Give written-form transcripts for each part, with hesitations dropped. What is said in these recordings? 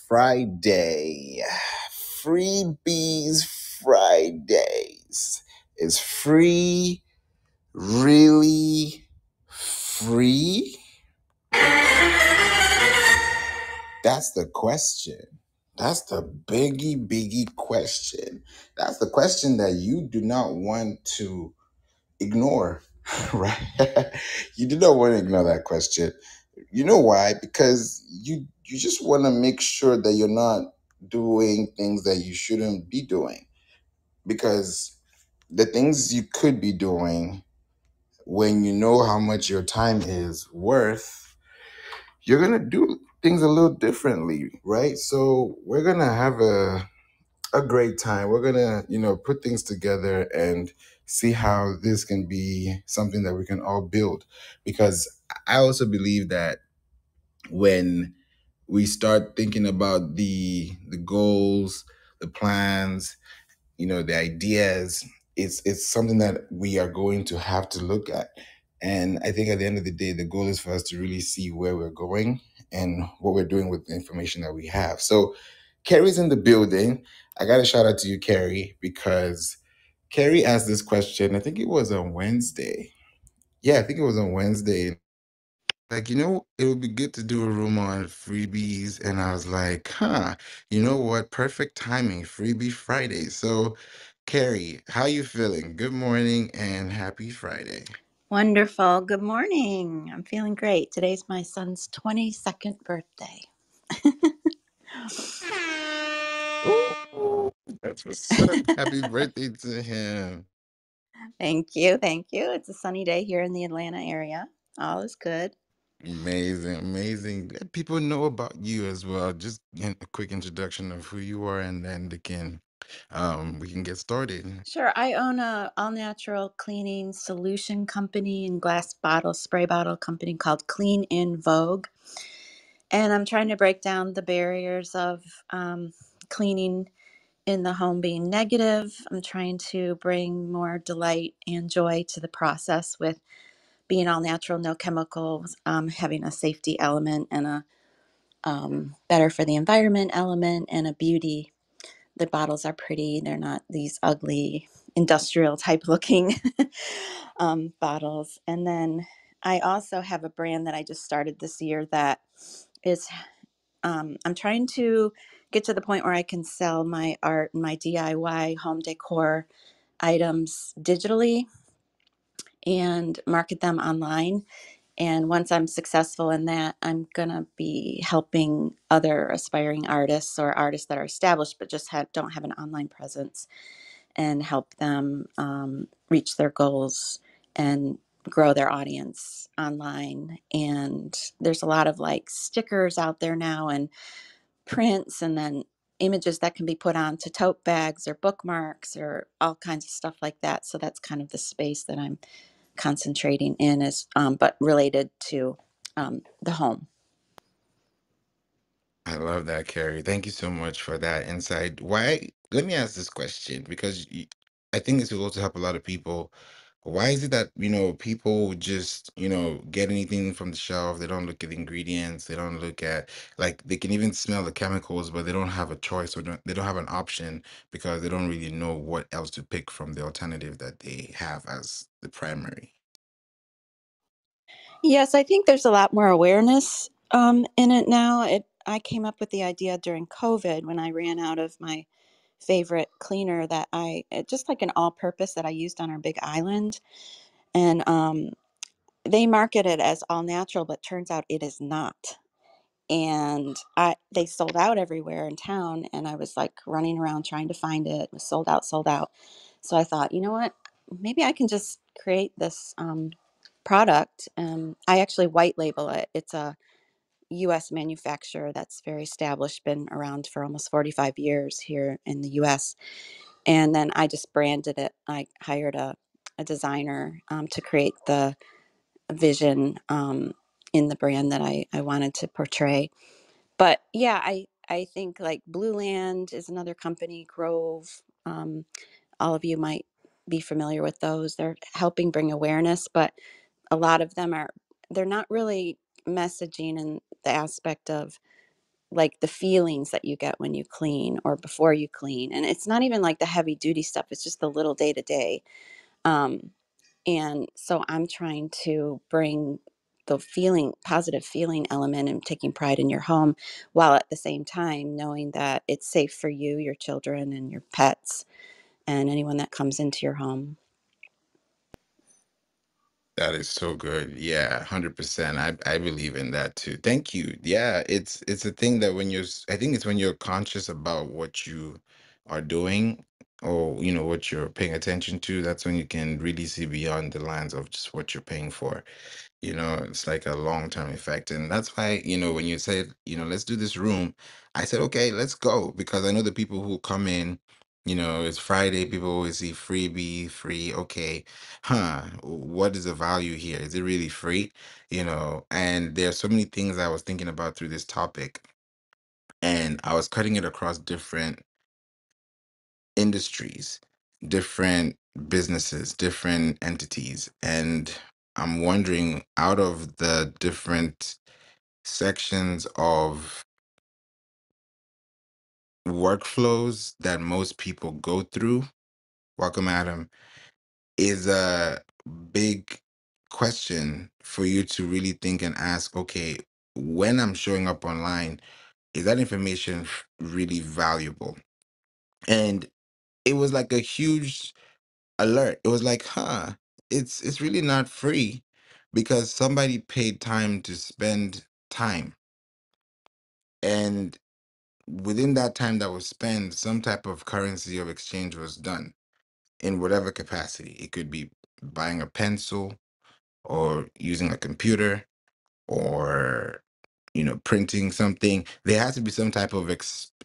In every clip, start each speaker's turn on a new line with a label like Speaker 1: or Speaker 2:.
Speaker 1: Friday. Freebies Fridays. Is free really free? That's the question. That's the biggie question. That's the question that you do not want to ignore, right? You do not want to ignore that question. You know why? Because you just want to make sure that you're not doing things that you shouldn't be doing. Because the things you could be doing when you know how much your time is worth, you're gonna do things a little differently, right? So we're gonna have a great time. We're gonna, put things together and see how this can be something that we can all build. Because I also believe that when we start thinking about the goals, the plans, the ideas, it's something that we are going to have to look at. And I think at the end of the day, the goal is for us to really see where we're going and what we're doing with the information that we have. So Carrie's in the building. I got to shout out to you, Carrie, because Carrie asked this question. I think it was on Wednesday. Yeah, I think it was on Wednesday. Like, it would be good to do a room on freebies. And I was like, you know what? Perfect timing, Freebie Friday. So, Carrie, how you feeling? Good morning and happy Friday.
Speaker 2: Wonderful. Good morning. I'm feeling great. Today's my son's 22nd birthday.
Speaker 1: Ooh, that's what's up. Happy birthday to him.
Speaker 2: Thank you. Thank you. It's a sunny day here in the Atlanta area. All is good.
Speaker 1: Amazing, amazing. Let people know about you as well. Just a quick introduction of who you are, and then we can get started.
Speaker 2: Sure. I own a all natural cleaning solution company and glass bottle, spray bottle company called Clean in Vogue. And I'm trying to break down the barriers of cleaning in the home being negative. I'm trying to bring more delight and joy to the process with being all natural, no chemicals, having a safety element and a better for the environment element and a beauty. The bottles are pretty. They're not these ugly industrial type looking bottles. And then I also have a brand that I just started this year that is, I'm trying to get to the point where I can sell my art and my DIY home decor items digitally and market them online. And once I'm successful in that, I'm going to be helping other aspiring artists or artists that are established but just don't have an online presence and help them reach their goals and grow their audience online. And there's a lot of like stickers out there now and prints and then images that can be put onto tote bags or bookmarks or all kinds of stuff like that. So that's kind of the space that I'm concentrating in is but related to the home.
Speaker 1: I love that, Carrie. Thank you so much for that insight. Why? Let me ask this question because I think this will also help a lot of people. Why is it that, people just, get anything from the shelf? They don't look at the ingredients. They don't look at, like, they can even smell the chemicals, but they don't have a choice or they don't have an option because they don't really know what else to pick from the alternative that they have as the primary.
Speaker 2: Yes, I think there's a lot more awareness in it now. I came up with the idea during COVID when I ran out of my favorite cleaner that just like an all purpose that I used on our big island. And they market it as all natural, but turns out it is not. And they sold out everywhere in town. And I was like running around trying to find it. It was sold out, sold out. So I thought, you know what? Maybe I can just create this product. I actually white label it. It's a US manufacturer that's very established, been around for almost 45 years here in the US. And then I just branded it. I hired a designer to create the vision in the brand that I wanted to portray. But yeah, I think like Blue Land is another company, Grove. All of you might be familiar with those. They're helping bring awareness, but a lot of them they're not really messaging in the aspect of like the feelings that you get when you clean or before you clean. And it's not even like the heavy duty stuff, it's just the little day to day. And so I'm trying to bring the positive feeling element and taking pride in your home, while at the same time knowing that it's safe for you, your children, and your pets, and anyone that comes into your home.
Speaker 1: That is so good. Yeah, 100%. I believe in that too. Thank you. Yeah, it's a thing that when I think it's when you're conscious about what you are doing, or what you're paying attention to, that's when you can really see beyond the lines of just what you're paying for. It's like a long-term effect. And that's why, when you said, let's do this room, I said, okay, let's go. Because I know the people who come in, it's Friday, people always see freebie, free. Okay, what is the value here? Is it really free? And there's so many things I was thinking about through this topic. And I was cutting it across different industries, different businesses, different entities. And I'm wondering, out of the different sections of workflows that most people go through, welcome, Adam, is a big question for you to really think and ask, okay, when I'm showing up online, is that information really valuable? And it was like a huge alert. It was like, it's really not free, because somebody paid time to spend time. And within that time that was spent, some type of currency of exchange was done in whatever capacity. It could be buying a pencil, or using a computer, or printing something. There has to be some type of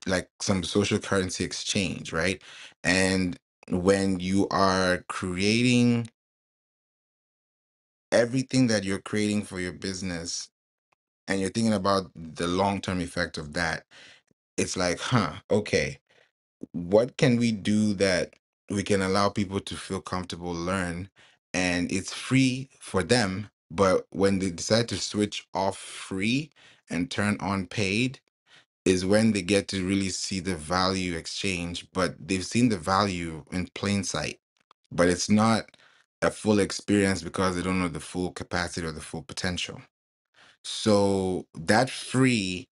Speaker 1: like some social currency exchange, right? And when you are creating everything that you're creating for your business, and you're thinking about the long-term effect of that, it's like, okay, what can we do that we can allow people to feel comfortable, learn, and it's free for them, but when they decide to switch off free and turn on paid, is when they get to really see the value exchange. But they've seen the value in plain sight, but it's not a full experience because they don't know the full capacity or the full potential. So that free,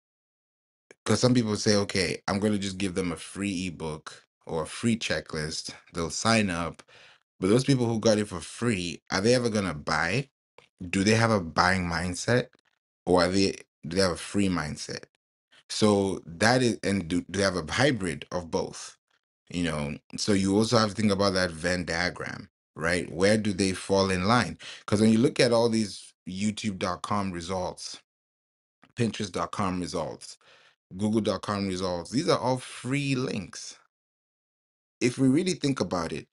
Speaker 1: because some people say, okay, I'm going to just give them a free ebook or a free checklist. They'll sign up. But those people who got it for free, are they ever going to buy? Do they have a buying mindset, or do they have a free mindset? So that is, and do they have a hybrid of both? So you also have to think about that Venn diagram, right? Where do they fall in line? Because when you look at all these youtube.com results, pinterest.com results, google.com results, these are all free links. If we really think about it,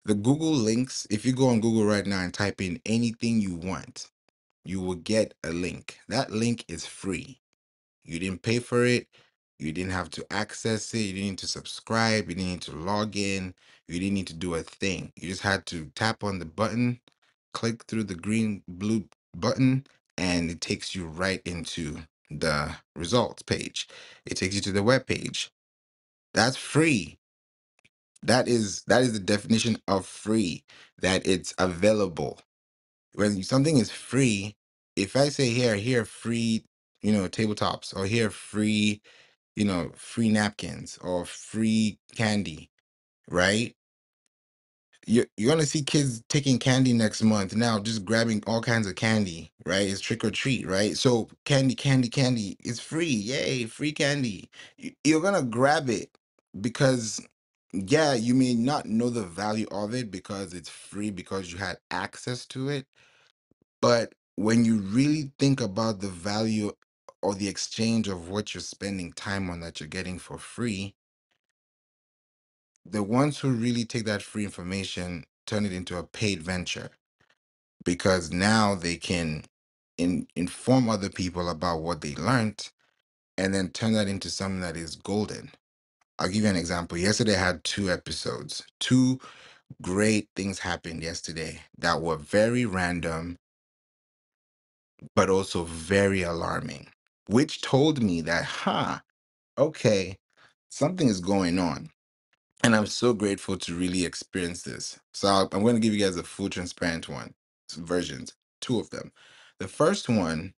Speaker 1: the Google links, if you go on Google right now and type in anything you want, you will get a link. That link is free. You didn't pay for it. You didn't have to access it. You didn't need to subscribe. You didn't need to log in. You didn't need to do a thing. You just had to tap on the button, click through the blue button, and it takes you right into the results page. It takes you to the web page. That's free. That is the definition of free, that it's available. When something is free, if I say here free, tabletops, or here free, free napkins, or free candy, right? You're gonna see kids taking candy next month now, just grabbing all kinds of candy, right? It's trick or treat, right? So candy, candy, candy, it's free. Yay, free candy. You're gonna grab it because, yeah, you may not know the value of it because it's free, because you had access to it. But when you really think about the value or the exchange of what you're spending time on that you're getting for free, the ones who really take that free information turn it into a paid venture, because now they can inform other people about what they learned, and then turn that into something that is golden. I'll give you an example. Yesterday I had two episodes. Two great things happened yesterday that were very random, but also very alarming. which told me that, okay, something is going on. And I'm so grateful to really experience this. So I'm going to give you guys a full transparent one, some versions, two of them. The first one,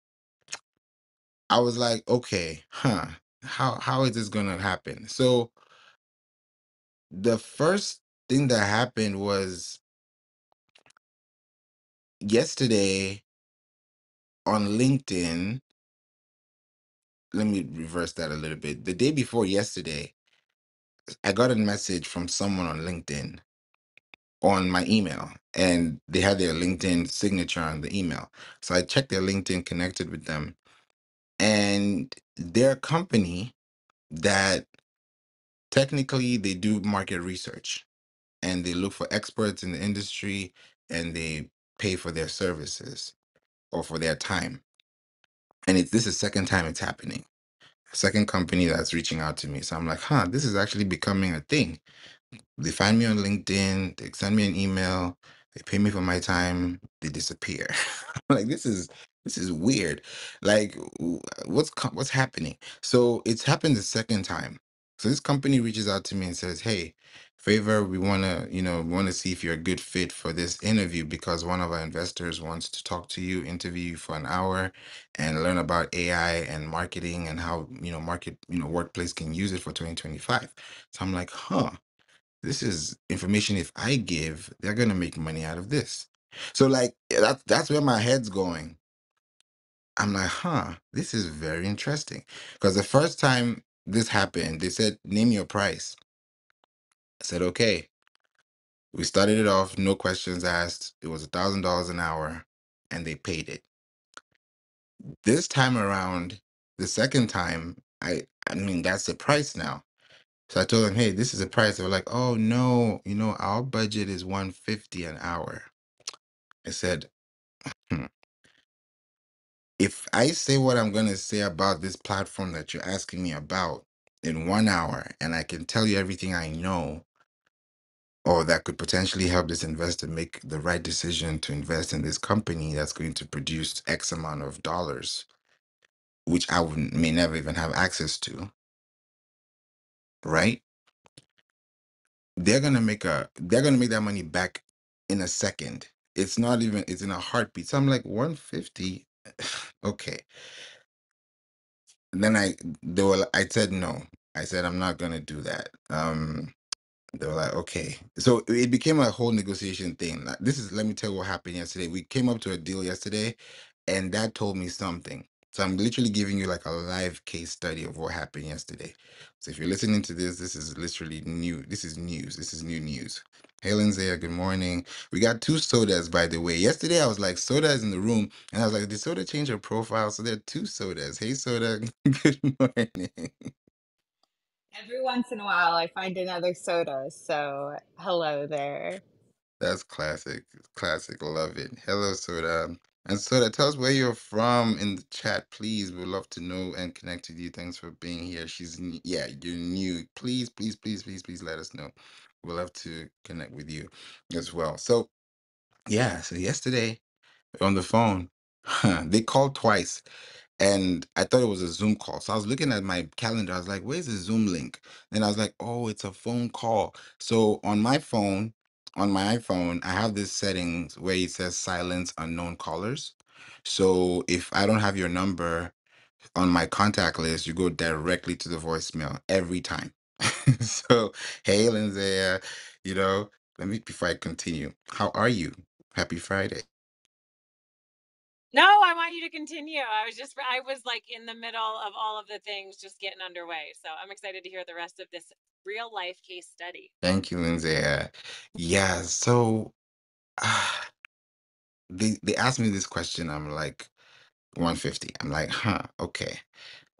Speaker 1: I was like, okay, how is this going to happen? So the first thing that happened was yesterday on LinkedIn. Let me reverse that a little bit. The day before yesterday, I got a message from someone on LinkedIn on my email, and they had their LinkedIn signature on the email. So I checked their LinkedIn, connected with them, and they're a company that technically they do market research and they look for experts in the industry and they pay for their services or for their time. And this is second time it's happening. Second company that's reaching out to me. So I'm like, this is actually becoming a thing. They find me on LinkedIn, they send me an email, they pay me for my time, they disappear. Like this is weird. Like what's happening? So it's happened the second time. So this company reaches out to me and says, "Hey, Favor, we want to see if you're a good fit for this interview because one of our investors wants to talk to you, interview you for an hour and learn about AI and marketing and how, workplace can use it for 2025." So I'm like, this is information if I give, they're gonna make money out of this. So like that's where my head's going. I'm like, this is very interesting. Because the first time this happened, they said, name your price. I said, okay. We started it off, no questions asked. It was $1,000 an hour, and they paid it. This time around, the second time, I mean that's the price now. So I told them, hey, this is the price. They were like, oh no, our budget is 150 an hour. I said, "Hmm, if I say what I'm going to say about this platform that you're asking me about in 1 hour, and I can tell you everything I know, or that could potentially help this investor make the right decision to invest in this company that's going to produce X amount of dollars, which may never even have access to, right? They're gonna make that money back in a second. It's in a heartbeat. So I'm like 150. Okay. And then I said no. I said I'm not gonna do that. They were like, okay. So it became a whole negotiation thing. Like, let me tell you what happened yesterday. We came up to a deal yesterday, and that told me something. So I'm literally giving you like a live case study of what happened yesterday. So if you're listening to this is literally new. This is news. This is new news. Hey, Lindsay, good morning. We got two sodas, by the way. Yesterday, I was like, soda is in the room. And I was like, did soda change her profile? So there are two sodas. Hey, soda, good morning.
Speaker 3: Every once in a while, I find another soda, so hello there.
Speaker 1: That's classic. Classic. Love it. Hello, Soda. And Soda, tell us where you're from in the chat, please. We'd love to know and connect with you. Thanks for being here. Yeah, you're new. Please, please, please, please, please let us know. We'd love to connect with you as well. So, yeah, so yesterday on the phone, they called twice and I thought it was a Zoom call. So I was looking at my calendar. I was like, where's the Zoom link? And I was like, oh, it's a phone call. So on my iPhone, I have this settings where it says silence unknown callers. So if I don't have your number on my contact list, you go directly to the voicemail every time. So, hey, Lindsay, you know, let me, before I continue, how are you? Happy Friday.
Speaker 3: No, I want you to continue. I was like in the middle of all of the things just getting underway. So I'm excited to hear the rest of this real life case study.
Speaker 1: Thank you, Lindsay. Yeah, so they asked me this question. I'm like 150. I'm like, okay.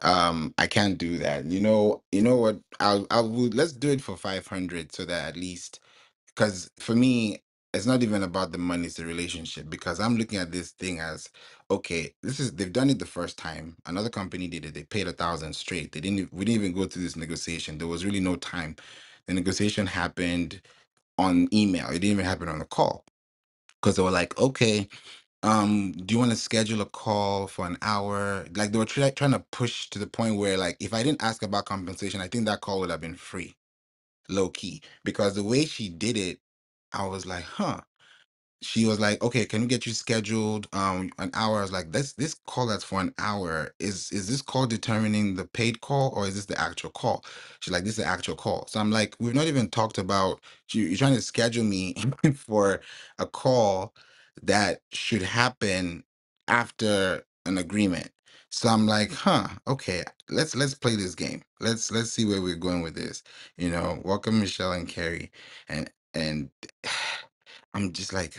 Speaker 1: I can't do that. You know what? Let's do it for 500 so that at least, because for me, it's not even about the money, it's the relationship. Because I'm looking at this thing as, okay, they've done it the first time. Another company did it. They paid 1,000 straight. We didn't even go through this negotiation. There was really no time. The negotiation happened on email. It didn't even happen on the call because they were like, okay. do you want to schedule a call for an hour? Like they were trying to push to the point where, like, if I didn't ask about compensation, I think that call would have been free, low key, because the way she did it, I was like, huh. She was like, okay, can we get you scheduled an hour? I was like, this call that's for an hour, is this call determining the paid call, or is this the actual call? She's like, this is the actual call. So I'm like, we've not even talked about you're trying to schedule me for a call that should happen after an agreement. So I'm like, huh, okay, let's play this game. Let's see where we're going with this. Welcome Michelle and Carrie. And I'm just like,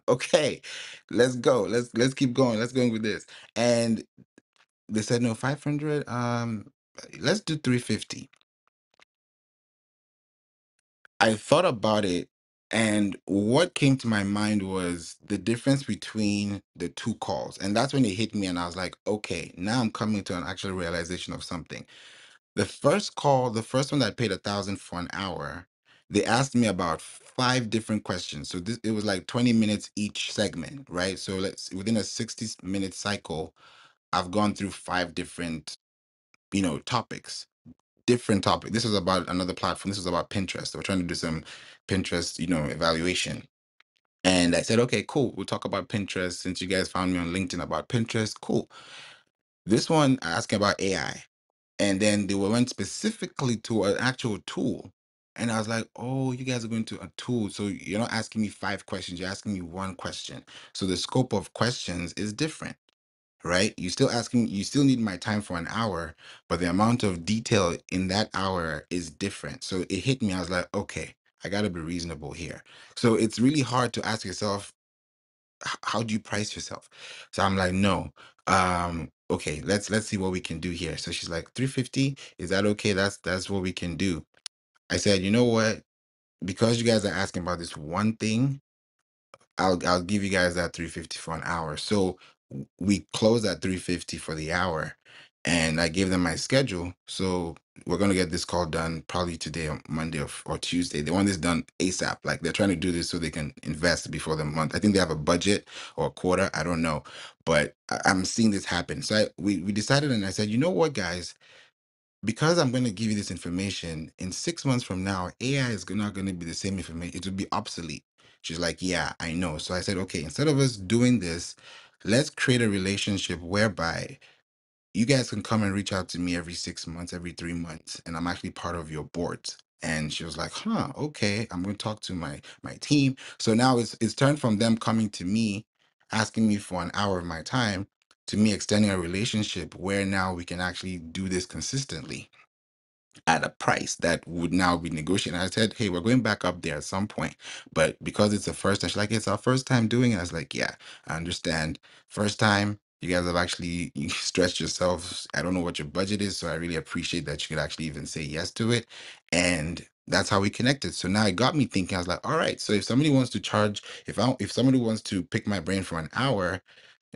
Speaker 1: okay, let's go. Let's keep going. Let's go with this. And they said no, 500. Let's do 350. I thought about it, and what came to my mind was the difference between the two calls. And that's when it hit me, and I was like, okay, now I'm coming to an actual realization of something. The first call, the first one that paid 1,000 for an hour, they asked me about five different questions. So it was like 20 minutes each segment, right? So within a 60-minute cycle, I've gone through five different, topics. Different topic. This was about another platform. This was about Pinterest. They were trying to do some Pinterest, evaluation. And I said, okay, cool. We'll talk about Pinterest since you guys found me on LinkedIn about Pinterest. Cool. This one asking about AI. And then they went specifically to an actual tool. And I was like, oh, you guys are going to a tool. So you're not asking me five questions, you're asking me one question. So the scope of questions is different, right? You still need my time for an hour, but the amount of detail in that hour is different. So it hit me. I was like, okay, I got to be reasonable here. So it's really hard to ask yourself, how do you price yourself? So I'm like, no. Okay, let's see what we can do here. So she's like, 350, is that okay? That's what we can do. I said, you know what? Because you guys are asking about this one thing, I'll give you guys that 350 for an hour. So we closed at 350 for the hour, and I gave them my schedule. So we're gonna get this call done probably today or Monday or Tuesday. They want this done ASAP. Like they're trying to do this so they can invest before the month. I think they have a budget or a quarter. I don't know, but I'm seeing this happen. So we decided, and I said, you know what, guys, because I'm going to give you this information in 6 months from now, AI is not going to be the same information. It will be obsolete. She's like, yeah, I know. So I said, okay, instead of us doing this, let's create a relationship whereby you guys can come and reach out to me every 6 months, every 3 months, and I'm actually part of your boards. And she was like, huh, okay, I'm going to talk to my team. So now it's turned from them coming to me, asking me for an hour of my time, to me extending a relationship where now we can actually do this consistently at a price that would now be negotiated. And I said, hey, we're going back up there at some point. But because it's the first time, she's like, it's our first time doing it. I was like, yeah, I understand. First time, you guys have actually stretched yourselves. I don't know what your budget is, so I really appreciate that you could actually even say yes to it. And that's how we connected. So now it got me thinking. I was like, all right, so if somebody wants to charge, if somebody wants to pick my brain for an hour,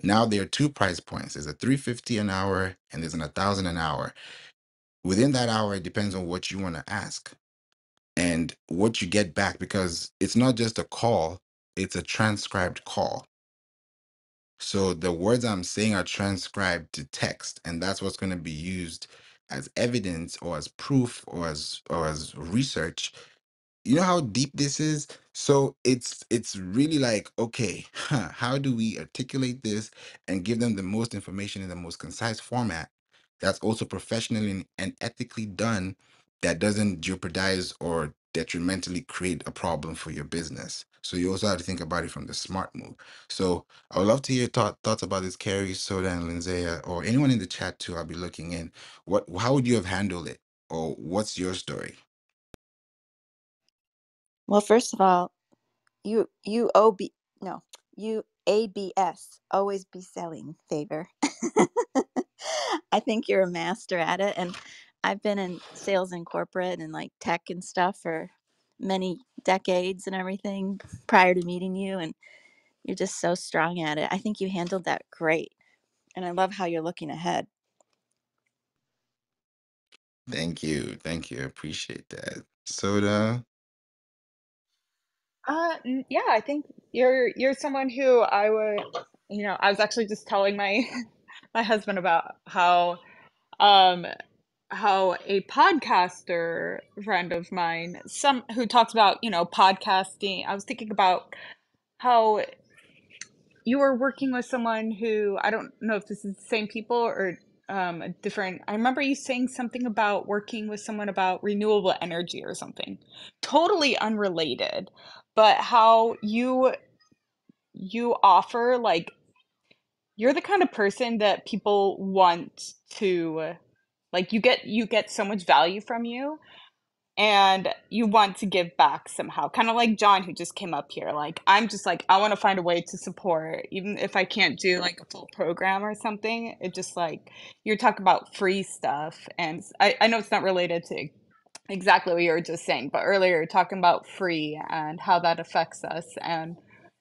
Speaker 1: now there are two price points. There's a 350 an hour and there's an 1,000 an hour. Within that hour, it depends on what you want to ask and what you get back, because it's not just a call, it's a transcribed call. So the words I'm saying are transcribed to text, and that's what's going to be used as evidence or as proof or as research. You know how deep this is? So it's really like, okay, how do we articulate this and give them the most information in the most concise format that's also professionally and ethically done, that doesn't jeopardize or detrimentally create a problem for your business? So you also have to think about it from the smart move. So I would love to hear your thoughts about this, Carrie, Soda, and Lindsaya, or anyone in the chat too. I'll be looking in. How would you have handled it? Or what's your story?
Speaker 2: Well, first of all, you OB no, you ABS, always be selling, Favor. I think you're a master at it, and I've been in sales and corporate and like tech and stuff for many decades and everything prior to meeting you, and you're just so strong at it. I think you handled that great, and I love how you're looking ahead.
Speaker 1: Thank you. Thank you. I appreciate that. Soda.
Speaker 4: Yeah, I think you're someone who I would, I was actually just telling my my husband about um how a podcaster friend of mine, some who talks about, podcasting. I was thinking about how you were working with someone who, I don't know if this is the same people or a different. I remember you saying something about working with someone about renewable energy or something. Totally unrelated, but how you offer, like, you're the kind of person that people want to, like, you get so much value from you, and you want to give back somehow, kind of like John, who just came up here. Like, I'm just like, I want to find a way to support, even if I can't do like a full program or something. It just, like, you're talking about free stuff, and I know it's not related to exactly what you were just saying, but earlier you're talking about free and how that affects us. And,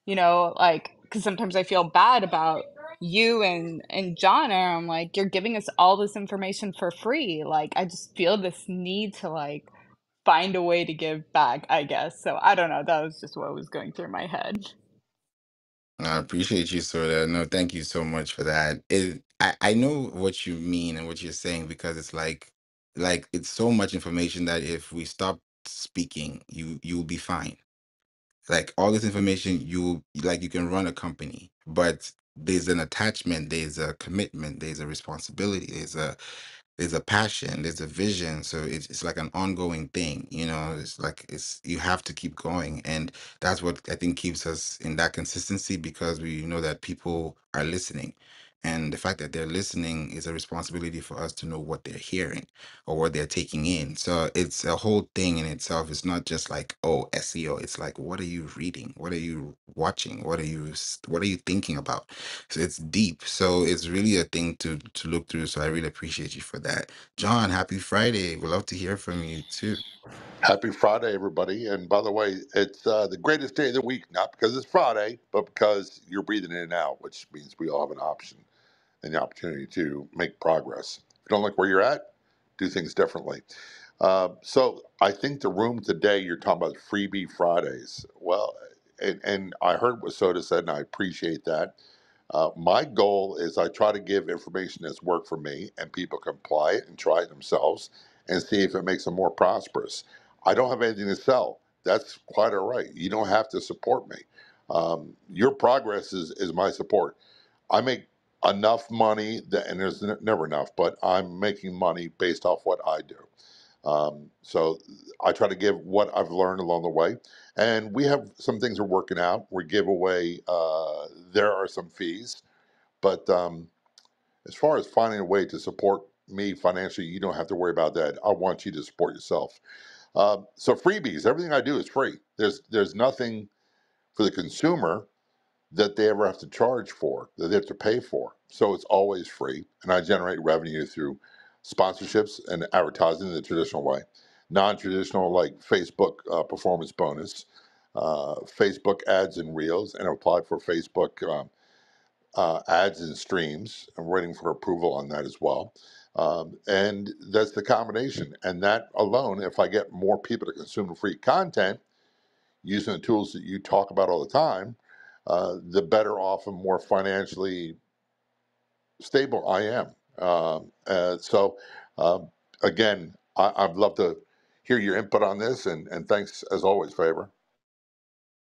Speaker 4: like, because sometimes I feel bad about you and John, and I'm like, you're giving us all this information for free. Like, I just feel this need to, like, find a way to give back, I guess. So I don't know. That was just what was going through my head.
Speaker 1: I appreciate you, Soda. No, thank you so much for that. I know what you mean and what you're saying, because it's like it's so much information that if we stop speaking, you'll be fine. Like all this information, you can run a company, but there's an attachment, there's a commitment, there's a responsibility, there's a passion, there's a vision. So it's like an ongoing thing, it's like you have to keep going. And that's what I think keeps us in that consistency, because we know that people are listening. And the fact that they're listening is a responsibility for us to know what they're hearing or what they're taking in. So it's a whole thing in itself. It's not just like, oh, SEO. It's like, what are you reading? What are you watching? What are you thinking about? So it's deep. So it's really a thing to look through. So I really appreciate you for that. John, happy Friday. We'd love to hear from you too.
Speaker 5: Happy Friday, everybody. And by the way, it's the greatest day of the week, not because it's Friday, but because you're breathing in and out, which means we all have an option and the opportunity to make progress. If you don't like where you're at, do things differently. So I think the room today, you're talking about Freebie Fridays. Well, and I heard what Soda said, and I appreciate that. My goal is I try to give information that's worked for me, and people can apply it and try it themselves and see if it makes them more prosperous. I don't have anything to sell. That's quite all right. You don't have to support me. Your progress is my support. I make enough money that, and there's never enough, but I'm making money based off what I do. So I try to give what I've learned along the way. And we have some things we're working out. We give away, there are some fees. But as far as finding a way to support me financially, you don't have to worry about that. I want you to support yourself. So freebies, everything I do is free. There's nothing for the consumer that they ever have to charge for, that they have to pay for. So it's always free. And I generate revenue through sponsorships and advertising the traditional way, non traditional like Facebook performance bonus, Facebook ads and reels, and applied for Facebook ads and streams. I'm waiting for approval on that as well. And that's the combination. And that alone, if I get more people to consume free content, using the tools that you talk about all the time, the better off and more financially stable I am. So, again, I'd love to hear your input on this, and thanks as always, Favor.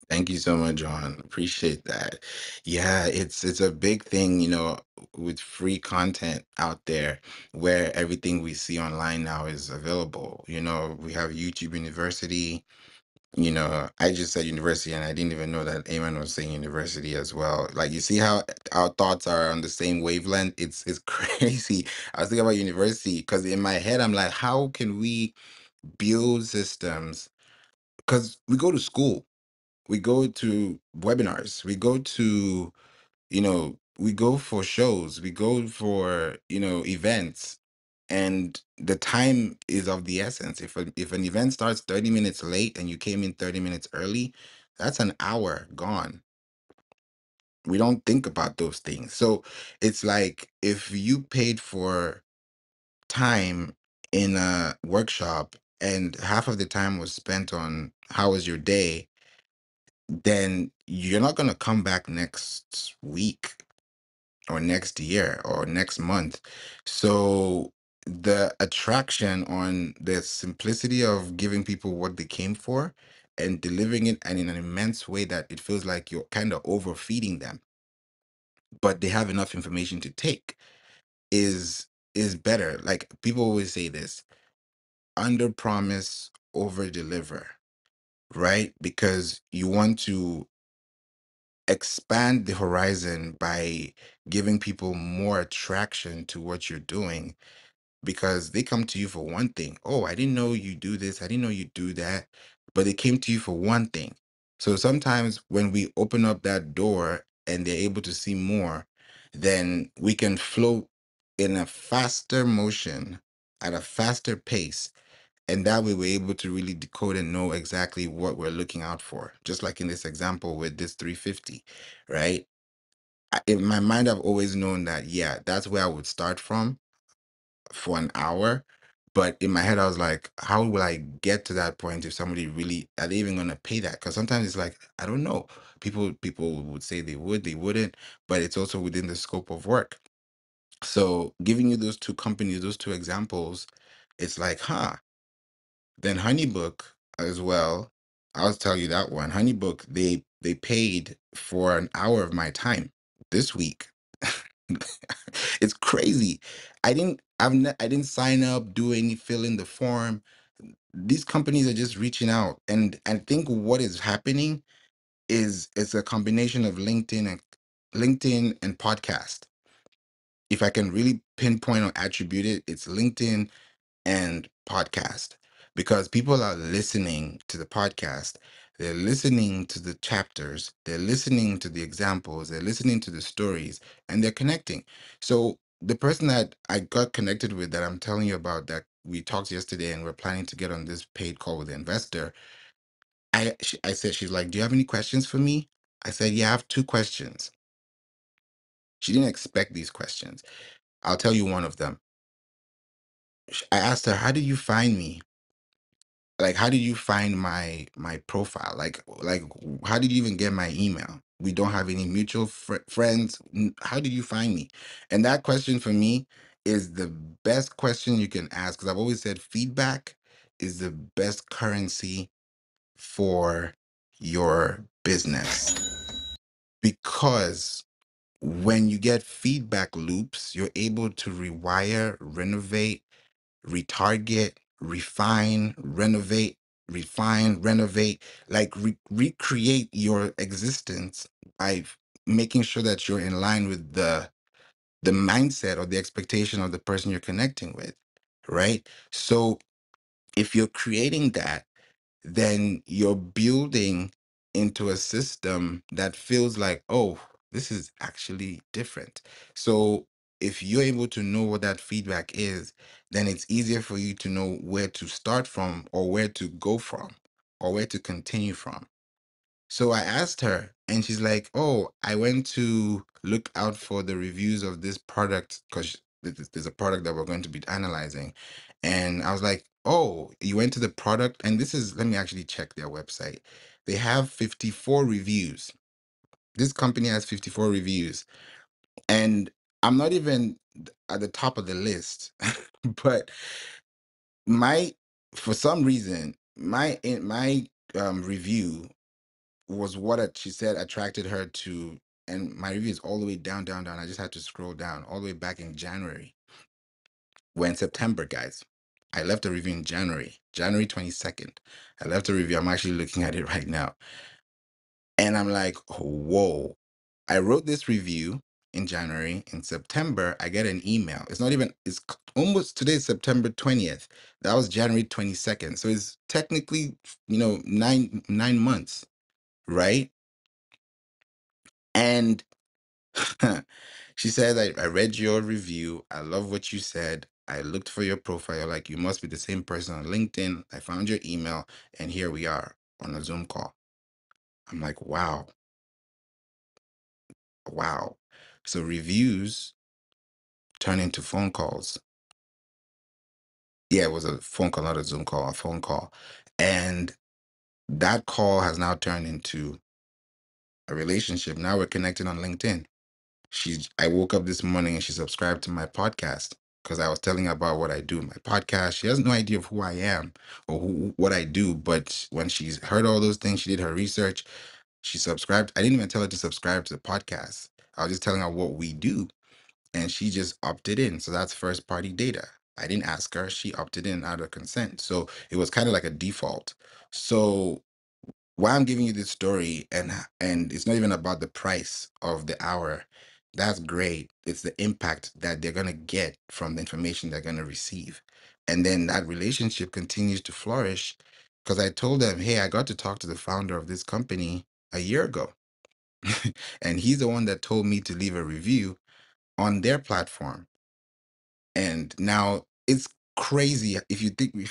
Speaker 1: Thank you so much, John. Appreciate that. Yeah, it's a big thing, with free content out there, where everything we see online now is available. We have YouTube University. I just said university, and I didn't even know that Eamon was saying university as well. Like, you see how our thoughts are on the same wavelength? It's crazy. I was thinking about university because in my head I'm like, how can we build systems? Because we go to school, we go to webinars, we go for shows, we go for, events, and the time is of the essence. If an event starts 30 minutes late and you came in 30 minutes early, that's an hour gone. We don't think about those things. So it's like, if you paid for time in a workshop and half of the time was spent on how was your day, then you're not going to come back next week or next year or next month. So the attraction on the simplicity of giving people what they came for and delivering it and in an immense way that it feels like you're kind of overfeeding them, but they have enough information to take is better. Like people always say this, under promise, over deliver, right? Because you want to expand the horizon by giving people more attraction to what you're doing, because they come to you for one thing. Oh, I didn't know you do this. I didn't know you do that. But they came to you for one thing. So sometimes when we open up that door and they're able to see more, then we can flow in a faster motion at a faster pace. And that way we're able to really decode and know exactly what we're looking out for. Just like in this example with this 350, right? In my mind, I've always known that, yeah, that's where I would start from for an hour. But in my head, I was like, how will I get to that point if somebody really are they even gonna pay that? Because sometimes it's like, I don't know. People would say they would, they wouldn't, but it's also within the scope of work. So giving you those two companies, those two examples, it's like, huh. Then Honeybook as well. I'll tell you that one. Honeybook, they paid for an hour of my time this week. It's crazy. I didn't sign up, do any fill in the form. These companies are just reaching out. And I think what is happening is it's a combination of LinkedIn and podcast. If I can really pinpoint or attribute it, it's LinkedIn and podcast, because people are listening to the podcast, they're listening to the chapters, they're listening to the examples, they're listening to the stories, and they're connecting. So the person that I got connected with that I'm telling you about, that we talked yesterday and we're planning to get on this paid call with the investor, I said, she's like, do you have any questions for me? I said, yeah, I have two questions. She didn't expect these questions. I'll tell you one of them. I asked her, how did you find me? Like, how did you find my profile? Like how did you even get my email? We don't have any mutual friends. How did you find me? And that question for me is the best question you can ask, because I've always said feedback is the best currency for your business, because when you get feedback loops, you're able to rewire, renovate, retarget, refine, renovate, refine, renovate, like recreate your existence by making sure that you're in line with the mindset or the expectation of the person you're connecting with, right? So if you're creating that, then you're building into a system that feels like, oh, this is actually different. So if you're able to know what that feedback is, then it's easier for you to know where to start from or where to go from or where to continue from. So I asked her, and she's like, "Oh, I went to look out for the reviews of this product because there's a product that we're going to be analyzing." And I was like, "Oh, you went to the product?" And this is, let me actually check their website. They have 54 reviews. This company has 54 reviews. And I'm not even at the top of the list, but my, for some reason, my review was what she said attracted her to, and my review is all the way down, down, down. I just had to scroll down all the way back in January. We're in September, guys. I left a review in January 22nd. I left a review. I'm actually looking at it right now. And I'm like, whoa. I wrote this review in January. In September, I get an email. It's not even, it's almost, today's September 20th. That was January 22nd. So it's technically, 9 months, right? And she said, I read your review. I love what you said. I looked for your profile. Like, you must be the same person on LinkedIn. I found your email, and here we are on a Zoom call. I'm like, wow, wow. So reviews turn into phone calls. Yeah, it was a phone call, not a Zoom call, a phone call. And that call has now turned into a relationship. Now we're connected on LinkedIn. I woke up this morning and she subscribed to my podcast because I was telling her about what I do in my podcast. She has no idea of who I am or what I do, but when she's heard all those things, she did her research. She subscribed. I didn't even tell her to subscribe to the podcast. I was just telling her what we do, and she just opted in. So that's first party data. I didn't ask her. She opted in out of consent. So it was kind of like a default. So why I'm giving you this story, and it's not even about the price of the hour. That's great. It's the impact that they're gonna get from the information they're gonna receive. And then that relationship continues to flourish because I told them, hey, I got to talk to the founder of this company a year ago. And he's the one that told me to leave a review on their platform. And now it's crazy if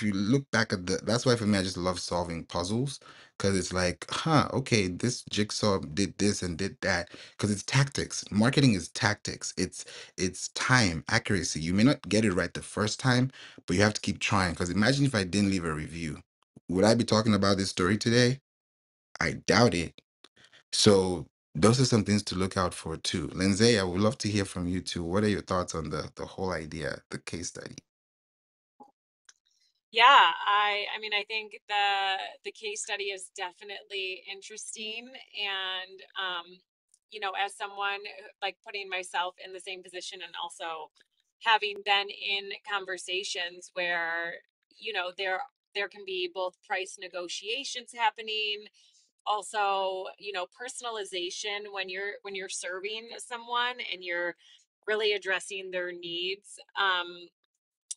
Speaker 1: you look back at that's why for me I just love solving puzzles, because it's like, okay, this jigsaw did this and did that, because it's tactics. Marketing is tactics. It's time, accuracy. You may not get it right the first time, but you have to keep trying. Because imagine if I didn't leave a review, would I be talking about this story today? I doubt it. So those are some things to look out for too. Lindsay, I would love to hear from you too. What are your thoughts on the whole idea, the case study?
Speaker 3: Yeah, I mean, I think the case study is definitely interesting, and as someone like putting myself in the same position, and also having been in conversations where there can be both price negotiations happening, also personalization when you're serving someone and you're really addressing their needs.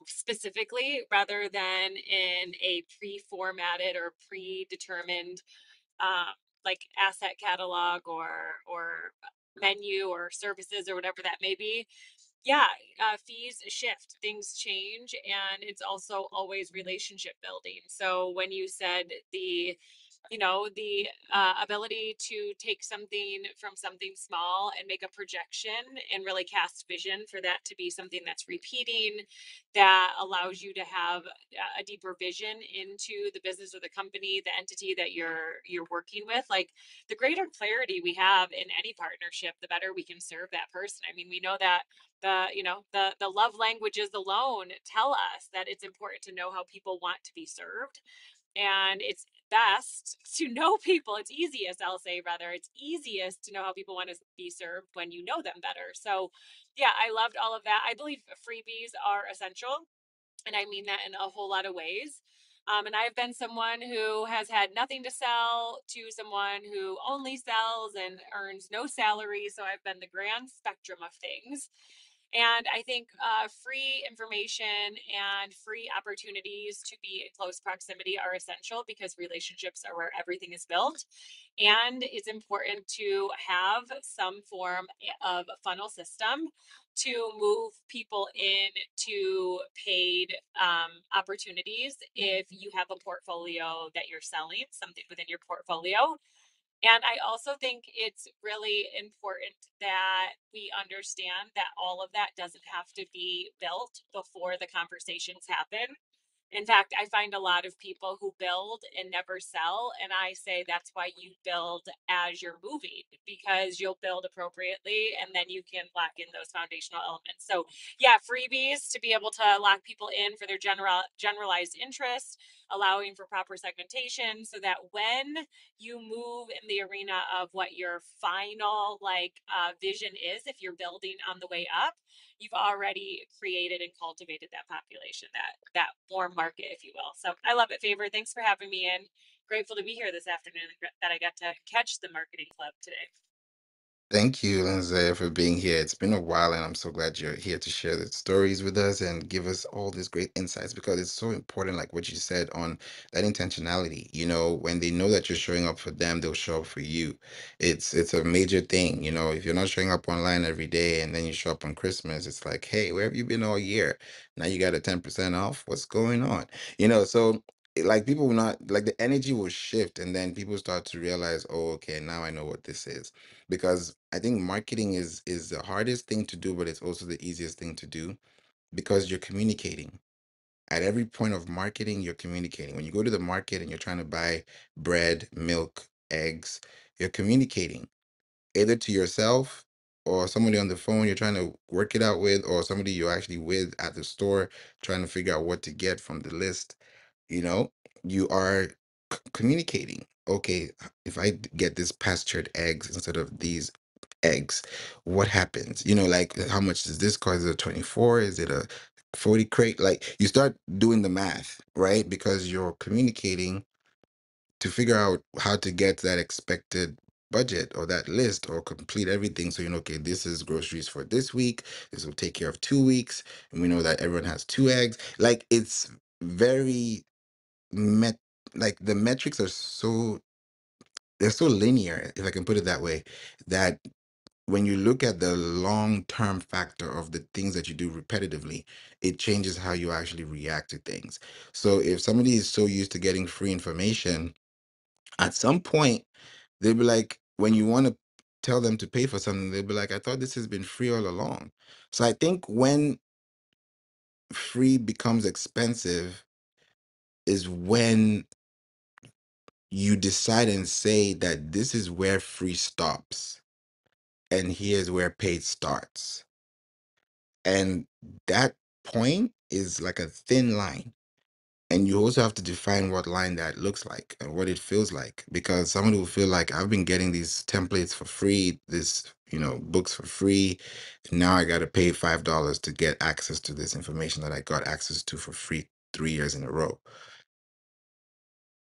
Speaker 3: Specifically, rather than in a pre-formatted or predetermined like asset catalog or menu or services or whatever that may be. Yeah, fees shift, things change, and it's also always relationship building. So when you said the ability to take something from something small and make a projection and really cast vision for that to be something that's repeating, that allows you to have a deeper vision into the business or the company, the entity that you're working with. Like, the greater clarity we have in any partnership, the better we can serve that person. I mean, we know that the love languages alone tell us that it's important to know how people want to be served, and it's best to know people. It's easiest, I'll say, rather, it's easiest to know how people want to be served when you know them better. So yeah, I loved all of that. I believe freebies are essential, and I mean that in a whole lot of ways. And I've been someone who has had nothing to sell to someone who only sells and earns no salary. So I've been the grand spectrum of things. And I think free information and free opportunities to be in close proximity are essential, because relationships are where everything is built. And it's important to have some form of funnel system to move people in to paid opportunities if you have a portfolio that you're selling, something within your portfolio. And I also think it's really important that we understand that all of that doesn't have to be built before the conversations happen. In fact, I find a lot of people who build and never sell. And I say that's why you build as you're moving, because you'll build appropriately and then you can lock in those foundational elements. So, yeah, freebies to be able to lock people in for their generalized interest, allowing for proper segmentation so that when you move in the arena of what your final vision is, if you're building on the way up, you've already created and cultivated that population, that warm market, if you will. So I love it, Favor. Thanks for having me in. Grateful to be here this afternoon, that I got to catch the marketing club today.
Speaker 1: Thank you, Lindsay, for being here. It's been a while, and I'm so glad you're here to share the stories with us and give us all these great insights, because it's so important, like what you said on that intentionality. When they know that you're showing up for them, they'll show up for you. It's a major thing. If you're not showing up online every day and then you show up on Christmas, it's like, hey, where have you been all year? Now you got a 10% off. What's going on? So like people will not like, the energy will shift, and then people start to realize, oh, okay, now I know what this is. Because I think marketing is the hardest thing to do, but it's also the easiest thing to do, because you're communicating. At every point of marketing, you're communicating. When you go to the market and you're trying to buy bread, milk, eggs, you're communicating. either to yourself or somebody on the phone you're trying to work it out with, or somebody you're actually with at the store trying to figure out what to get from the list, you know, you are communicating. Okay, if I get this pastured eggs instead of these eggs, what happens? You know, like how much does this cost? Is it 24? Is it a 40 crate? Like you start doing the math, right? Because you're communicating to figure out how to get to that expected budget or that list or complete everything. So you know, okay, this is groceries for this week. This will take care of 2 weeks, and we know that everyone has two eggs. Like it's very met. Like the metrics are so they're so linear, if I can put it that way, that when you look at the long term factor of the things that you do repetitively, it changes how you actually react to things. So if somebody is so used to getting free information, at some point they'll be like, when you want to tell them to pay for something, they'll be like, I thought this has been free all along. So I think when free becomes expensive is when you decide and say that this is where free stops and here's where paid starts. And that point is like a thin line. And you also have to define what line that looks like and what it feels like. Because someone will feel like I've been getting these templates for free, this, you know, books for free. Now I got to pay $5 to get access to this information that I got access to for free 3 years in a row.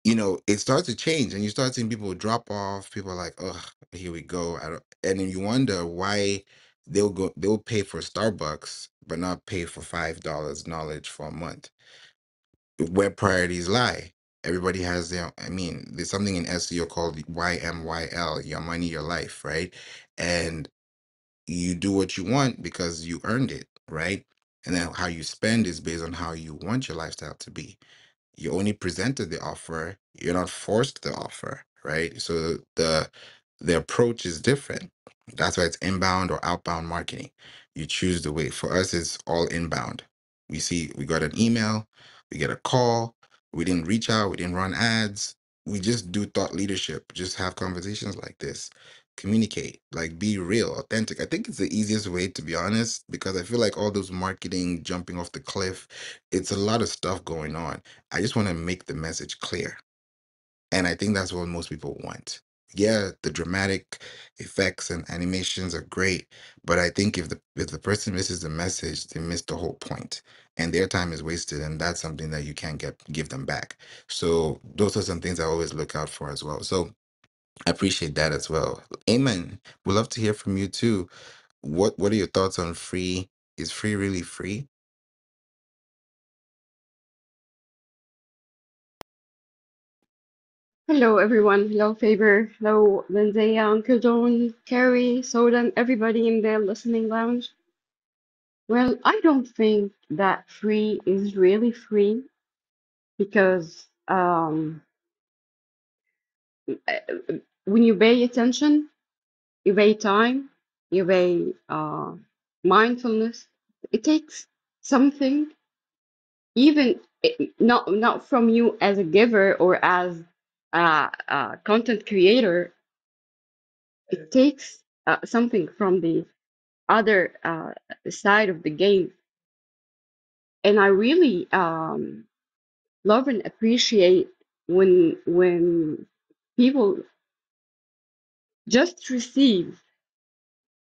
Speaker 1: You know, it starts to change and you start seeing people drop off. People are like, oh, here we go. I don't, and then you wonder why they'll pay for Starbucks, but not pay for $5 knowledge for a month. Where priorities lie. Everybody has their, I mean, there's something in SEO called YMYL, your money, your life, right? And you do what you want because you earned it, right? And then how you spend is based on how you want your lifestyle to be. You only presented the offer, you're not forced the offer, right? So the approach is different. That's why it's inbound or outbound marketing. You choose the way. For us it's all inbound. We got an email, we get a call, we didn't reach out, we didn't run ads, we just do thought leadership, just have conversations like this, communicate, like be real, authentic. I think it's the easiest way, to be honest, because I feel like all those marketing jumping off the cliff, it's a lot of stuff going on. I just want to make the message clear. And I think that's what most people want. Yeah, the dramatic effects and animations are great, but I think if the person misses the message, they miss the whole point. And their time is wasted, and that's something that you can't give them back. So those are some things I always look out for as well. So I appreciate that as well. Amen. We'd love to hear from you too. What are your thoughts on free? Is free really free?
Speaker 6: Hello, everyone. Hello, Faber. Hello, Lindsay, Uncle John, Carrie, Sodan, everybody in the listening lounge. Well, I don't think that free is really free because uh, when you pay attention, you pay time, you pay mindfulness. It takes something, even not from you as a giver or as a content creator. It takes something from the other side of the game. And I really love and appreciate when people just receive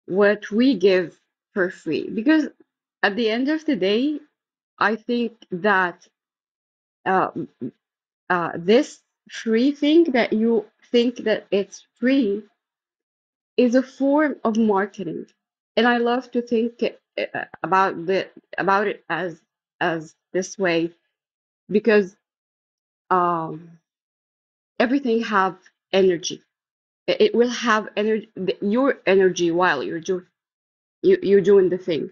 Speaker 6: what we give for free. Because at the end of the day, I think that uh, this free thing that you think that it's free is a form of marketing. And I love to think about it as this way because um, everything have energy. It will have energy, your energy while you're doing the thing.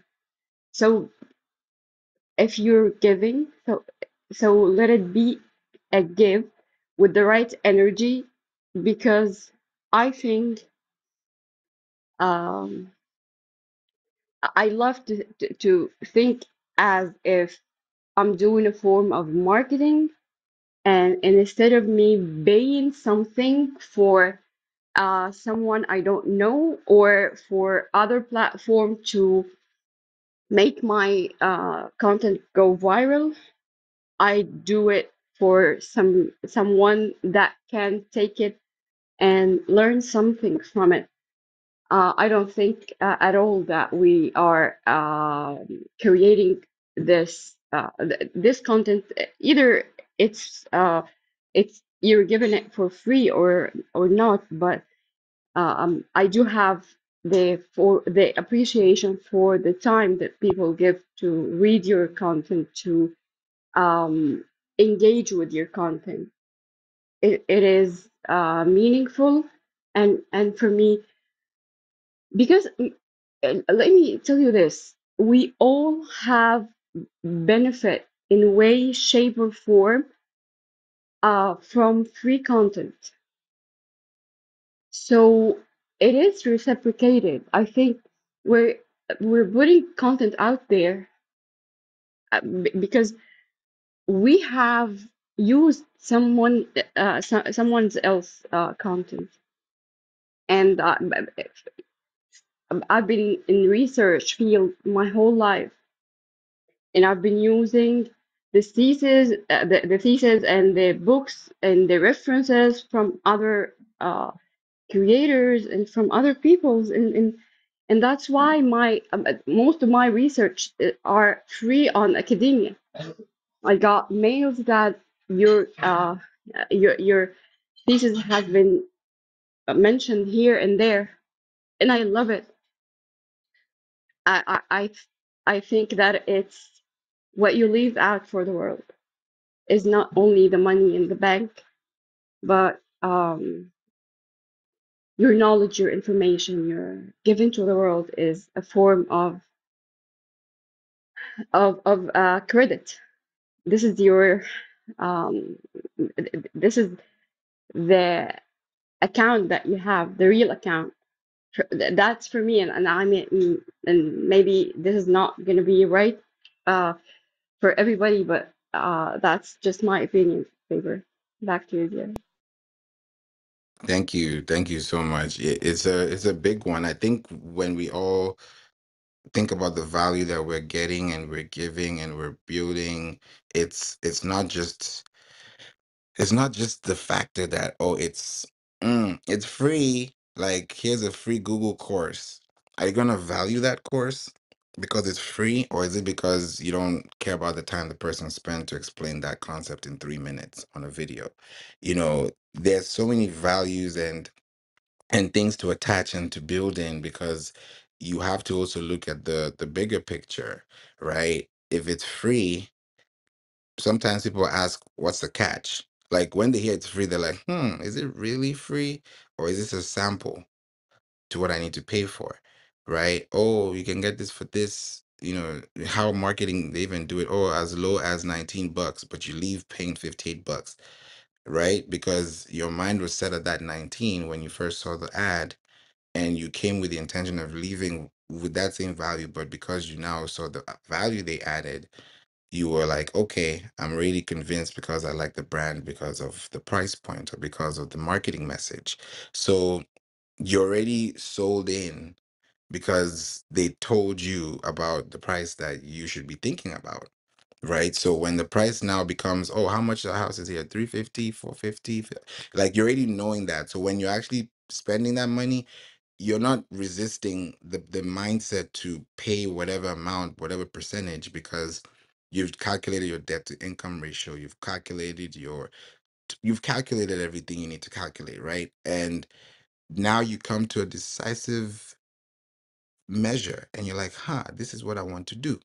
Speaker 6: So if you're giving, so let it be a give with the right energy, because I think um, I love to think as if I'm doing a form of marketing, and instead of me paying something for someone I don't know, or for other platform to make my content go viral. I do it for someone that can take it and learn something from it. I don't think at all that we are creating this content. Either it's you're giving it for free or not, but I do have the appreciation for the time that people give to read your content, to um, engage with your content. It is meaningful, and for me, because let me tell you this: we all have benefit in way, shape, or form from free content. So it is reciprocated. I think we're we're putting content out there because we have used someone's else content, and I've been in research field my whole life, and I've been using the thesis and the books and the references from other creators and from other peoples, and that's why my most of my research are free on academia. I got mails that your thesis has been mentioned here and there, and I love it. I I I I think that it's what you leave out for the world is not only the money in the bank, but your knowledge, your information you're giving to the world is a form of credit. This is your um, this is the account that you have, the real account. That's for me, and I mean, and maybe this is not going to be right uh, for everybody, but that's just my opinion. Favor. Back to you, Jerry.
Speaker 1: Thank you so much. It's a big one. I think when we all think about the value that we're getting and we're giving and we're building, it's not just it's not just the factor that, oh, it's free. Like, here's a free Google course. Are you gonna value that course because it's free, or is it because you don't care about the time the person spent to explain that concept in 3 minutes on a video? There's so many values and things to attach and to build in, because you have to also look at the bigger picture, right? If it's free, sometimes people ask, what's the catch? Like, when they hear it's free, they're like, is it really free? Or is this a sample to what I need to pay for? Right? Oh, you can get this for this. How marketing, they even do it. Oh, as low as $19, but you leave paying $58, right? Because your mind was set at that 19 when you first saw the ad, and you came with the intention of leaving with that same value. But because you now saw the value they added, you were like, okay, I'm really convinced because I like the brand, because of the price point, or because of the marketing message. So you're already sold in because they told you about the price that you should be thinking about. Right. So when the price now becomes, oh, how much the house is here? 350, 450. Like, you're already knowing that. So when you're actually spending that money, you're not resisting the mindset to pay whatever amount, whatever percentage, because you've calculated your debt to income ratio, you've calculated everything you need to calculate, right? And now you come to a decisive measure, and you're like, this is what I want to do,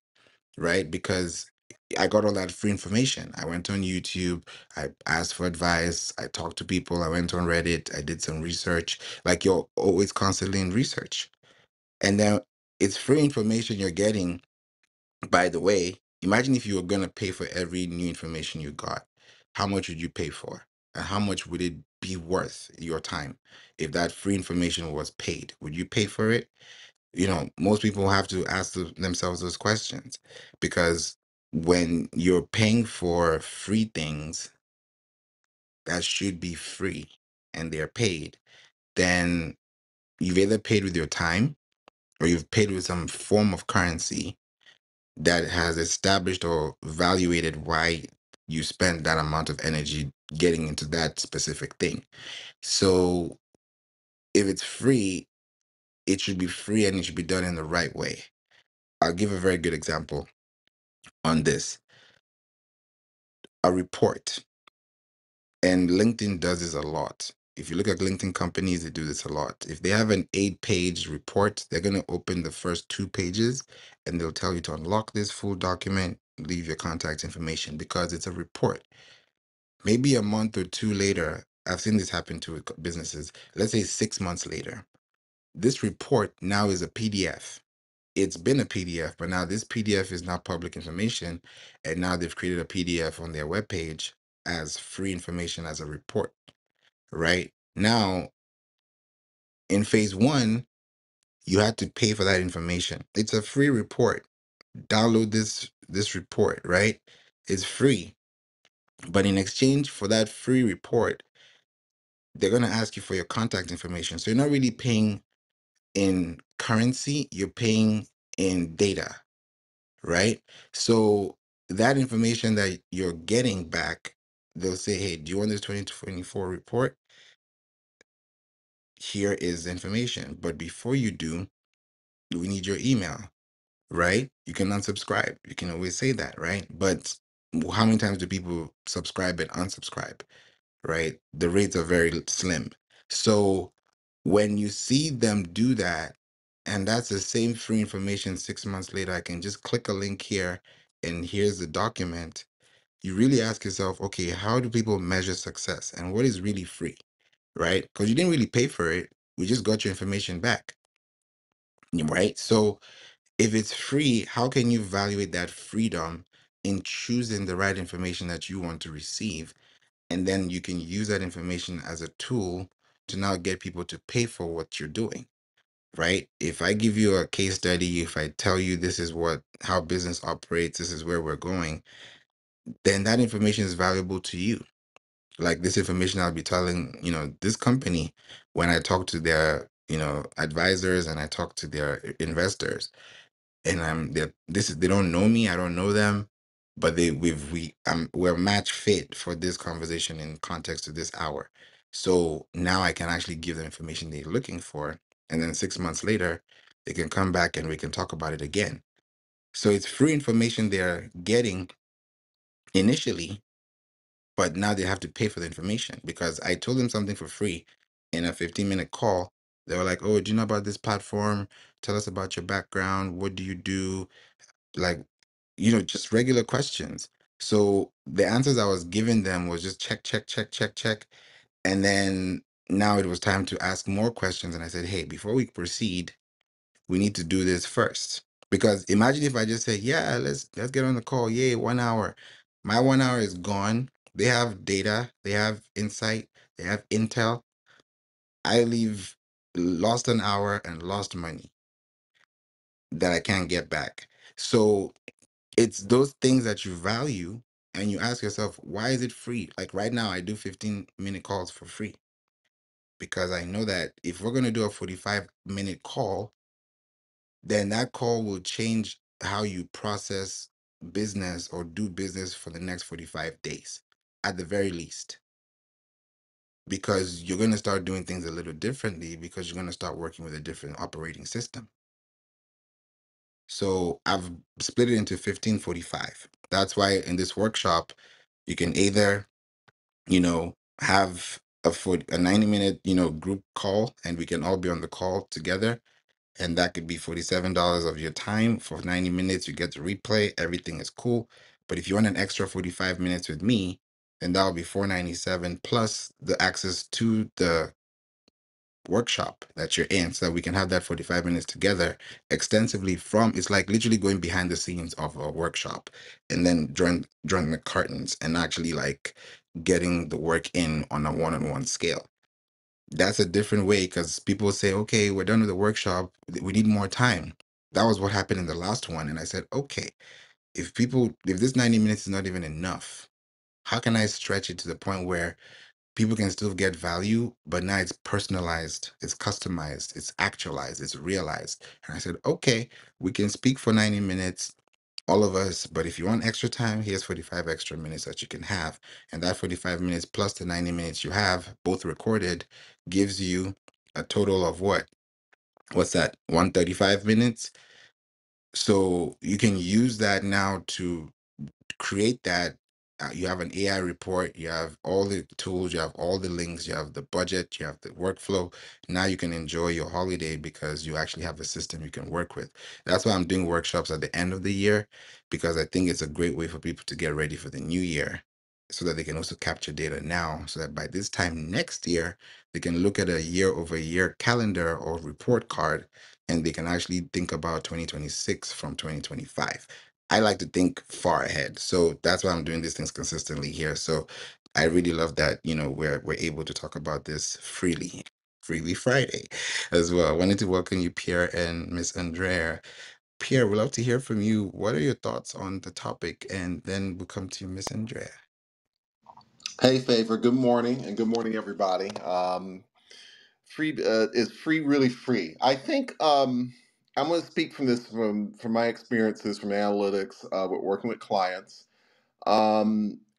Speaker 1: right? Because I got all that free information. I went on YouTube, I asked for advice, I talked to people, I went on Reddit, I did some research. Like, you're always constantly in research. And then it's free information you're getting. By the way, imagine if you were going to pay for every new information you got. How much would you pay for? And how much would it be worth your time if that free information was paid? Would you pay for it? Most people have to ask themselves those questions, because when you're paying for free things that should be free and they're paid, then you've either paid with your time or you've paid with some form of currency that has established or evaluated why you spend that amount of energy getting into that specific thing. So if it's free, it should be free and it should be done in the right way. I'll give a very good example on this. A report, and LinkedIn does this a lot. If you look at LinkedIn companies, they do this a lot. If they have an 8-page report, they're going to open the first 2 pages and they'll tell you to unlock this full document, leave your contact information because it's a report. Maybe a month or 2 later, I've seen this happen to businesses. Let's say 6 months later, this report now is a PDF. It's been a PDF, but now this PDF is not public information. And now they've created a PDF on their webpage as free information as a report, right? Now, in phase 1, you had to pay for that information. It's a free report. Download this report, right? It's free. But in exchange for that free report, they're going to ask you for your contact information. So you're not really paying in currency, you're paying in data, right? So that information that you're getting back, they'll say, hey, do you want this 2024 report? Here is the information. But before you do, we need your email, right? You can unsubscribe. You can always say that, right? But how many times do people subscribe and unsubscribe, right? The rates are very slim. So when you see them do that, and that's the same free information 6 months later, I can just click a link here and here's the document. You really ask yourself, okay, how do people measure success and what is really free, right? Because you didn't really pay for it. We just got your information back, right? So if it's free, how can you evaluate that freedom in choosing the right information that you want to receive? And then you can use that information as a tool to now get people to pay for what you're doing, right? If I give you a case study, if I tell you this is how business operates, this is where we're going, then that information is valuable to you. Like this information I'll be telling, this company when I talk to their, advisors and I talk to their investors, and they don't know me, I don't know them, but we're match fit for this conversation in context of this hour. So now I can actually give them information they're looking for, and then 6 months later they can come back and we can talk about it again. So it's free information they're getting initially, but now they have to pay for the information because I told them something for free in a 15-minute call. They were like, oh, do you know about this platform? Tell us about your background. What do you do? Like, just regular questions. So the answers I was giving them was just check, check, check, check, check. And then now it was time to ask more questions. And I said, hey, before we proceed, we need to do this first. Because imagine if I just say, yeah, let's get on the call. Yay, 1 hour. My 1 hour is gone. They have data, they have insight, they have intel. I leave lost an hour and lost money that I can't get back. So it's those things that you value and you ask yourself, why is it free? Like right now, I do 15-minute calls for free because I know that if we're going to do a 45-minute call, then that call will change how you process business or do business for the next 45 days at the very least. Because you're going to start doing things a little differently because you're going to start working with a different operating system. So I've split it into 15-45. That's why in this workshop, you can either, have a 90-minute, group call and we can all be on the call together. And that could be $47 of your time for 90 minutes. You get to replay. Everything is cool. But if you want an extra 45 minutes with me, then that'll be $497 plus the access to the workshop that you're in so that we can have that 45 minutes together extensively it's like literally going behind the scenes of a workshop and then drawing the curtains and actually like getting the work in on a one-on-one scale. That's a different way because people say, okay, we're done with the workshop, we need more time. That was what happened in the last one. And I said, okay, if this 90 minutes is not even enough, how can I stretch it to the point where people can still get value, but now it's personalized, it's customized, it's actualized, it's realized. And I said, okay, we can speak for 90 minutes, all of us, but if you want extra time, here's 45 extra minutes that you can have. And that 45 minutes plus the 90 minutes you have, both recorded, gives you a total of what? What's that? 135 minutes. So you can use that now to create that. You have an AI report, you have all the tools, you have all the links, you have the budget, you have the workflow. Now you can enjoy your holiday because you actually have a system you can work with. That's why I'm doing workshops at the end of the year, because I think it's a great way for people to get ready for the new year so that they can also capture data now, so that by this time next year, they can look at a year over year calendar or report card, and they can actually think about 2026 from 2025. I like to think far ahead. So that's why I'm doing these things consistently here. So I really love that, we're able to talk about this freely. Freely Friday as well. I wanted to welcome you, Pierre and Miss Andrea. Pierre, we'd love to hear from you. What are your thoughts on the topic? And then we'll come to you, Miss Andrea.
Speaker 7: Hey, Favor. Good morning, and good morning, everybody. Free is free really free? I think I'm going to speak from this from my experiences from analytics with working with clients.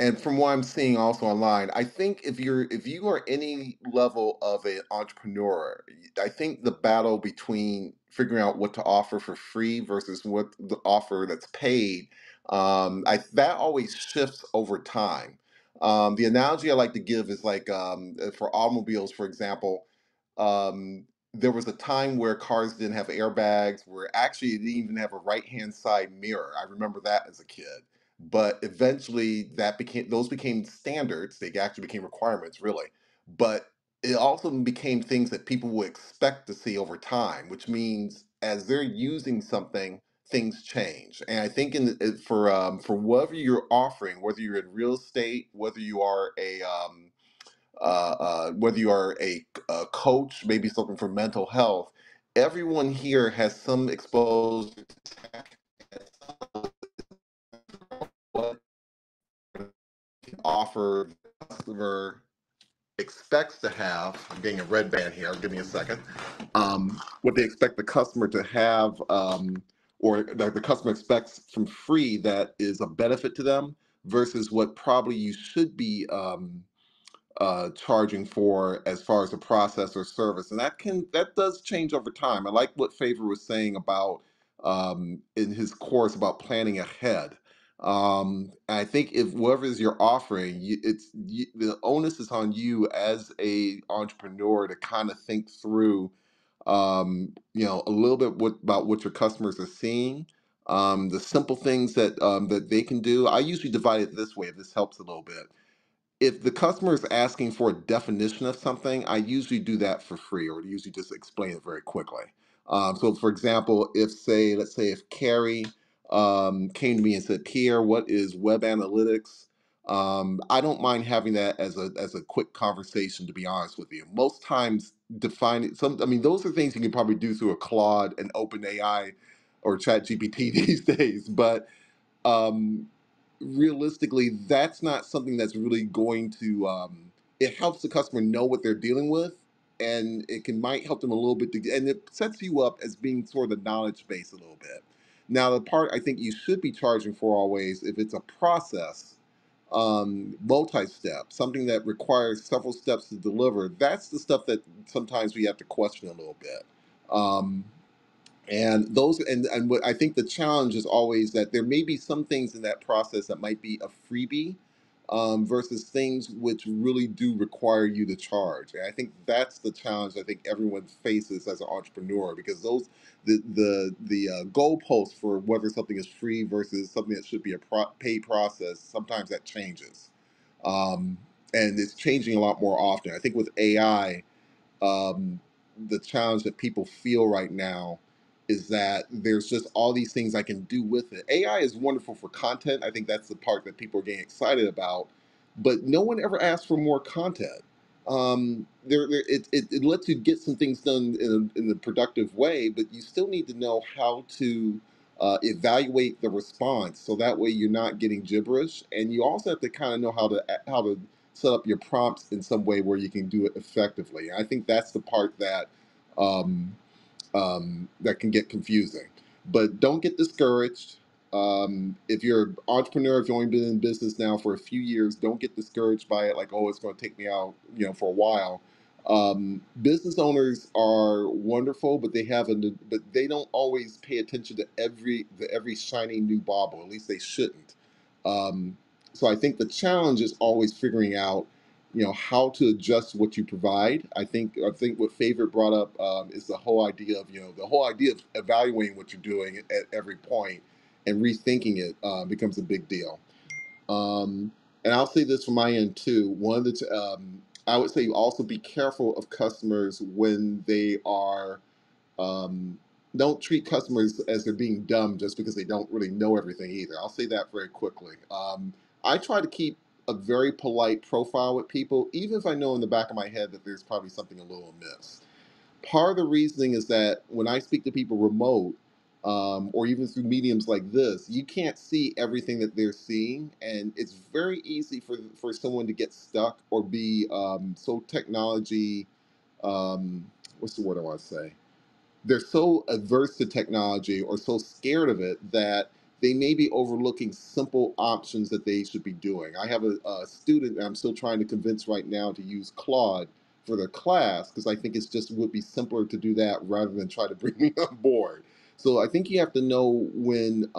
Speaker 7: And from what I'm seeing also online, I think if you are any level of an entrepreneur, I think the battle between figuring out what to offer for free versus what the offer that's paid, that always shifts over time. The analogy I like to give is like for automobiles, for example. There was a time where cars didn't have airbags, where actually it didn't even have a right hand side mirror. I remember that as a kid, but eventually that became those became standards. They actually became requirements, really. But it also became things that people would expect to see over time, which means as they're using something, things change. And I think for whatever you're offering, whether you're in real estate, whether you are a coach, maybe something for mental health, everyone here has some exposure to tech and what can offer the customer expects to have. I'm getting a red band here. Give me a second. What they expect the customer to have, or that the customer expects from free that is a benefit to them, versus what probably you should be charging for as far as the process or service, and that does change over time. I like what Favor was saying about in his course about planning ahead. I think if whatever is you're offering, the onus is on you as a entrepreneur to kind of think through, a little bit about what your customers are seeing. The simple things that they can do. I usually divide it this way, if this helps a little bit. If the customer is asking for a definition of something, I usually do that for free, or usually just explain it very quickly. So, for example, let's say, if Carrie came to me and said, "Pierre, what is web analytics?" I don't mind having that as a quick conversation. To be honest with you, most times defining some, I mean, those are things you can probably do through a Claude and OpenAI or ChatGPT these days, but um, realistically, that's not something that's really going to. It helps the customer know what they're dealing with, and it can might help them a little bit, and it sets you up as being sort of the knowledge base a little bit. Now, the part I think you should be charging for always, if it's a process, multi-step, something that requires several steps to deliver. That's the stuff that sometimes we have to question a little bit. Um, and those and what I think the challenge is always that there may be some things in that process that might be a freebie, versus things which really do require you to charge. And I think that's the challenge I think everyone faces as an entrepreneur, because the goalpost for whether something is free versus something that should be a paid process, sometimes that changes, um, and it's changing a lot more often. I think with AI, the challenge that people feel right now is that there's just all these things I can do with it. AI is wonderful for content. I think that's the part that people are getting excited about, but no one ever asks for more content. It lets you get some things done in a productive way, but you still need to know how to evaluate the response, so that way you're not getting gibberish, and you also have to kind of know how to set up your prompts in some way where you can do it effectively. I think that's the part that um, that can get confusing. But don't get discouraged. If you're an entrepreneur, if you've only been in business now for a few years, don't get discouraged by it. Like, oh, it's going to take me out, for a while. Business owners are wonderful, but but they don't always pay attention to every shiny new bauble. At least they shouldn't. Um, so I think the challenge is always figuring out how to adjust what you provide. I think what Favorite brought up is the whole idea of evaluating what you're doing at every point and rethinking it becomes a big deal. um, and I'll say this from my end too. I would say also be careful of customers when they are um, don't treat customers as they're being dumb just because they don't really know everything either. I'll say that very quickly. I try to keep a very polite profile with people, even if I know in the back of my head that there's probably something a little amiss. Part of the reasoning is that when I speak to people remote, or even through mediums like this, you can't see everything that they're seeing, and it's very easy for someone to get stuck or be so technology. What's the word I want to say? They're so averse to technology or so scared of it that they may be overlooking simple options that they should be doing. I have a student that I'm still trying to convince right now to use Claude for their class because I think it's just would be simpler to do that rather than try to bring me on board. So I think you have to know when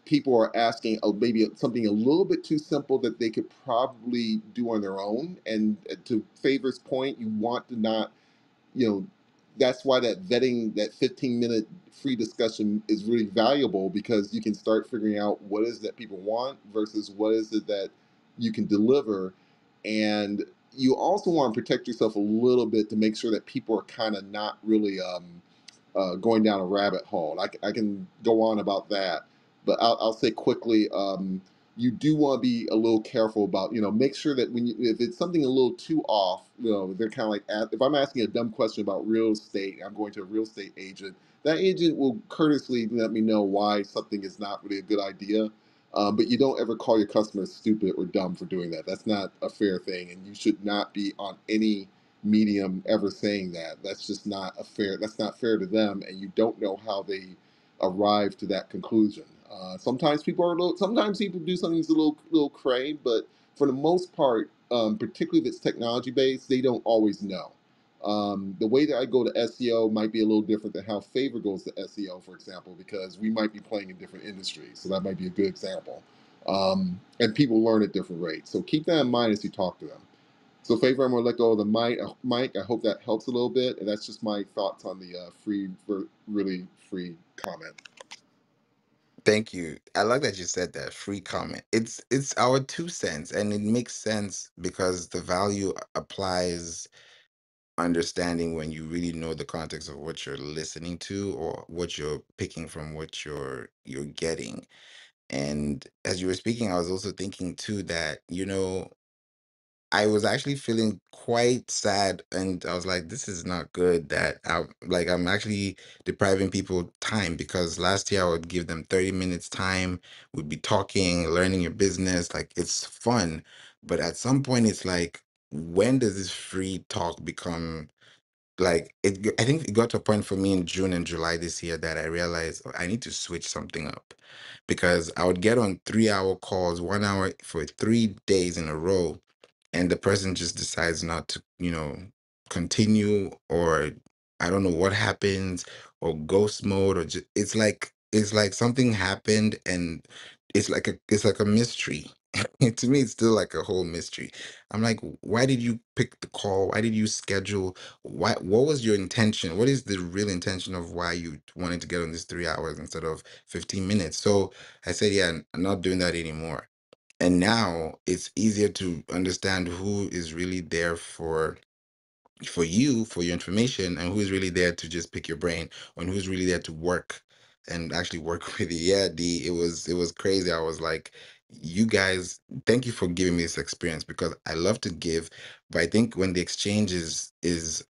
Speaker 7: people are asking maybe something a little bit too simple that they could probably do on their own. And to Favor's point, you want to not you know that's why that 15-minute free discussion is really valuable because you can start figuring out what is that people want versus what is it that you can deliver. And you also want to protect yourself a little bit to make sure that people are kind of not really going down a rabbit hole. I can go on about that, but I'll say quickly, you do want to be a little careful about, make sure that if it's something a little too off, they're kind of like, if I'm asking a dumb question about real estate, I'm going to a real estate agent, that agent will courteously let me know why something is not really a good idea. But you don't ever call your customers stupid or dumb for doing that. That's not a fair thing, and you should not be on any medium ever saying that. That's not fair to them, and you don't know how they arrive to that conclusion. Sometimes people do something that's a little cray, but for the most part, particularly if it's technology based, they don't always know. The way that I go to SEO might be a little different than how Favor goes to SEO, for example, because we might be playing in different industries. So that might be a good example. And people learn at different rates. So keep that in mind as you talk to them. So, Favor, I'm going to let go of the mic. Mike, I hope that helps a little bit. And that's just my thoughts on the really free comment.
Speaker 1: Thank you. I like that you said that free comment. It's our 2 cents, and it makes sense because the value applies understanding when you really know the context of what you're listening to or what you're picking from what you're getting. And as you were speaking, I was also thinking too that, I was actually feeling quite sad, and I was like, this is not good that I'm actually depriving people time because last year I would give them 30 minutes time, we'd be talking, learning your business, like it's fun. But at some point it's like, when does this free talk become I think it got to a point for me in June and July this year that I realized, "Oh, I need to switch something up," because I would get on 3 hour calls, 1 hour for 3 days in a row, and the person just decides not to, continue, or I don't know what happens, or ghost mode, or just it's like something happened, and it's like a mystery. To me, it's still like a whole mystery. I'm like, why did you pick the call? Why did you schedule? What was your intention? What is the real intention of why you wanted to get on this 3 hours instead of 15 minutes? So I said, yeah, I'm not doing that anymore. And now it's easier to understand who is really there for you, for your information, and who's really there to just pick your brain, and who's really there to work and actually work with you. Yeah, it was crazy. I was like, you guys, thank you for giving me this experience because I love to give, but I think when the exchange is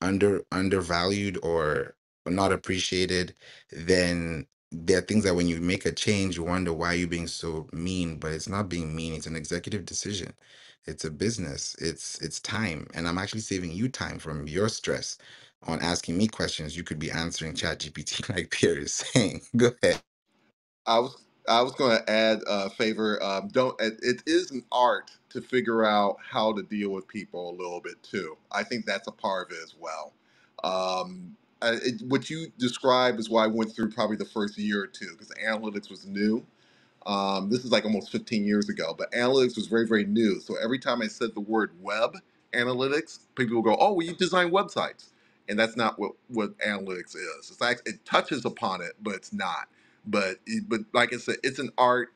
Speaker 1: undervalued or not appreciated, then there are things that when you make a change, you wonder why you're being so mean, but it's not being mean, it's an executive decision. It's a business. It's time, and I'm actually saving you time from your stress on asking me questions. You could be answering ChatGPT like Pierre is saying. Go ahead.
Speaker 7: I was going to add favor. Don't it is an art to figure out how to deal with people a little bit too. I think that's a part of it as well. What you described is why I went through probably the first year or two because analytics was new. This is like almost 15 years ago, but analytics was very, very new. So every time I said the word web analytics, people will go, "Oh, well, you design websites," and that's not what analytics is. It's like it touches upon it, but it's not. But like I said, it's an art,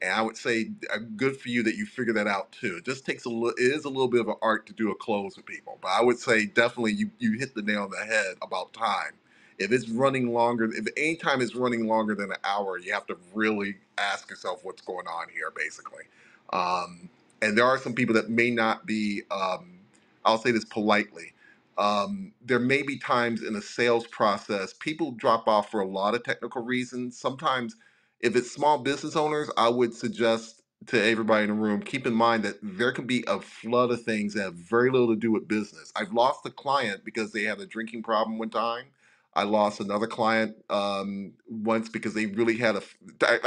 Speaker 7: and I would say good for you that you figure that out too. It just takes a little. It is a little bit of an art to do a close with people, but I would say definitely you hit the nail on the head about time. If it's running longer, if any time it's running longer than an hour, you have to really ask yourself what's going on here, basically. Um, and there are some people that may not be, I'll say this politely. There may be times in a sales process, people drop off for a lot of technical reasons. Sometimes, if it's small business owners, I would suggest to everybody in the room, keep in mind that there can be a flood of things that have very little to do with business. I've lost a client because they had a drinking problem one time. I lost another client once because they really had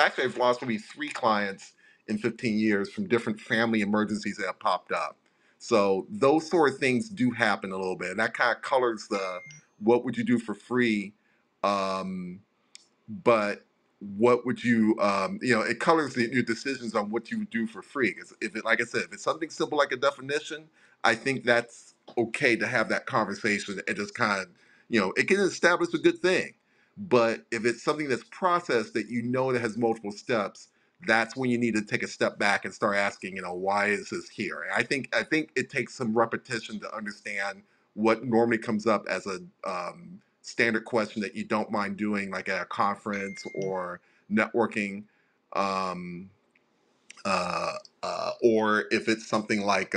Speaker 7: actually, I've lost maybe three clients in 15 years from different family emergencies that have popped up. So those sort of things do happen a little bit. And that kind of colors the what would you do for free um, but what would you it colors your decisions on what you would do for free because if it like I said if it's something simple like a definition I think that's okay to have that conversation and just kind of it can establish a good thing but if it's something that's processed that that has multiple steps that's when you need to take a step back and start asking why is this here and I think it takes some repetition to understand what normally comes up as a standard question that you don't mind doing, like at a conference or networking, um, or if it's something like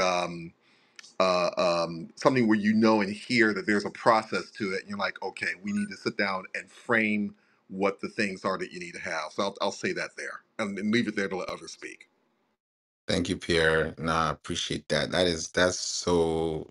Speaker 7: something where and hear that there's a process to it, and you're like, okay, we need to sit down and frame what the things are that you need to have. So I'll say that there and leave it there to let others speak.
Speaker 1: Thank you, Pierre. No, I appreciate that.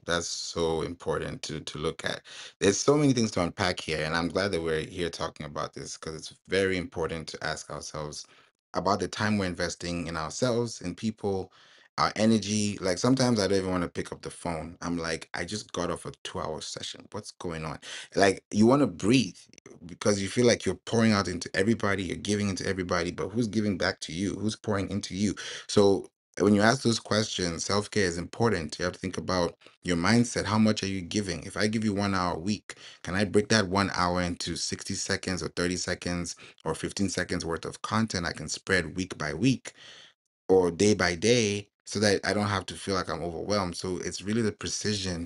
Speaker 1: That's so important to look at. There's so many things to unpack here, and I'm glad that we're here talking about this because it's very important to ask ourselves about the time we're investing in ourselves, in people, our energy. Like sometimes I don't even want to pick up the phone. I'm like, I just got off a 2-hour session. What's going on? Like you want to breathe because you feel like you're pouring out into everybody, you're giving into everybody, but who's giving back to you? Who's pouring into you? So when you ask those questions, self care is important. You have to think about your mindset. How much are you giving? If I give you 1 hour a week, can I break that 1 hour into 60 seconds or 30 seconds or 15 seconds worth of content I can spread week by week or day by day so that I don't have to feel like I'm overwhelmed? So it's really the precision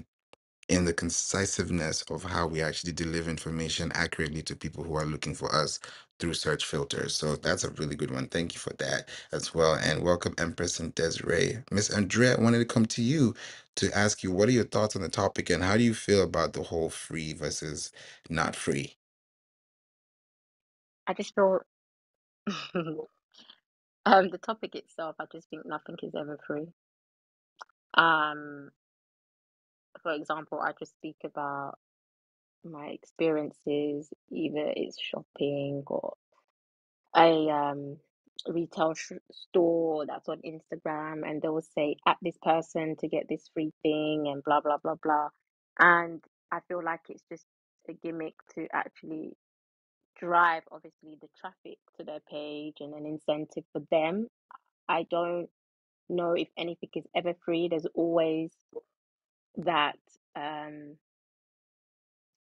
Speaker 1: in the concisiveness of how we actually deliver information accurately to people who are looking for us through search filters. So that's a really good one. Thank you for that as well. And welcome, Empress and Desiree. Miss Andrea, I wanted to come to you to ask you what are your thoughts on the topic and how do you feel about the whole free versus not free?
Speaker 8: I just feel the topic itself, I just think nothing is ever free. Um, for example, I just speak about my experiences, either it's shopping or a retail store that's on Instagram, and they will say at this person to get this free thing and blah blah blah blah. And I feel like it's just a gimmick to actually drive obviously the traffic to their page and an incentive for them. I don't know if anything is ever free. There's always that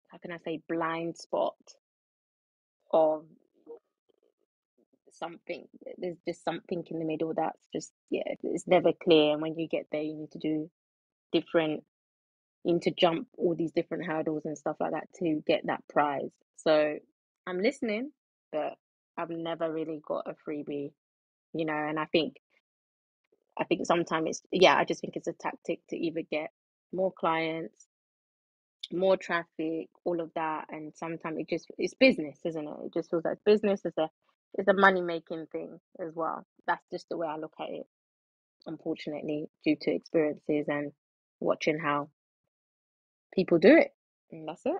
Speaker 8: how can I say blind spot of something. There's just something in the middle that's just it's never clear. And when you get there, you need to do different. You need to jump all these different hurdles and stuff like that to get that prize. So I'm listening, but I've never really got a freebie, And I think sometimes I just think it's a tactic to either get more clients, more traffic, all of that, and sometimes it's business, isn't it? It just feels like business is a money making thing as well. That's just the way I look at it. unfortunately, due to experiences and watching how people do it. And that's it.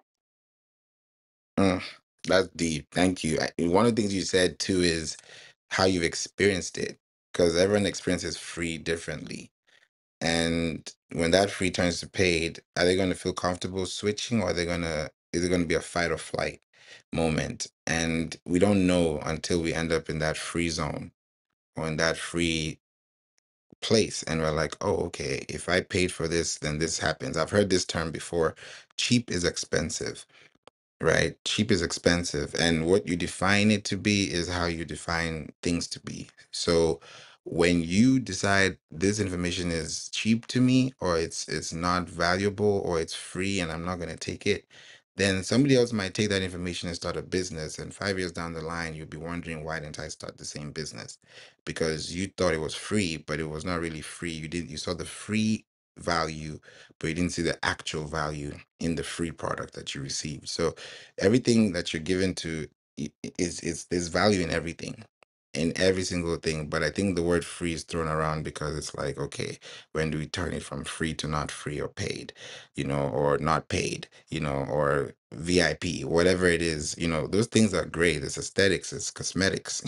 Speaker 1: Mm, that's deep. Thank you. One of the things you said too is how you've experienced it, because everyone experiences free differently. And when that free turns to paid, are they going to feel comfortable switching, or are they gonna is it going to be a fight or flight moment? And we don't know until we end up in that free zone or in that free place, and we're like, oh, okay, if I paid for this, then this happens. I've heard this term before. Cheap is expensive. Right? Cheap is expensive. And what you define it to be is how you define things to be. So when you decide this information is cheap to me, or it's not valuable, or it's free and I'm not going to take it, then somebody else might take that information and start a business. And 5 years down the line, you'll be wondering, why didn't I start the same business? Because you thought it was free, but it was not really free. You saw the free value, but you didn't see the actual value in the free product that you received. So everything that you're given to is there's value in every single thing. But I think the word free is thrown around because it's like, okay, when do we turn it from free to not free, or paid, or not paid, or VIP, whatever it is, those things are great. It's aesthetics, it's cosmetics,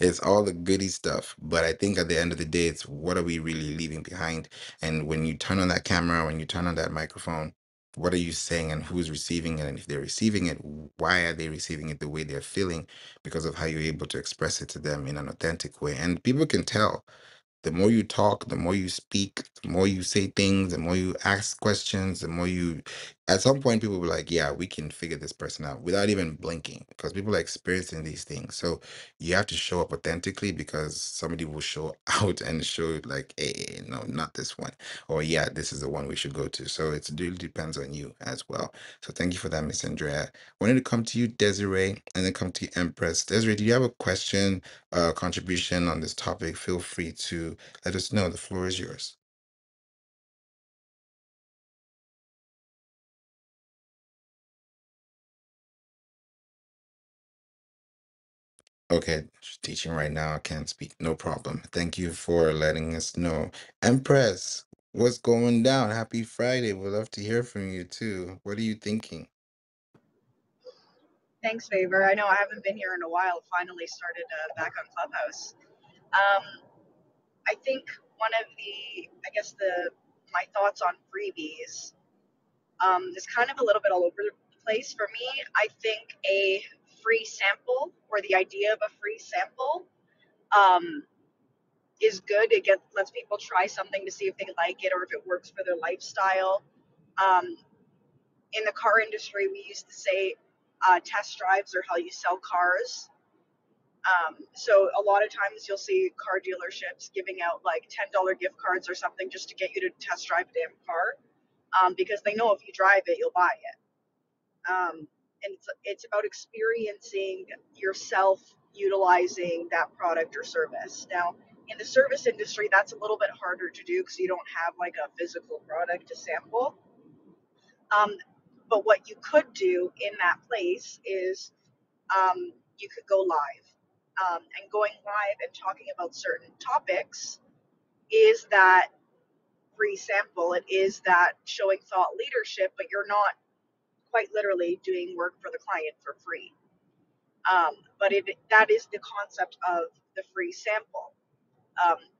Speaker 1: it's all the goody stuff. But I think at the end of the day, it's what are we really leaving behind? And when you turn on that camera, when you turn on that microphone, what are you saying, and who's receiving it? And if they're receiving it, why are they receiving it the way they're feeling? Because of how you're able to express it to them in an authentic way. And people can tell. The more you talk, the more you speak, the more you say things, the more you ask questions, the more you, at some point, people will be like, yeah, we can figure this person out without even blinking, because people are experiencing these things. So you have to show up authentically, because somebody will show out and show like, hey, no, not this one. Or yeah, this is the one we should go to. So it really depends on you as well. So thank you for that, Miss Andrea. Wanted to come to you, Desiree, and then come to you, Empress. Desiree, do you have a question, contribution on this topic? Feel free to let us know. The floor is yours. Okay, she's teaching right now. I can't speak. No problem. Thank you for letting us know. Empress, what's going down? Happy Friday. We'd love to hear from you too. What are you thinking?
Speaker 9: Thanks, Favor. I know I haven't been here in a while. Finally started back on Clubhouse. Um, I think one of my thoughts on freebies is kind of a little bit all over the place for me. I think a free sample, or the idea of a free sample, um, is good. Lets people try something to see if they like it or if it works for their lifestyle. Um, in the car industry, we used to say test drives are how you sell cars. So a lot of times you'll see car dealerships giving out like $10 gift cards or something just to get you to test drive a damn car, because they know if you drive it, you'll buy it. And it's about experiencing yourself utilizing that product or service. Now, in the service industry, that's a little bit harder to do because you don't have like a physical product to sample. Um, but what you could do in that place is you could go live. And going live and talking about certain topics is that free sample. It is that showing thought leadership, but you're not quite literally doing work for the client for free. But that is the concept of the free sample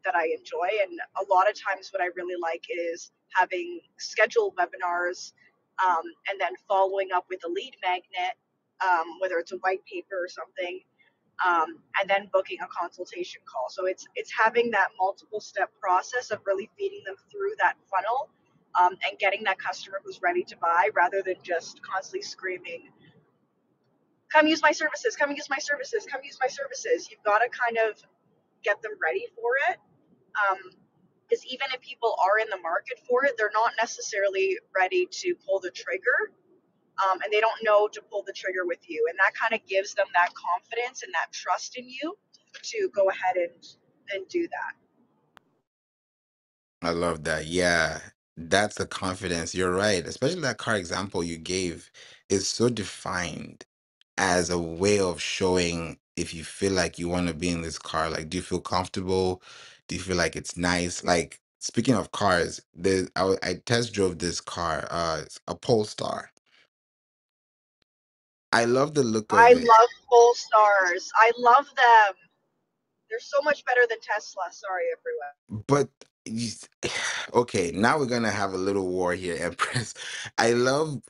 Speaker 9: that I enjoy. And a lot of times, what I really like is having scheduled webinars, and then following up with a lead magnet, whether it's a white paper or something, and then booking a consultation call. So it's having that multiple step process of really feeding them through that funnel, and getting that customer who's ready to buy, rather than just constantly screaming, "Come use my services! Come use my services! Come use my services!" You've got to kind of get them ready for it. Because even if people are in the market for it, they're not necessarily ready to pull the trigger, and they don't know to pull the trigger with you. And that kind of gives them that confidence and that trust in you to go ahead and do that.
Speaker 1: I love that. Yeah, that's the confidence. You're right. Especially that car example you gave is so defined as a way of showing if you feel like you want to be in this car. Like, do you feel comfortable? Do you feel like it's nice? Like speaking of cars, I test drove this car, it's a Polestar. I love the look
Speaker 9: I
Speaker 1: of it.
Speaker 9: love Polestars. I love them. They're so much better than Tesla. Sorry, everyone.
Speaker 1: But you, okay, now we're gonna have a little war here, Empress. I love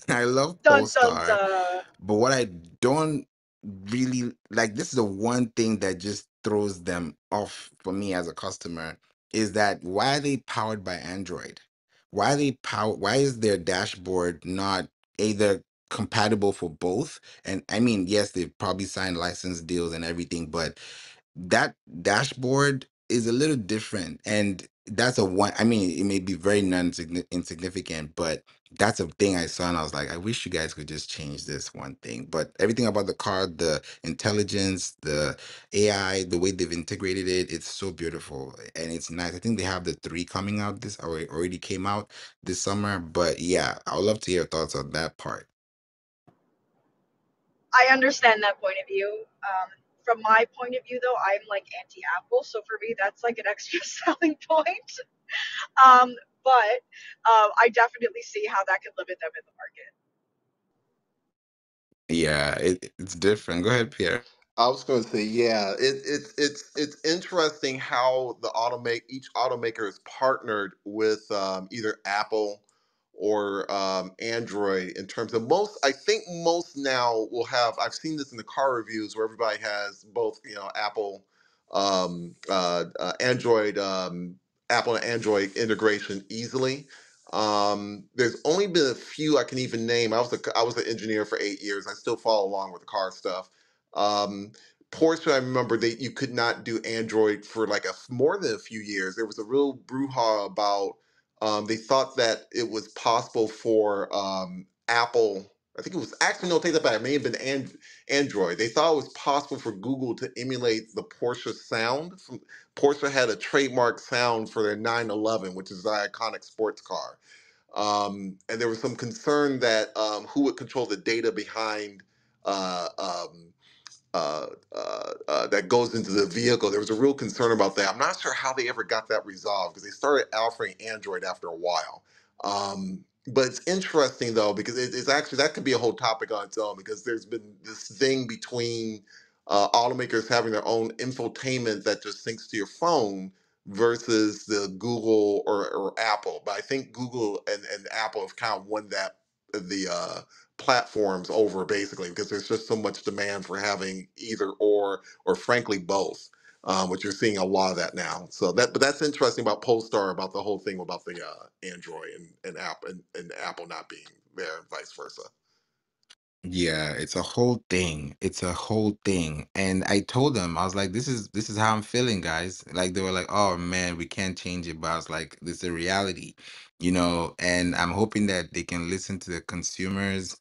Speaker 1: I love
Speaker 9: Dun dun
Speaker 1: Polestar,
Speaker 9: dun.
Speaker 1: but what I don't really like, this is the one thing that just throws them off for me as a customer, is that why are they powered by Android? Why is their dashboard not either compatible for both? And I mean, yes, they've probably signed license deals and everything, but that dashboard is a little different, and that's a one. I mean, it may be very insignificant, but that's a thing I saw and I was like, I wish you guys could just change this one thing. But everything about the car, the intelligence, the AI, the way they've integrated it, it's so beautiful and it's nice. I think they have the three coming out this, or it already came out this summer. But yeah, I would love to hear your thoughts on that part.
Speaker 9: I understand that point of view. From my point of view, though, I'm like anti-Apple, so for me, that's like an extra selling point. Um, but I definitely see how that could limit them in the market.
Speaker 1: Yeah, it's different. Go ahead, Pierre.
Speaker 7: I was going to say, yeah, it's interesting how each automaker is partnered with either Apple or Android in terms of most. I think most now will have. I've seen this in the car reviews where everybody has both, Apple, Android, Apple and Android integration easily. There's only been a few I can even name. I was an engineer for 8 years. I still follow along with the car stuff. um, Porsche, I remember that you could not do Android for like more than a few years. There was a real brouhaha about. They thought that it was possible for Apple. I think it was actually, no, take that back. It may have been Android. They thought it was possible for Google to emulate the Porsche sound. Porsche had a trademark sound for their 911, which is the iconic sports car. And there was some concern that who would control the data behind uh, um, that goes into the vehicle. There was a real concern about that. I'm not sure how they ever got that resolved because they started offering Android after a while. But it's interesting though because it's actually, that could be a whole topic on its own, because there's been this thing between automakers having their own infotainment that just syncs to your phone versus the Google or Apple. But I think Google and Apple have kind of won the platforms over, basically, because there's just so much demand for having either or frankly both, which you're seeing a lot of that now. But that's interesting about Polestar, about the whole thing about the Android and Apple not being there and vice versa.
Speaker 1: Yeah, it's a whole thing. It's a whole thing. And I told them, I was like, this is how I'm feeling, guys. Like they were like, oh man, we can't change it. But I was like, this is a reality, and I'm hoping that they can listen to the consumers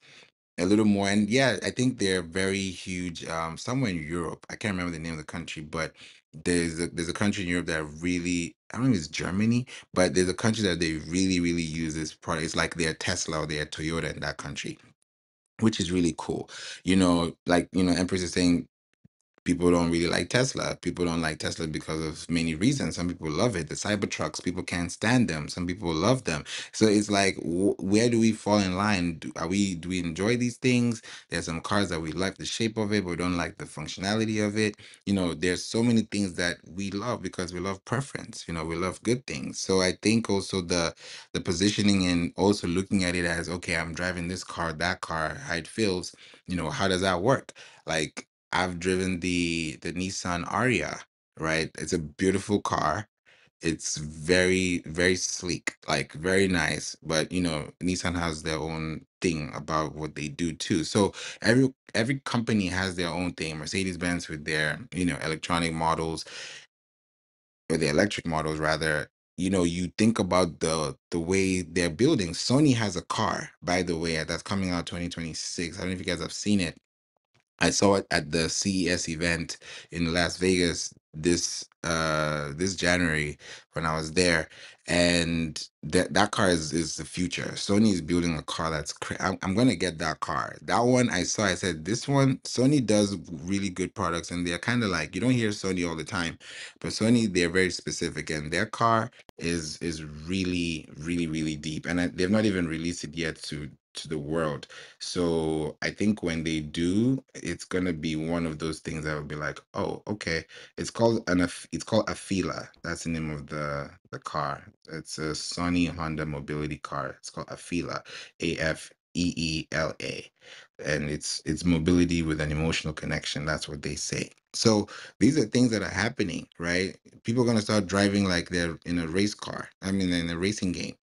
Speaker 1: a little more. And yeah, I think they're very huge, somewhere in Europe. I can't remember the name of the country, but there's a country in Europe that really, I don't know if it's Germany, but there's a country that they really, really use this product. It's like their Tesla or their Toyota in that country, which is really cool. Like, Empress is saying, people don't really like Tesla. People don't like Tesla because of many reasons. Some people love it. The Cybertrucks, people can't stand them. Some people love them. So it's like, where do we fall in line? Do we enjoy these things? There's some cars that we like the shape of it, but we don't like the functionality of it. There's so many things that we love because we love preference. We love good things. So I think also the positioning, and also looking at it as, okay, I'm driving this car, that car, how it feels. How does that work? Like, I've driven the Nissan Aria, right? It's a beautiful car. It's very, very sleek, like very nice. But Nissan has their own thing about what they do too. So every company has their own thing. Mercedes-Benz with their, electronic models, or the electric models rather. You think about the way they're building. Sony has a car, by the way, that's coming out 2026. I don't know if you guys have seen it. I saw it at the CES event in Las Vegas this January when I was there, and that car is the future. Sony is building a car that's I'm gonna get that car. That one I saw, I said, this one, Sony does really good products, and they're kind of like, you don't hear Sony all the time, but Sony, they're very specific, and their car is really, really, really deep, and they've not even released it yet to the world. So I think when they do, it's gonna be one of those things that will be like, oh, okay. It's called Afeela. That's the name of the car. It's a Sony Honda mobility car. It's called Afeela, Afeela, and it's mobility with an emotional connection. That's what they say. So these are things that are happening, right? People are gonna start driving like they're in a race car. I mean, in a racing game,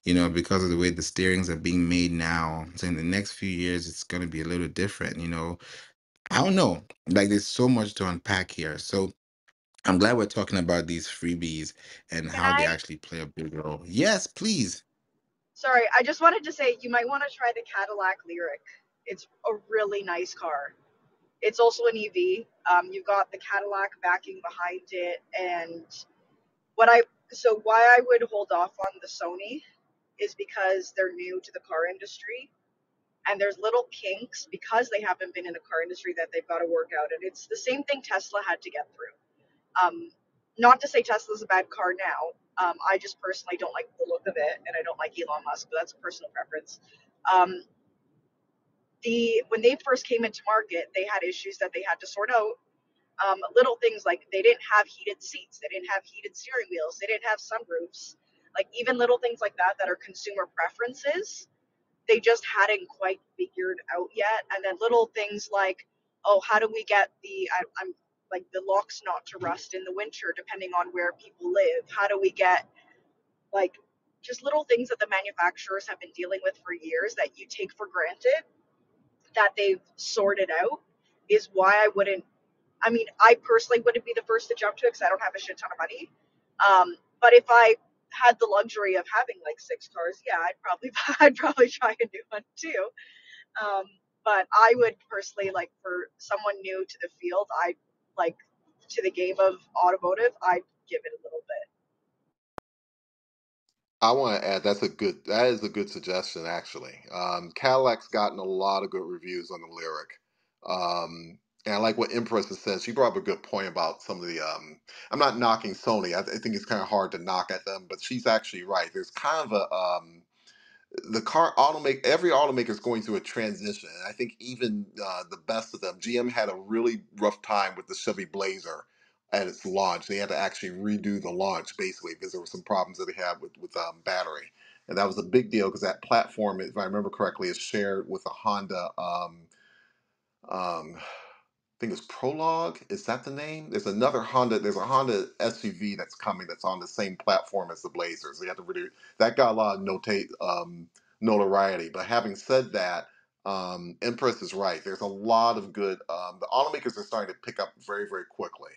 Speaker 1: because of the way the steerings are being made now. So in the next few years, it's gonna be a little different. I don't know. Like, there's so much to unpack here. So I'm glad we're talking about these freebies and
Speaker 9: Can
Speaker 1: how they
Speaker 9: I?
Speaker 1: actually play a big role. Yes, please.
Speaker 9: Sorry, I just wanted to say you might want to try the Cadillac Lyric. It's a really nice car. It's also an EV. You've got the Cadillac backing behind it, and what I so why I would hold off on the Sony is because they're new to the car industry, and there's little kinks because they haven't been in the car industry that they've got to work out, and it's the same thing Tesla had to get through. Not to say Tesla's a bad car now. I just personally don't like the look of it, and I don't like Elon Musk, but that's a personal preference. Um, when they first came into market, they had issues that they had to sort out. Little things like they didn't have heated seats, they didn't have heated steering wheels, they didn't have sunroofs. Like even little things like that are consumer preferences. They just hadn't quite figured out yet. And then little things like, oh, how do we get I'm like the locks not to rust in the winter, depending on where people live? How do we get like just little things that the manufacturers have been dealing with for years that you take for granted that they've sorted out is why I wouldn't. I mean, I personally wouldn't be the first to jump to it because I don't have a shit ton of money. But if I had the luxury of having like 6 cars, yeah, I'd probably try a new one too. Um, but I would personally like for someone new to the field, I like to the game of automotive, I'd give it a little bit.
Speaker 7: I want to add that is a good suggestion actually. Cadillac's gotten a lot of good reviews on the Lyric, and I like what Empress has said. She brought up a good point about some of the. I'm not knocking Sony. I think it's kind of hard to knock at them, but she's actually right. There's kind of a the car automake every automaker is going through a transition. And I think even the best of them, GM had a really rough time with the Chevy Blazer at its launch. They had to actually redo the launch basically because there were some problems that they had with battery, and that was a big deal because that platform, if I remember correctly, is shared with a Honda. Um, think it's Prologue. Is that the name? There's another Honda. There's a Honda SUV that's coming that's on the same platform as the Blazers. They had to really that got a lot of notoriety. But having said that, Empress is right. There's a lot of good. The automakers are starting to pick up very very quickly,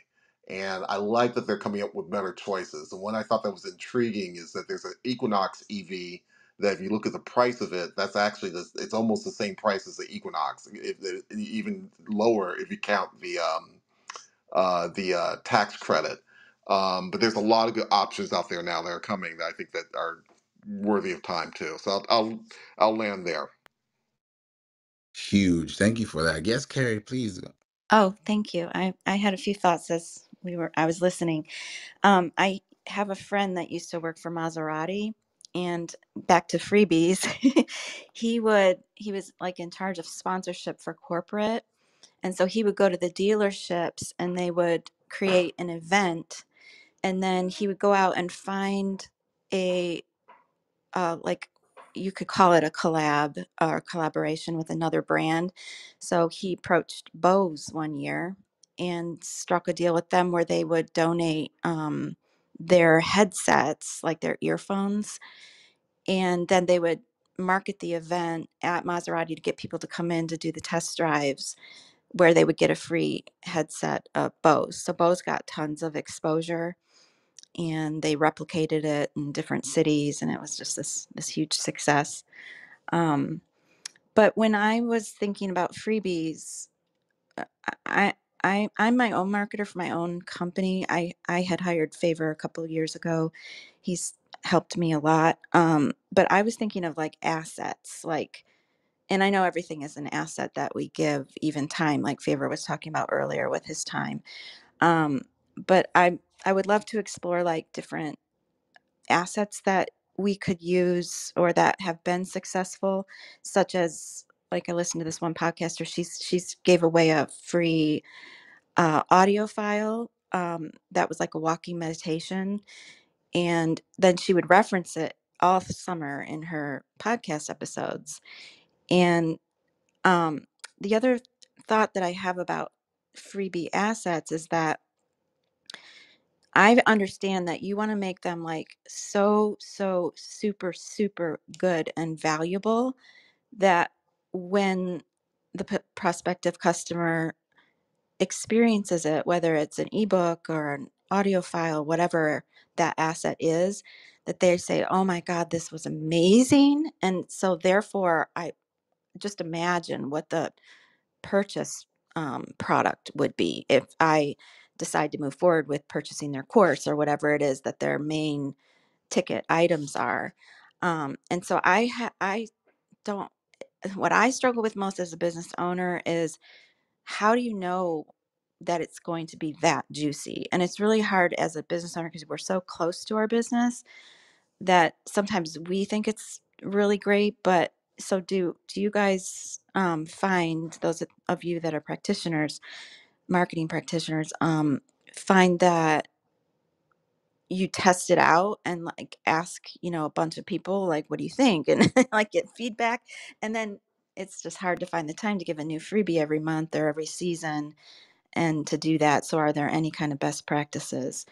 Speaker 7: and I like that they're coming up with better choices. And one I thought that was intriguing is that there's an Equinox EV that if you look at the price of it, that's actually it's almost the same price as the Equinox, even lower if you count the tax credit. But there's a lot of good options out there now that are coming that I think that are worthy of time too. So I'll land there.
Speaker 1: Huge. Thank you for that. Yes, Carrie, please.
Speaker 2: Oh, thank you. I had a few thoughts as I was listening. I have a friend that used to work for Maserati, and back to freebies. He was like in charge of sponsorship for corporate. And so he would go to the dealerships and they would create an event, and then he would go out and find a like, you could call it a collab or collaboration with another brand. So he approached Bose one year and struck a deal with them where they would donate their headsets, like their earphones, and then they would market the event at Maserati to get people to come in to do the test drives, where they would get a free headset of Bose. So Bose got tons of exposure, and they replicated it in different cities, and it was just this huge success. But when I was thinking about freebies, I I'm my own marketer for my own company. I had hired Favor a couple of years ago. He's helped me a lot. But I was thinking of like assets, like, and I know everything is an asset that we give, even time, like Favor was talking about earlier with his time. Um, but I would love to explore like different assets that we could use or that have been successful, such as like I listened to this one podcaster. She's gave away a free audio file that was like a walking meditation, and then she would reference it all summer in her podcast episodes. And um, the other thought that I have about freebie assets is that I understand that you want to make them like so super super good and valuable that when the prospective customer experiences it, whether it's an ebook or an audio file, whatever that asset is, that they say, "Oh my God, this was amazing." And so therefore I just imagine what the purchase product would be if I decide to move forward with purchasing their course or whatever it is that their main ticket items are. And so I don't, what I struggle with most as a business owner is how do you know that it's going to be that juicy? And it's really hard as a business owner because we're so close to our business that sometimes we think it's really great. But so do you guys find, those of you that are practitioners, marketing practitioners, find that you test it out and like ask, a bunch of people like, what do you think? And like get feedback. And then it's just hard to find the time to give a new freebie every month or every season and to do that. So are there any kind of best practices?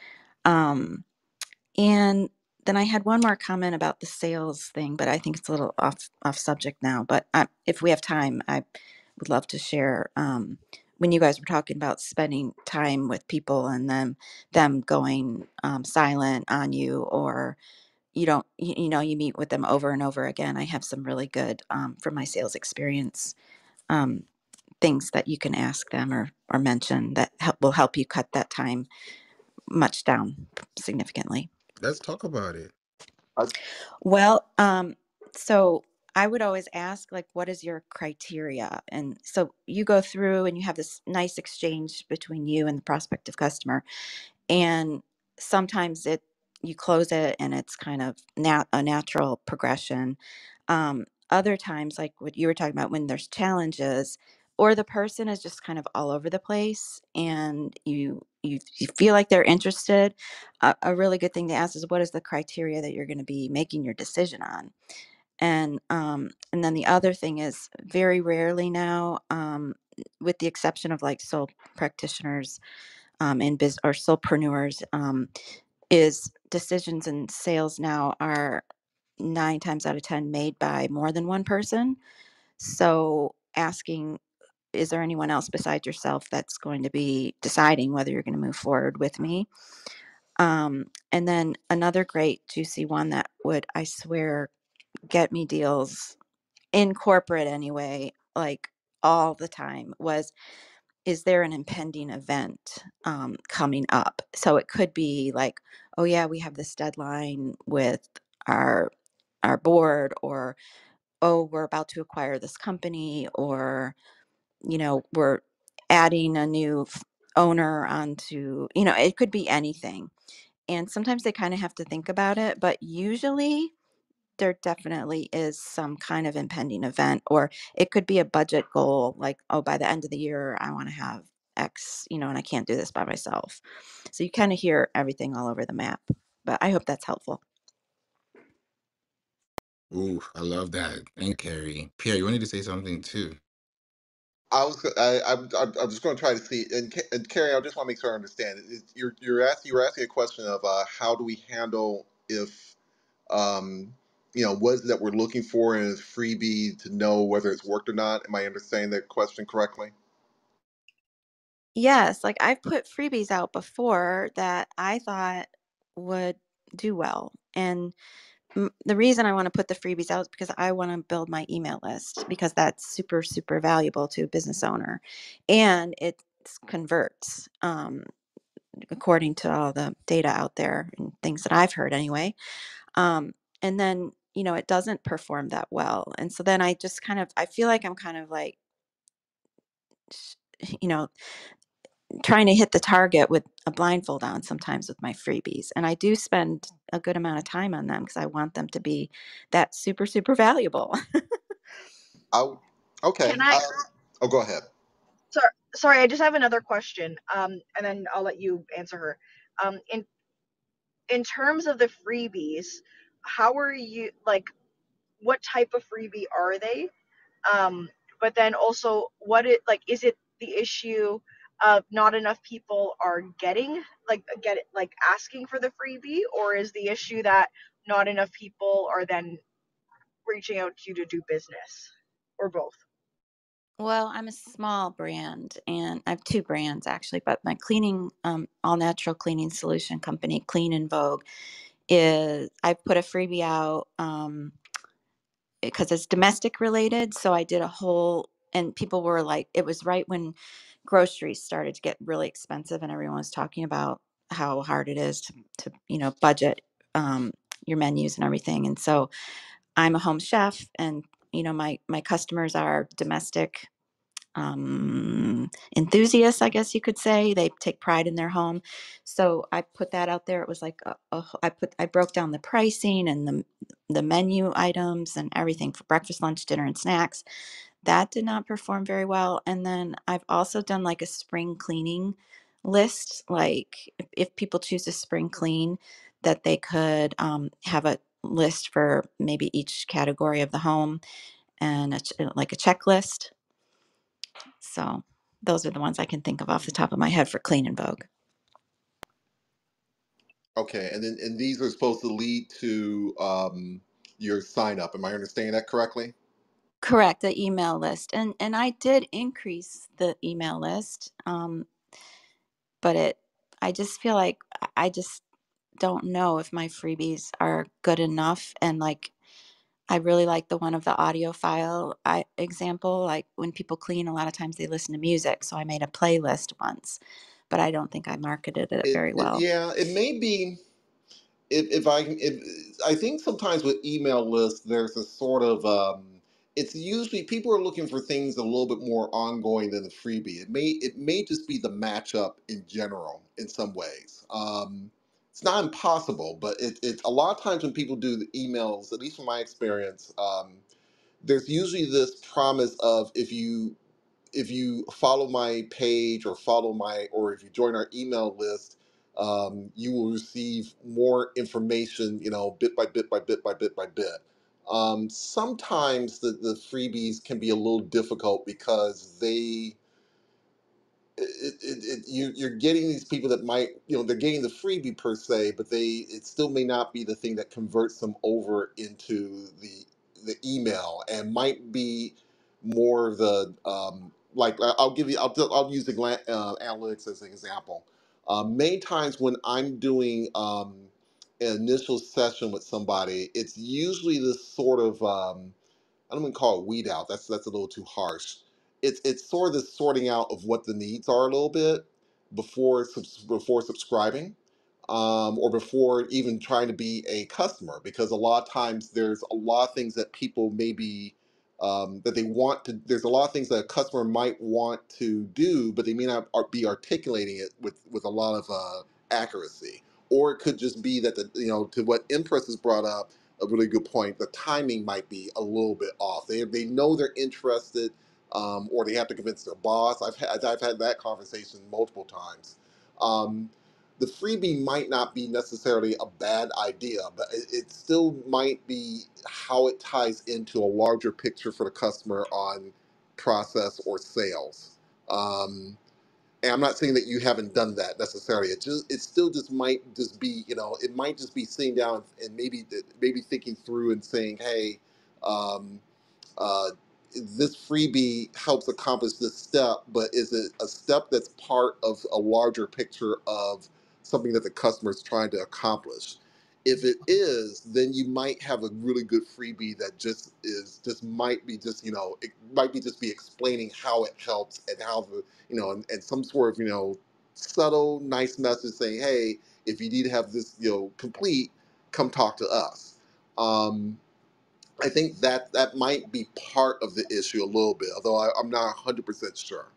Speaker 2: And then I had one more comment about the sales thing, but I think it's a little off subject now. But if we have time, I would love to share. When you guys were talking about spending time with people and them going silent on you, or you don't, you meet with them over and over again. I have some really good from my sales experience um, things that you can ask them or mention that will help you cut that time much down significantly.
Speaker 1: Let's talk about it.
Speaker 7: I,
Speaker 2: Well, so I would always ask, like, what is your criteria? And so you go through and you have this nice exchange between you and the prospective customer. And sometimes you close it and it's kind of a natural progression. Other times, like what you were talking about, when there's challenges or the person is just kind of all over the place and you feel like they're interested, a really good thing to ask is what is the criteria that you're going to be making your decision on. And then the other thing is very rarely now, with the exception of like sole practitioners in biz or solopreneurs, is decisions in sales now are 9 times out of 10 made by more than one person. So asking, is there anyone else besides yourself that's going to be deciding whether you're going to move forward with me? And then another great juicy one that would, I swear, get me deals in corporate anyway, like all the time, was, is there an impending event coming up? So it could be like, oh yeah, we have this deadline with our our board, or oh, we're about to acquire this company, or we're adding a new owner onto, it could be anything. And sometimes they kind of have to think about it, but usually there definitely is some kind of impending event, or it could be a budget goal, like, oh, by the end of the year, I want to have X, and I can't do this by myself. So you kind of hear everything all over the map. But I hope that's helpful.
Speaker 1: Ooh, I love that. Thank you, Carrie. Pierre, you wanted to say something too?
Speaker 7: I'm just going to try to see. And Carrie, I just want to make sure I understand. You're asking a question of how do we handle if what is it that we're looking for in a freebie to know whether it's worked or not? Am I understanding that question correctly?
Speaker 2: Yes, like I've put freebies out before that I thought would do well. And the reason I want to put the freebies out is because I want to build my email list, because that's super, super valuable to a business owner. And it converts, according to all the data out there and things that I've heard anyway. And then, it doesn't perform that well. And so then I feel like I'm kind of like, you know, trying to hit the target with a blindfold on sometimes with my freebies. And I do spend a good amount of time on them because I want them to be that super, super valuable.
Speaker 7: Oh,
Speaker 9: Can
Speaker 7: okay.
Speaker 9: I?
Speaker 7: Oh, go ahead.
Speaker 9: Sorry, I just have another question. And then I'll let you answer her. In terms of the freebies, how are you like? What type of freebie are they? But then also, is it the issue of not enough people are asking for the freebie, or is the issue that not enough people are then reaching out to you to do business, or both?
Speaker 2: Well, I'm a small brand and I have two brands actually, but my cleaning, all natural cleaning solution company, Clean in Vogue, is I put a freebie out because it's domestic related. So I did a whole, and people were like, it was right when groceries started to get really expensive and everyone was talking about how hard it is to budget um, your menus and everything. And so I'm a home chef and, my customers are domestic enthusiasts, I guess you could say. They take pride in their home. So I put that out there. It was like I broke down the pricing and the menu items and everything for breakfast, lunch, dinner, and snacks. That did not perform very well. And then I've also done like a spring cleaning list. Like if people choose to spring clean, that they could have a list for maybe each category of the home and like a checklist. So those are the ones I can think of off the top of my head for Clean and Vogue.
Speaker 7: Okay, and these are supposed to lead to your sign up. Am I understanding that correctly?
Speaker 2: Correct, the email list, and I did increase the email list, but I just feel like I just don't know if my freebies are good enough, and like I really like the one of the audio file example. Like when people clean, a lot of times they listen to music, so I made a playlist once, but I don't think I marketed it very well.
Speaker 7: Yeah, it may be. If I think sometimes with email lists, there's a sort of it's usually people are looking for things a little bit more ongoing than the freebie. It may just be the matchup in general in some ways. It's not impossible, but it a lot of times when people do the emails, at least from my experience, there's usually this promise of if you follow my page or if you join our email list, you will receive more information, bit by bit by bit by bit by bit. Sometimes the freebies can be a little difficult because you're getting these people that might, they're getting the freebie per se, but it still may not be the thing that converts them over into the email, and might be more of the like I'll use the analytics as an example. Many times when I'm doing an initial session with somebody, it's usually this sort of I don't even call it weed out. That's a little too harsh. It's sort of this sorting out of what the needs are a little bit before subscribing, or before even trying to be a customer. Because a lot of times there's a lot of things that people maybe that they want to. There's a lot of things that a customer might want to do, but they may not be articulating it with a lot of accuracy. Or it could just be that to what Impress has brought up, a really good point. The timing might be a little bit off. They know they're interested, or they have to convince their boss. I've had that conversation multiple times. Um, the freebie might not be necessarily a bad idea, but it still might be how it ties into a larger picture for the customer on process or sales. And I'm not saying that you haven't done that necessarily. It still just might just be, it might just be sitting down and maybe thinking through and saying, hey, um, uh, this freebie helps accomplish this step, but is it a step that's part of a larger picture of something that the customer is trying to accomplish? If it is, then you might have a really good freebie that just might be just it might be just be explaining how it helps and how the and some sort of subtle nice message saying, hey, if you need to have this complete, come talk to us. Um, I think that might be part of the issue a little bit, although I'm not 100% sure.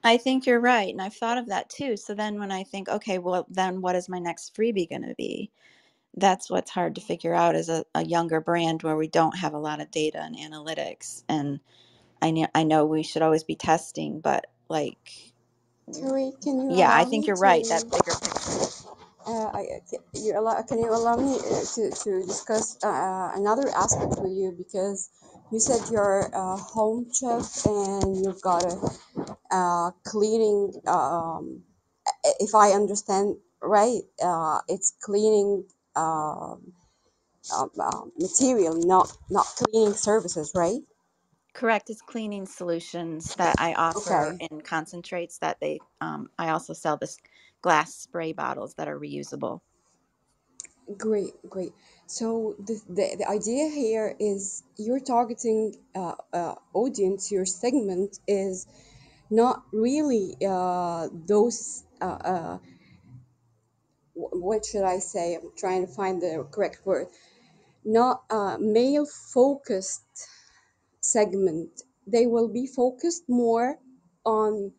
Speaker 2: I think you're right. And I've thought of that too. So then when I think, okay, well, then what is my next freebie going to be? That's what's hard to figure out as a younger brand where we don't have a lot of data and analytics. And I know we should always be testing, but like,
Speaker 10: Terry, can you
Speaker 2: yeah, I
Speaker 10: allow
Speaker 2: think
Speaker 10: me
Speaker 2: you're right. That
Speaker 10: to?
Speaker 2: bigger picture.
Speaker 10: Can you allow me to discuss another aspect with you, because you said you're a home chef and you've got a cleaning. If I understand right, it's cleaning material, not cleaning services, right?
Speaker 2: Correct. It's cleaning solutions that I offer
Speaker 10: Okay.
Speaker 2: in concentrates that I also sell this glass spray bottles that are reusable.
Speaker 10: Great, great. So the idea here is you're targeting audience, your segment is not really those, what should I say? I'm trying to find the correct word. Not male focused segment. They will be focused more on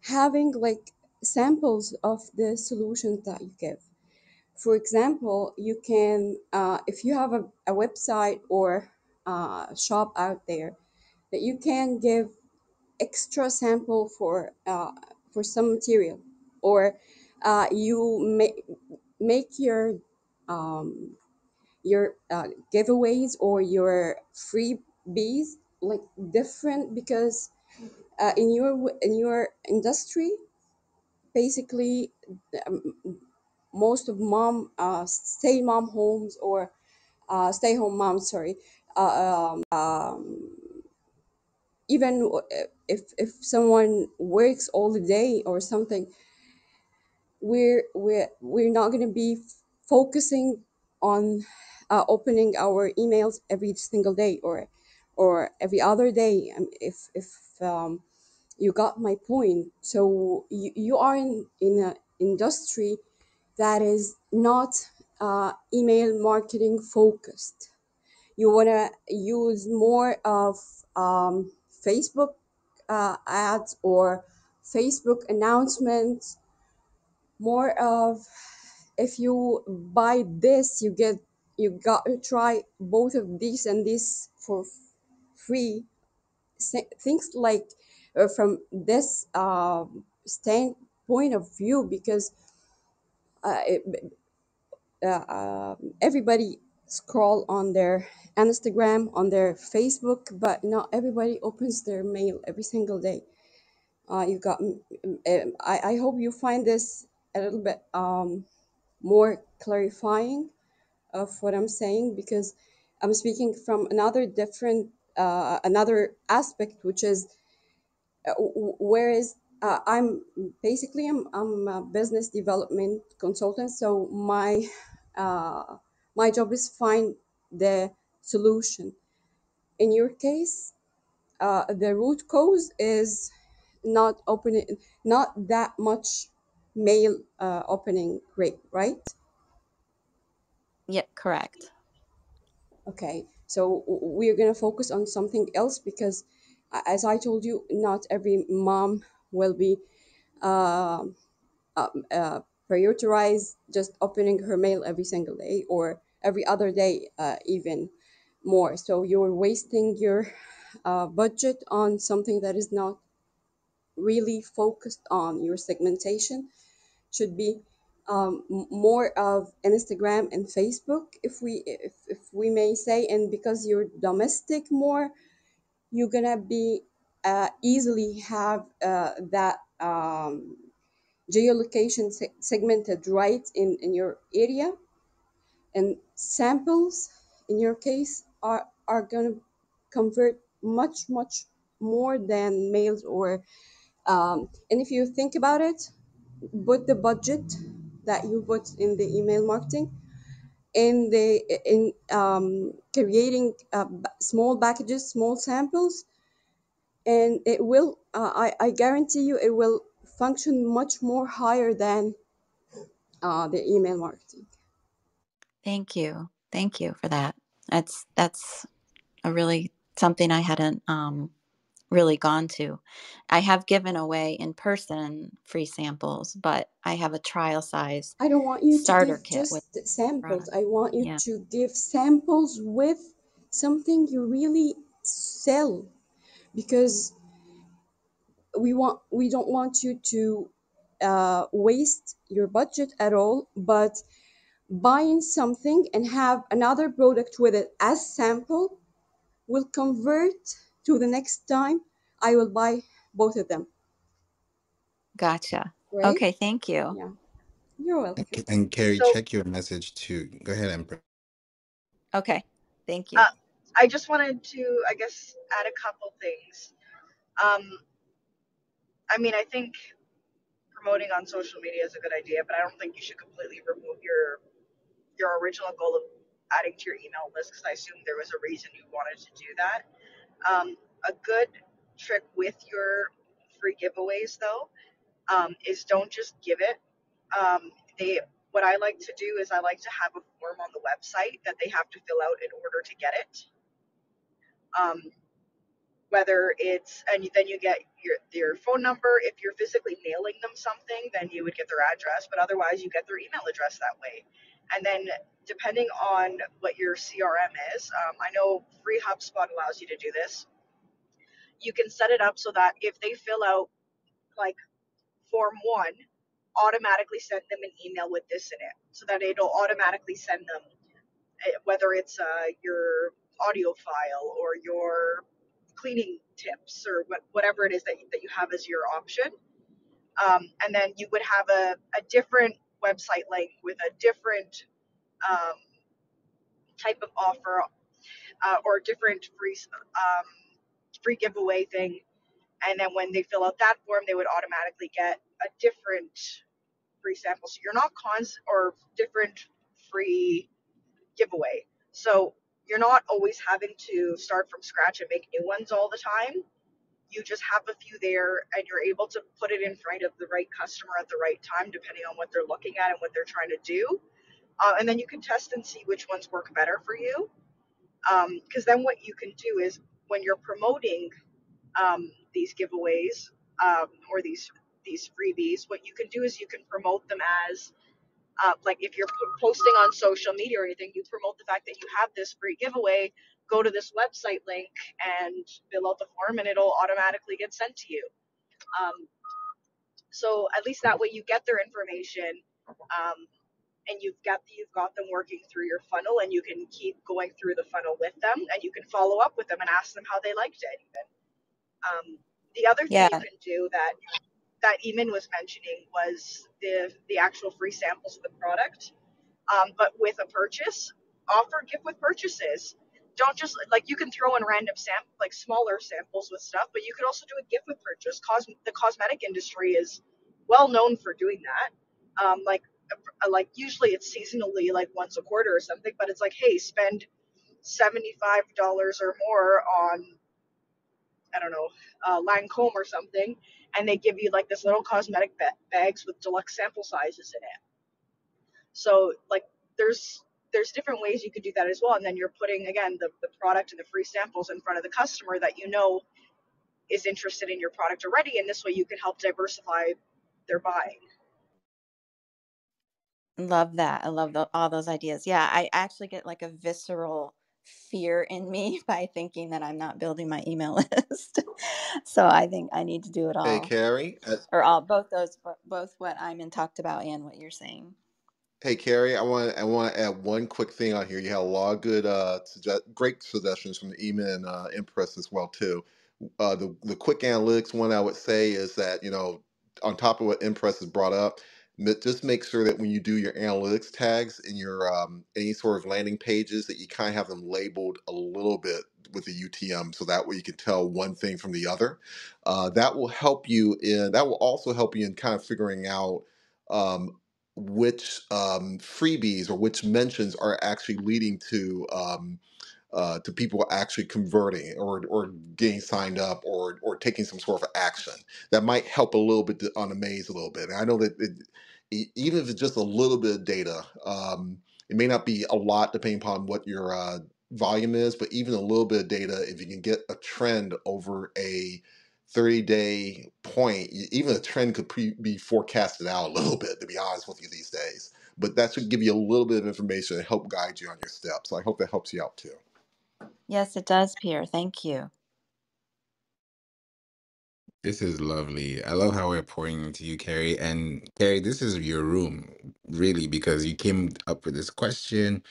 Speaker 10: having like samples of the solutions that you give. For example, you can, if you have a website or shop out there, that you can give extra sample for some material, or you make your giveaways or your freebies like different, because in your industry, basically, um, most of stay mom homes or stay home moms, sorry, even if someone works all the day or something, we're not going to be focusing on opening our emails every single day or every other day. If you got my point. So you are in an industry that is not email marketing focused. You want to use more of Facebook ads or Facebook announcements, more of, if you buy this, you got to try both of these and this for free. Things like from this standpoint of view, because uh, it, everybody scroll on their Instagram, on their Facebook, but not everybody opens their mail every single day. You got. I hope you find this a little bit more clarifying of what I'm saying, because I'm speaking from another aspect, which is whereas I'm a business development consultant, so uh, my job is find the solution. In your case, the root cause is not opening, not that much mail opening rate, right?
Speaker 2: Yeah, correct.
Speaker 10: Okay, so we're gonna focus on something else, because as I told you, not every mom will be uh, prioritize just opening her mail every single day or every other day, even more. So you're wasting your budget on something that is not really focused on your segmentation. Should be more of Instagram and Facebook, if we may say. And because you're domestic more, you're gonna be easily have that geolocation segmented right in your area, and samples in your case are gonna convert much more than mails or and if you think about it, put the budget that you put in the email marketing in creating small packages, small samples, and it will. I guarantee you, it will function much more higher than the email marketing.
Speaker 2: Thank you. Thank you for that. That's a really something I hadn't really gone to. I have given away in person free samples, but I have a trial size
Speaker 10: I don't want you to
Speaker 2: starter
Speaker 10: give
Speaker 2: kit with
Speaker 10: just samples.
Speaker 2: product.
Speaker 10: I want you
Speaker 2: Yeah.
Speaker 10: to give samples with something you really sell, because we don't want you to waste your budget at all, but buying something and have another product with it as sample will convert to the next time I will buy both of them.
Speaker 2: Gotcha.
Speaker 10: Right?
Speaker 2: Okay, thank you.
Speaker 10: Yeah, you're welcome.
Speaker 1: And Carrie,
Speaker 9: So
Speaker 1: check your message too. Go ahead, Empress.
Speaker 2: Okay. Thank you.
Speaker 9: uh, I just wanted to, I guess, add a couple things. Um, I mean, I think promoting on social media is a good idea, but I don't think you should completely remove your original goal of adding to your email list, because I assume there was a reason you wanted to do that. A good trick with your free giveaways, though, is don't just give it. They What I like to do is I like to have a form on the website that they have to fill out in order to get it. Um, Whether it's, and then you get your phone number. If you're physically mailing them something, then you would get their address, but otherwise you get their email address that way. And then depending on what your CRM is, I know free HubSpot allows you to do this. You can set it up so that if they fill out like form one, automatically send them an email with this in it, so that it'll automatically send them, whether it's your audio file or your cleaning tips or whatever it is that you have as your option. And then you would have a different website link with a different um, type of offer, or different free giveaway thing. And then when they fill out that form, they would automatically get a different free sample. So you're not or different free giveaway. So you're not always having to start from scratch and make new ones all the time. You just have a few there, and you're able to put it in front of the right customer at the right time, depending on what they're looking at and what they're trying to do. And then you can test and see which ones work better for you. Because then what you can do is, when you're promoting these giveaways, or these freebies, what you can do is you can promote them as, like if you're posting on social media or anything, you promote the fact that you have this free giveaway. Go to this website link and fill out the form, and it'll automatically get sent to you. Um, so at least that way you get their information, and you've got them working through your funnel, and you can keep going through the funnel with them, and you can follow up with them and ask them how they liked it. Even the other thing you
Speaker 2: Yeah.
Speaker 9: can do that Eamon was mentioning was the actual free samples of the product. But with a purchase, offer gift with purchases. Don't just, like, you can throw in random like smaller samples with stuff, but you could also do a gift with purchase. The cosmetic industry is well known for doing that. Like usually it's seasonally, like once a quarter or something, but it's like, hey, spend $75 or more on, I don't know, Lancome or something, and they give you like this little cosmetic bags with deluxe sample sizes in it. So like there's different ways you could do that as well. And then you're putting, again, the product and the free samples in front of the customer that you know is interested in your product already, and this way you can help diversify their buying.
Speaker 2: Love that. I love all those ideas. Yeah, I actually get like a visceral fear in me by thinking that I'm not building my email list. So I think I need to do it
Speaker 7: Hey,
Speaker 2: all,
Speaker 7: Carrie.
Speaker 2: or all both those, both what Iman talked about and what you're saying.
Speaker 7: Hey, Carrie. I want to add one quick thing on here. You had a lot of good, great suggestions from the email and Impress as well too. The quick analytics one I would say is that, on top of what Impress has brought up, just make sure that when you do your analytics tags in your any sort of landing pages, that you kind of have them labeled a little bit with the UTM, so that way you can tell one thing from the other. That will also help you in kind of figuring out. which freebies or which mentions are actually leading to people actually converting or getting signed up or taking some sort of action. That might help a little bit on the maze a little bit. And I know that even if it's just a little bit of data, it may not be a lot depending upon what your volume is, but even a little bit of data, if you can get a trend over a 30-day point, even a trend could be forecasted out a little bit, to be honest with you these days. But that should give you a little bit of information and help guide you on your steps. So I hope that helps you out too.
Speaker 2: Yes, it does, Pierre. Thank you.
Speaker 1: This is lovely. I love how we're pouring into you, Carrie. And Carrie, this is your room, really, because you came up with this question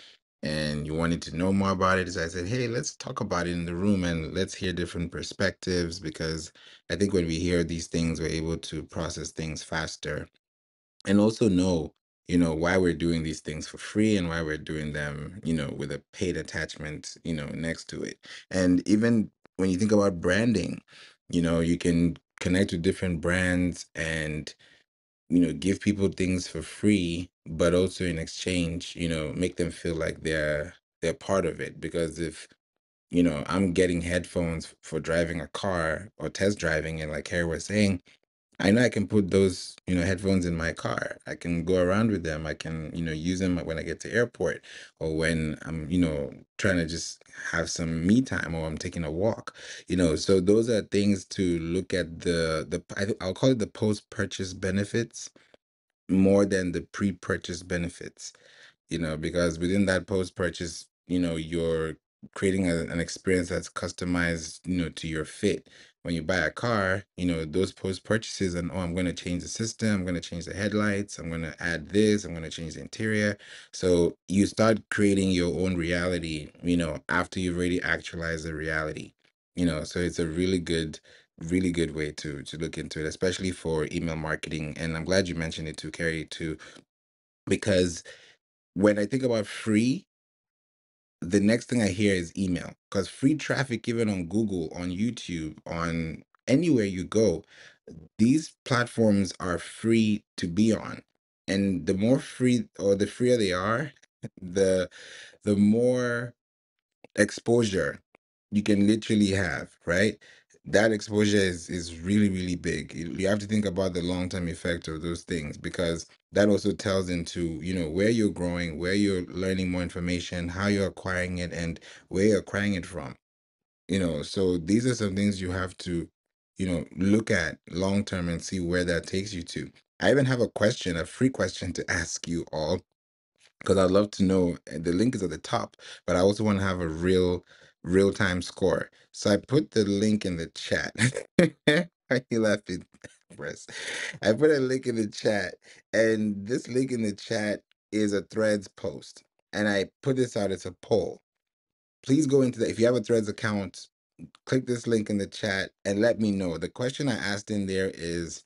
Speaker 1: and you wanted to know more about it. So I said, hey, let's talk about it in the room and let's hear different perspectives, because I think when we hear these things, we're able to process things faster and also know, why we're doing these things for free and why we're doing them, with a paid attachment, next to it. And even when you think about branding, you can connect with different brands and, give people things for free, but also in exchange, make them feel like they're part of it. Because if, I'm getting headphones for driving a car or test driving, and like Harry was saying, I know I can put those, headphones in my car. I can go around with them. I can, use them when I get to airport or when I'm, trying to just have some me time or I'm taking a walk, So those are things to look at I'll call it the post-purchase benefits more than the pre-purchase benefits, because within that post purchase, you're creating an experience that's customized, to your fit. When you buy a car, those post purchases and, oh, I'm going to change the system, I'm going to change the headlights, I'm going to add this, I'm going to change the interior. So you start creating your own reality, after you've already actualized the reality, so it's a really good way to look into it, especially for email marketing. And I'm glad you mentioned it too, Carrie, too, because when I think about free, the next thing I hear is email, because free traffic, even on Google, on YouTube, on anywhere you go, these platforms are free to be on. And the more free or the freer they are, the more exposure you can literally have, right? That exposure is really, really big. You have to think about the long-term effect of those things, because that also tells into, where you're growing, where you're learning more information, how you're acquiring it, and where you're acquiring it from. So these are some things you have to, look at long term and see where that takes you to. I even have a free question to ask you all, because I'd love to know. And the link is at the top, but I also want to have a real time score. So I put the link in the chat. Why are you laughing, Chris? I put a link in the chat, and this link in the chat is a Threads post, and I put this out as a poll. Please go into if you have a Threads account, click this link in the chat and let me know. The question I asked in there is,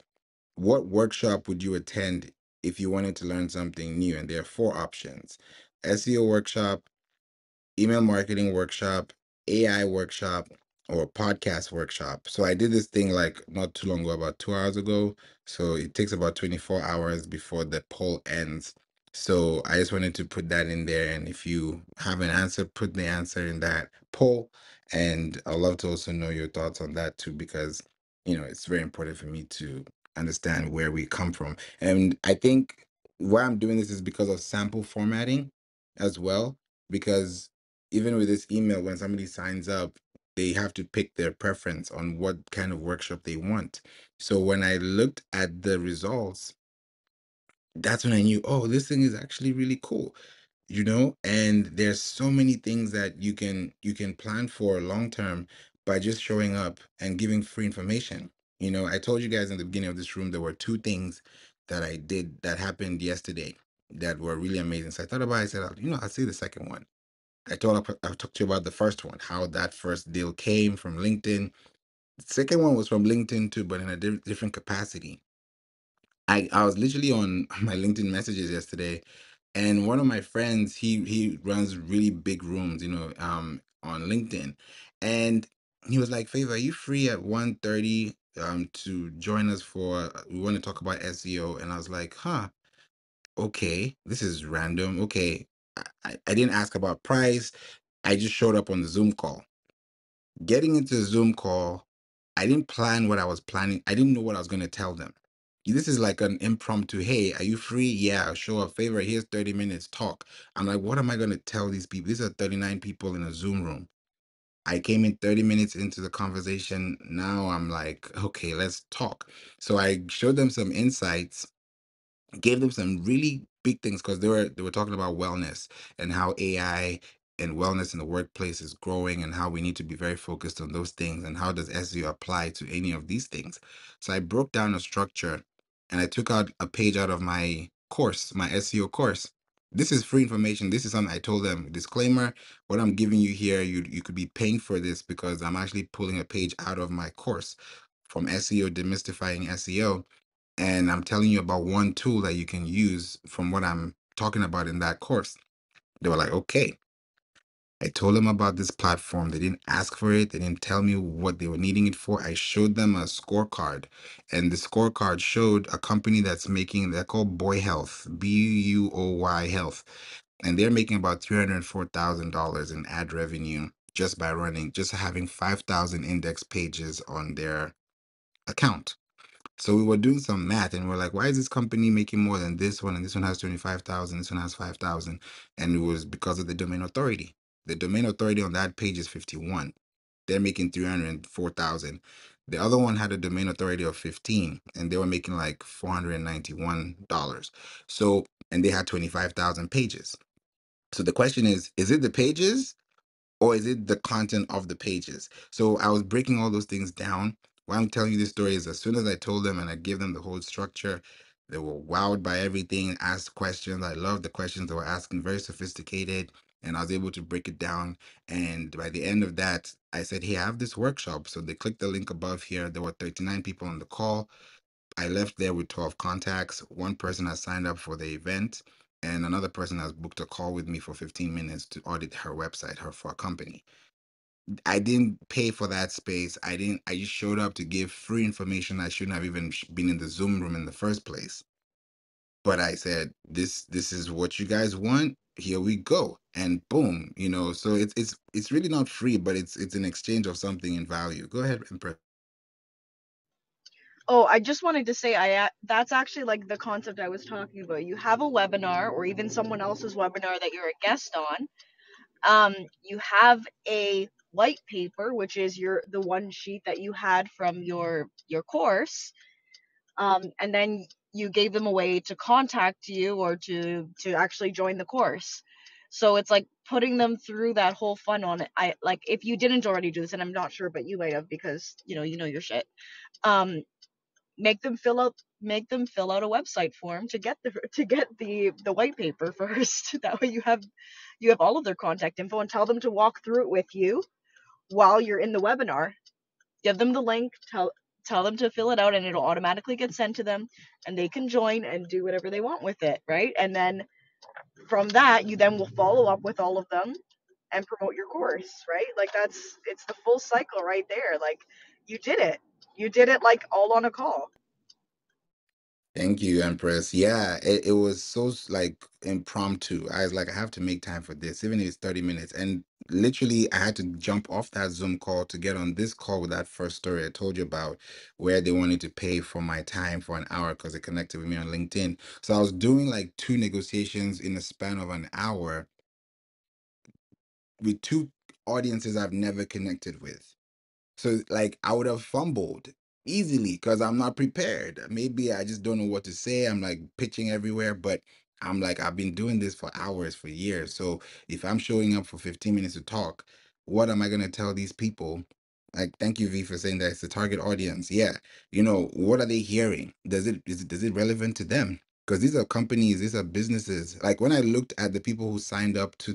Speaker 1: what workshop would you attend if you wanted to learn something new? And there are four options: SEO workshop, email marketing workshop, AI workshop, or podcast workshop. So I did this thing like not too long ago, about 2 hours ago. So it takes about 24 hours before the poll ends. So I just wanted to put that in there. And if you have an answer, put the answer in that poll. And I'd love to also know your thoughts on that too, because, it's very important for me to understand where we come from. And I think why I'm doing this is because of sample formatting as well, because even with this email, when somebody signs up, they have to pick their preference on what kind of workshop they want. So when I looked at the results, that's when I knew, oh, this thing is actually really cool, and there's so many things that you can plan for long term by just showing up and giving free information. I told you guys in the beginning of this room there were two things that I did that happened yesterday that were really amazing. So I thought about it, I said, I'll say the second one. I talked to you about the first one, how that first deal came from LinkedIn. The second one was from LinkedIn too, but in a different capacity. I was literally on my LinkedIn messages yesterday, and one of my friends, he runs really big rooms, on LinkedIn, and he was like, "Favor, are you free at 1:30 to join us for we want to talk about SEO?" And I was like, "Huh." okay, this is random. Okay. I didn't ask about price. I just showed up on the Zoom call. Getting into the Zoom call, I didn't plan what I was planning. I didn't know what I was going to tell them. This is like an impromptu, hey, are you free? Yeah, show a favor. Here's 30 minutes talk. I'm like, what am I going to tell these people? These are 39 people in a Zoom room. I came in 30 minutes into the conversation. Now I'm like, okay, let's talk. So I showed them some insights, gave them some really big things because they were talking about wellness and how AI and wellness in the workplace is growing and how we need to be very focused on those things and how does SEO apply to any of these things. So I broke down a structure and I took out a page out of my course, my SEO course. This is free information. This is something I told them. Disclaimer, what I'm giving you here, you could be paying for this because I'm actually pulling a page out of my course from SEO, demystifying SEO, and I'm telling you about one tool that you can use from what I'm talking about in that course. They were like, okay. I told them about this platform. They didn't ask for it. They didn't tell me what they were needing it for. I showed them a scorecard, and the scorecard showed a company that's making, they're called Boy Health, Buoy Health, and they're making about $304,000 in ad revenue just by running, just having 5,000 index pages on their account. So we were doing some math and we're like, why is this company making more than this one? And this one has 25,000, this one has 5,000. And it was because of the domain authority. The domain authority on that page is 51. They're making 304,000. The other one had a domain authority of 15 and they were making like $491. So, and they had 25,000 pages. So the question is it the pages or is it the content of the pages? So I was breaking all those things down. Why I'm telling you this story is as soon as I told them and I gave them the whole structure, they were wowed by everything, asked questions. I loved the questions they were asking, very sophisticated, and I was able to break it down. And by the end of that, I said, hey, I have this workshop. So they clicked the link above here. There were 39 people on the call. I left there with 12 contacts. One person has signed up for the event, and another person has booked a call with me for 15 minutes to audit her website, her for a company. I didn't pay for that space. I just showed up to give free information. I shouldn't have even been in the Zoom room in the first place. But I said, this is what you guys want. Here we go. And boom, so it's really not free, but it's an exchange of something in value. Go ahead and press.
Speaker 9: Oh, I just wanted to say that's actually like the concept I was talking about. You have a webinar or even someone else's webinar that you're a guest on. You have a white paper, which is the one sheet that you had from your course, and then you gave them a way to contact you or to actually join the course. So it's like putting them through that whole funnel. And I like if you didn't already do this, and I'm not sure, but you might have because you know your shit. Um, make them fill out a website form to get the white paper first. That way you have all of their contact info and tell them to walk through it with you while you're in the webinar. Give them the link, tell them to fill it out and it'll automatically get sent to them and they can join and do whatever they want with it, right? And then from that you then will follow up with all of them and promote your course, right? Like it's the full cycle right there. Like you did it. You did it like all on a call.
Speaker 1: Thank you, Empress. Yeah, it was so like impromptu. I was like, I have to make time for this, even if it's 30 minutes. And literally, I had to jump off that Zoom call to get on this call with that first story I told you about, where they wanted to pay for my time for an hour because they connected with me on LinkedIn. So I was doing like two negotiations in a span of an hour with two audiences I've never connected with. So like I would have fumbled easily because I'm not prepared. Maybe I just don't know what to say. I'm like pitching everywhere, but I'm like I've been doing this for hours, for years. So if I'm showing up for 15 minutes to talk, what am I gonna tell these people? Like, thank you, V, for saying that it's the target audience. Yeah, what are they hearing? Does it relevant to them? Because these are companies, these are businesses. Like when I looked at the people who signed up to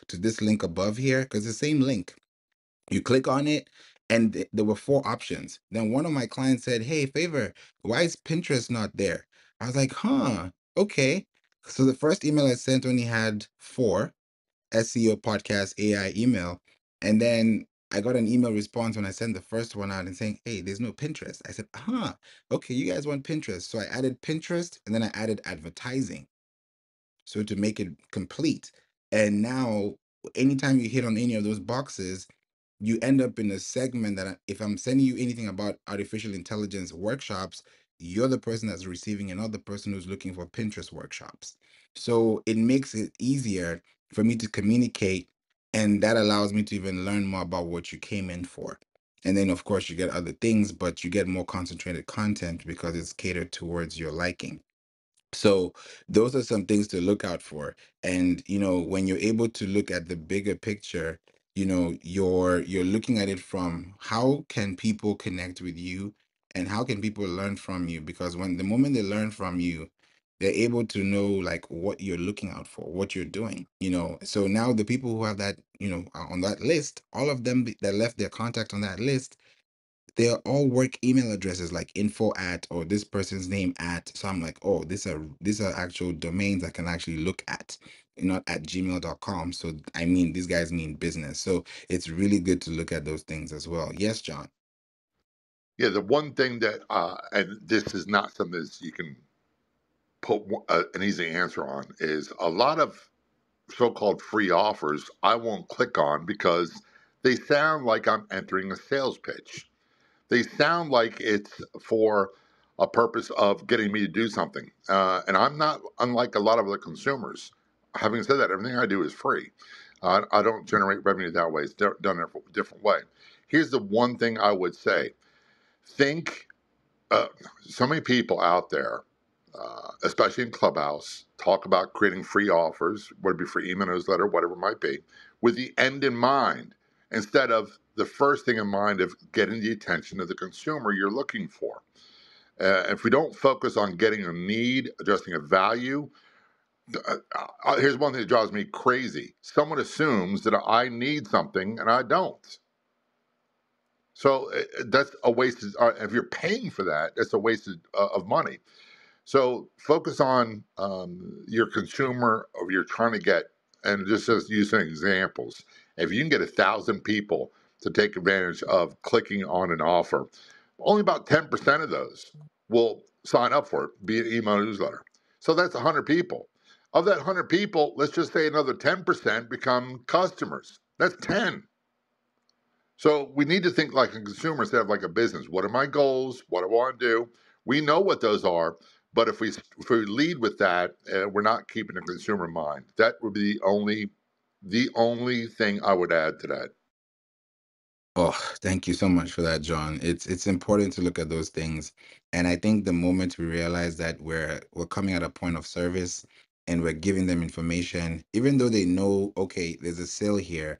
Speaker 1: this link above here, because the same link. You click on it, and there were four options. Then one of my clients said, hey, Favor, why is Pinterest not there? I was like, huh, okay. So the first email I sent only had four SEO podcast AI email. And then I got an email response when I sent the first one out and saying, hey, there's no Pinterest. I said, huh, okay, you guys want Pinterest. So I added Pinterest and then I added advertising. So to make it complete. And now, anytime you hit on any of those boxes, you end up in a segment that if I'm sending you anything about artificial intelligence workshops, you're the person that's receiving and not the person who's looking for Pinterest workshops. So it makes it easier for me to communicate, and that allows me to even learn more about what you came in for. And then, of course, you get other things, but you get more concentrated content because it's catered towards your liking. So those are some things to look out for. And when you're able to look at the bigger picture, you're looking at it from how can people connect with you and how can people learn from you? Because when the moment they learn from you, they're able to know like what you're looking out for, what you're doing. So now the people who have that, are on that list, all of them that left their contact on that list, they're all work email addresses like info at or this person's name at. So I'm like, oh, these are actual domains I can actually look at, not at gmail.com. So I mean, these guys mean business. So it's really good to look at those things as well. Yes, John.
Speaker 5: Yeah, the one thing that, and this is not something that you can put an easy answer on, is a lot of so-called free offers I won't click on because they sound like I'm entering a sales pitch. They sound like it's for a purpose of getting me to do something. And I'm not unlike a lot of other consumers. Having said that, everything I do is free. I don't generate revenue that way. It's done a different way. Here's the one thing I would say. Think uh, so many people out there, especially in Clubhouse, talk about creating free offers, whether it be free email newsletter, whatever it might be, with the end in mind, instead of the first thing in mind of getting the attention of the consumer you're looking for. If we don't focus on getting a need, addressing a value, here's one thing that drives me crazy. Someone assumes that I need something and I don't. So that's a waste. If you're paying for that, that's a waste of money. So focus on your consumer, or you're trying to get, and just as using examples, if you can get 1,000 people to take advantage of clicking on an offer, only about 10% of those will sign up for it, be it email newsletter. So that's 100 people. Of that 100 people, let's just say another 10% become customers. That's 10. So we need to think like a consumer instead of like a business. What are my goals? What do I want to do? We know what those are, but if we lead with that, we're not keeping the consumer in mind. That would be the only thing I would add to that.
Speaker 1: Oh, thank you so much for that, John. It's important to look at those things. And I think the moment we realize that we're coming at a point of service and we're giving them information, even though they know, okay, there's a sale here,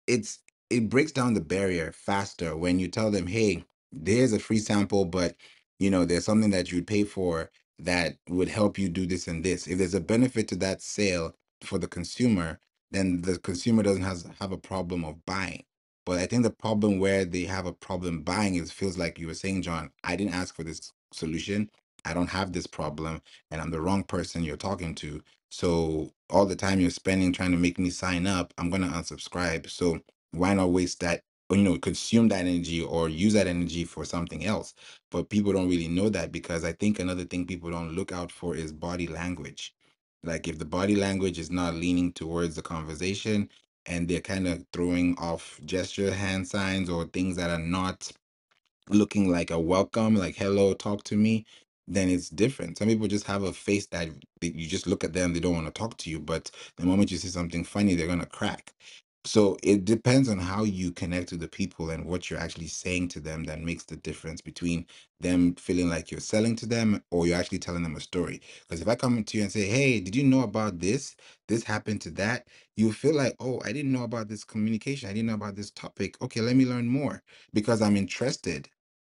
Speaker 1: it's it breaks down the barrier faster when you tell them, hey, there's a free sample, but there's something that you'd pay for that would help you do this and this. If there's a benefit to that sale for the consumer, then the consumer doesn't have a problem of buying. But I think the problem where they have a problem buying is feels like you were saying, John, I didn't ask for this solution. I don't have this problem, and I'm the wrong person you're talking to. So all the time you're spending trying to make me sign up, I'm gonna unsubscribe. So why not waste that, or, consume that energy or use that energy for something else? But people don't really know that, because I think another thing people don't look out for is body language. Like if the body language is not leaning towards the conversation and they're kind of throwing off gesture, hand signs, or things that are not looking like a welcome, like hello, talk to me, then it's different. Some people just have a face that you just look at them, they don't want to talk to you, but the moment you say something funny, they're gonna crack. So it depends on how you connect to the people and what you're actually saying to them that makes the difference between them feeling like you're selling to them or you're actually telling them a story. Because if I come to you and say, hey, did you know about this? This happened to that. You feel like, oh, I didn't know about this communication. I didn't know about this topic. Okay, let me learn more because I'm interested.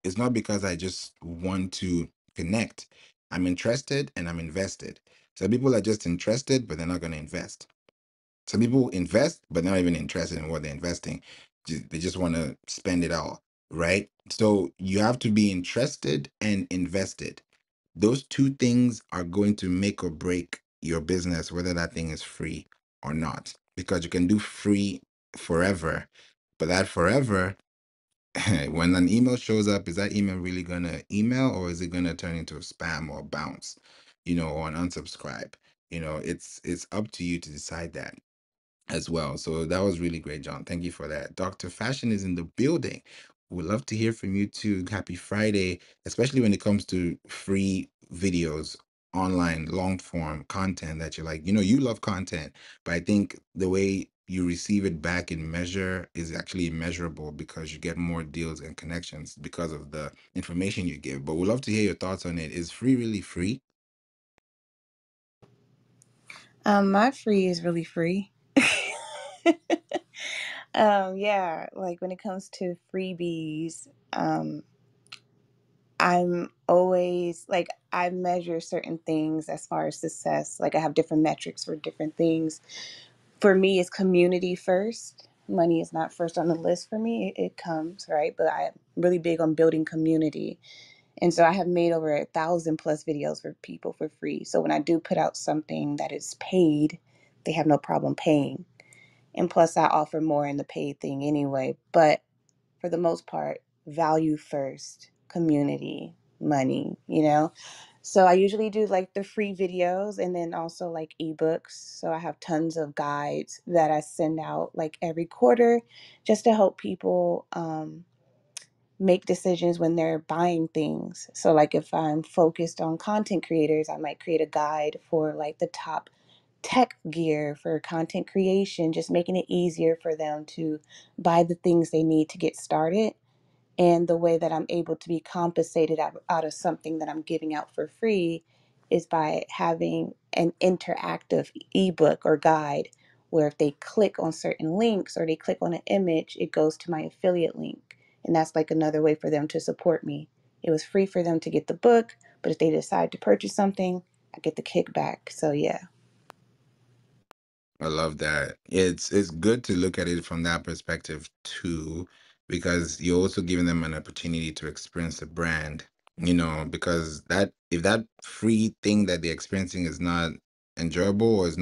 Speaker 1: It's not because I just want to connect. I'm interested and I'm invested. So people are just interested, but they're not going to invest. Some people invest, but they're not even interested in what they're investing. They just want to spend it all, right? So you have to be interested and invested. Those two things are going to make or break your business, whether that thing is free or not. Because you can do free forever, but that forever, when an email shows up, is that email really gonna email or is it gonna turn into a spam or bounce, or an unsubscribe? It's up to you to decide that as well. So that was really great, John. Thank you for that. Dr. Fashion is in the building. We'd love to hear from you too. Happy Friday, especially when it comes to free videos, online, long form content that you're like, you love content, but I think the way you receive it back in measure is actually immeasurable because you get more deals and connections because of the information you give. But we'd love to hear your thoughts on it. Is free really free?
Speaker 11: My free is really free. Yeah, like when it comes to freebies, I'm always like I measure certain things as far as success. Like I have different metrics for different things. For me, it's community first. Money is not first on the list for me. It comes, right? But I'm really big on building community. And so I have made over 1,000 plus videos for people for free. So when I do put out something that is paid, they have no problem paying. And plus, I offer more in the paid thing anyway. But for the most part, value first, community, money. So I usually do like the free videos and then also like ebooks. So I have tons of guides that I send out like every quarter just to help people make decisions when they're buying things. So like if I'm focused on content creators, I might create a guide for like the top tech gear for content creation, just making it easier for them to buy the things they need to get started. And the way that I'm able to be compensated out of something that I'm giving out for free is by having an interactive ebook or guide where if they click on certain links or they click on an image, it goes to my affiliate link. And that's like another way for them to support me. It was free for them to get the book, but if they decide to purchase something, I get the kickback. So yeah.
Speaker 1: I love that. It's good to look at it from that perspective too, because you're also giving them an opportunity to experience the brand, because that if that free thing that they're experiencing is not enjoyable or is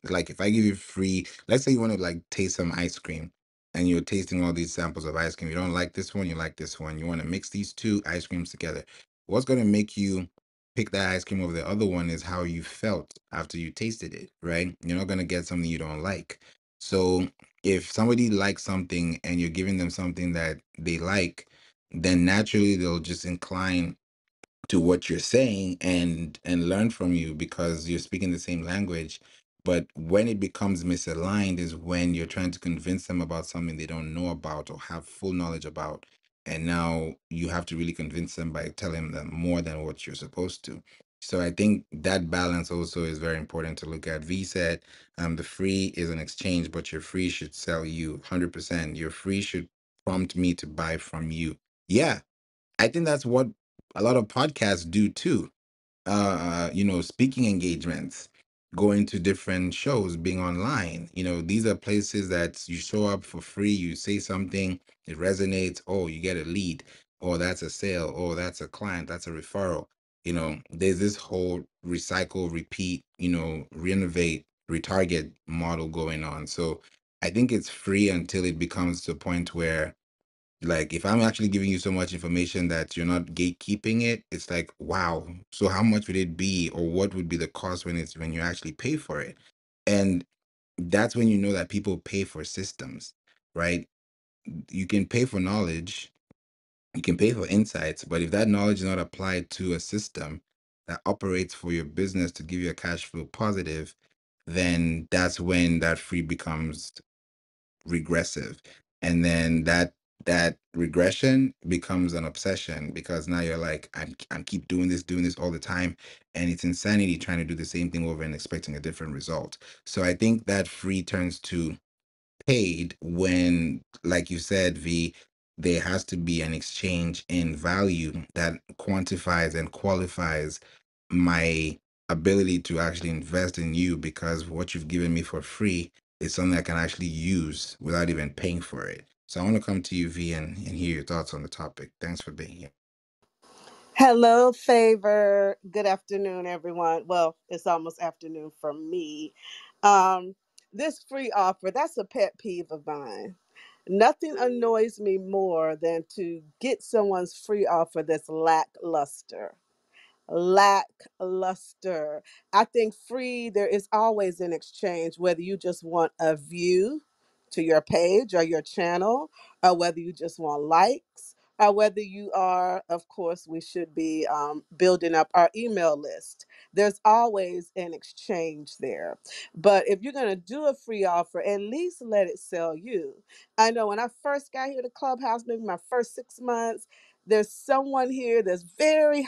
Speaker 1: like if I give you free, let's say you want to like taste some ice cream and you're tasting all these samples of ice cream. You don't like this one, you like this one. You want to mix these two ice creams together. What's going to make you pick that ice cream over the other one is how you felt after you tasted it, right? You're not going to get something you don't like. So if somebody likes something and you're giving them something that they like, then naturally they'll just incline to what you're saying and learn from you because you're speaking the same language. But when it becomes misaligned is when you're trying to convince them about something they don't know about or have full knowledge about, and now you have to really convince them by telling them more than what you're supposed to. So I think that balance also is very important to look at. V said the free is an exchange, but your free should sell you 100%. Your free should prompt me to buy from you. Yeah, I think that's what a lot of podcasts do too. Speaking engagements, going to different shows, being online. These are places that you show up for free, you say something, it resonates, oh, you get a lead, or that's a sale, or that's a client, that's a referral. There's this whole recycle, repeat, renovate, retarget model going on. So I think it's free until it becomes to a point where like if I'm actually giving you so much information that you're not gatekeeping it, it's like, wow, so how much would it be or what would be the cost when you actually pay for it? And that's when you know that people pay for systems, right? You can pay for knowledge, you can pay for insights, but if that knowledge is not applied to a system that operates for your business to give you a cash flow positive, then that's when that free becomes regressive, and then that regression becomes an obsession because now you're like I'm keep doing this all the time, and it's insanity trying to do the same thing over and expecting a different result. So I think that free turns to paid when, like you said, V, there has to be an exchange in value that quantifies and qualifies my ability to actually invest in you because what you've given me for free is something I can actually use without even paying for it. So I want to come to you, V, and hear your thoughts on the topic. Thanks for being here.
Speaker 12: Hello, Favor. Good afternoon, everyone. Well, it's almost afternoon for me. Um, this free offer, that's a pet peeve of mine. Nothing annoys me more than to get someone's free offer that's lackluster. lackluster. I think free, there is always an exchange, whether you just want a view to your page or your channel, or whether you just want likes, or whether you are, of course, we should be building up our email list. There's always an exchange there. But if you're going to do a free offer, at least let it sell you. I know when I first got here to Clubhouse, maybe my first 6 months, there's someone here that was very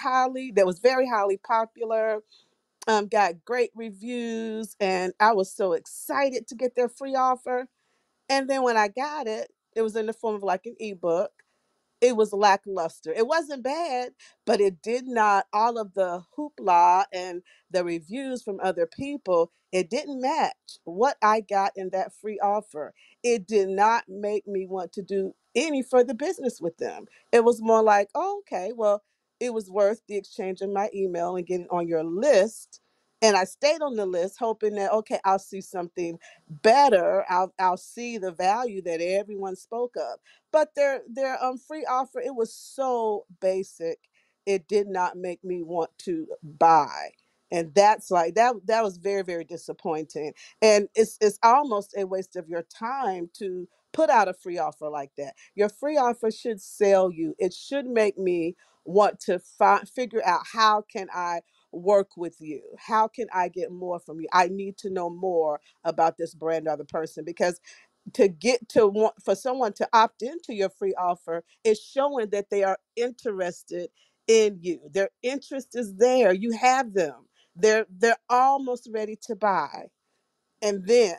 Speaker 12: highly popular, got great reviews, and I was so excited to get their free offer. And then when I got it, it was in the form of like an ebook. It was lackluster. It wasn't bad, but it did not, all of the hoopla and the reviews from other people, it didn't match what I got in that free offer. It did not make me want to do any further business with them. It was more like, oh, okay, well, it was worth the exchange of my email and getting on your list. And I stayed on the list hoping that, okay, I'll see something better. I'll see the value that everyone spoke of. But their free offer, it was so basic, it did not make me want to buy. And that's like that was very, very disappointing. And it's almost a waste of your time to put out a free offer like that. Your free offer should sell you. It should make me want to figure out, how can I work with you? How can I get more from you? I need to know more about this brand or the person, because to get to want for someone to opt into your free offer is showing that they are interested in you. Their interest is there. You have them. They're almost ready to buy. And then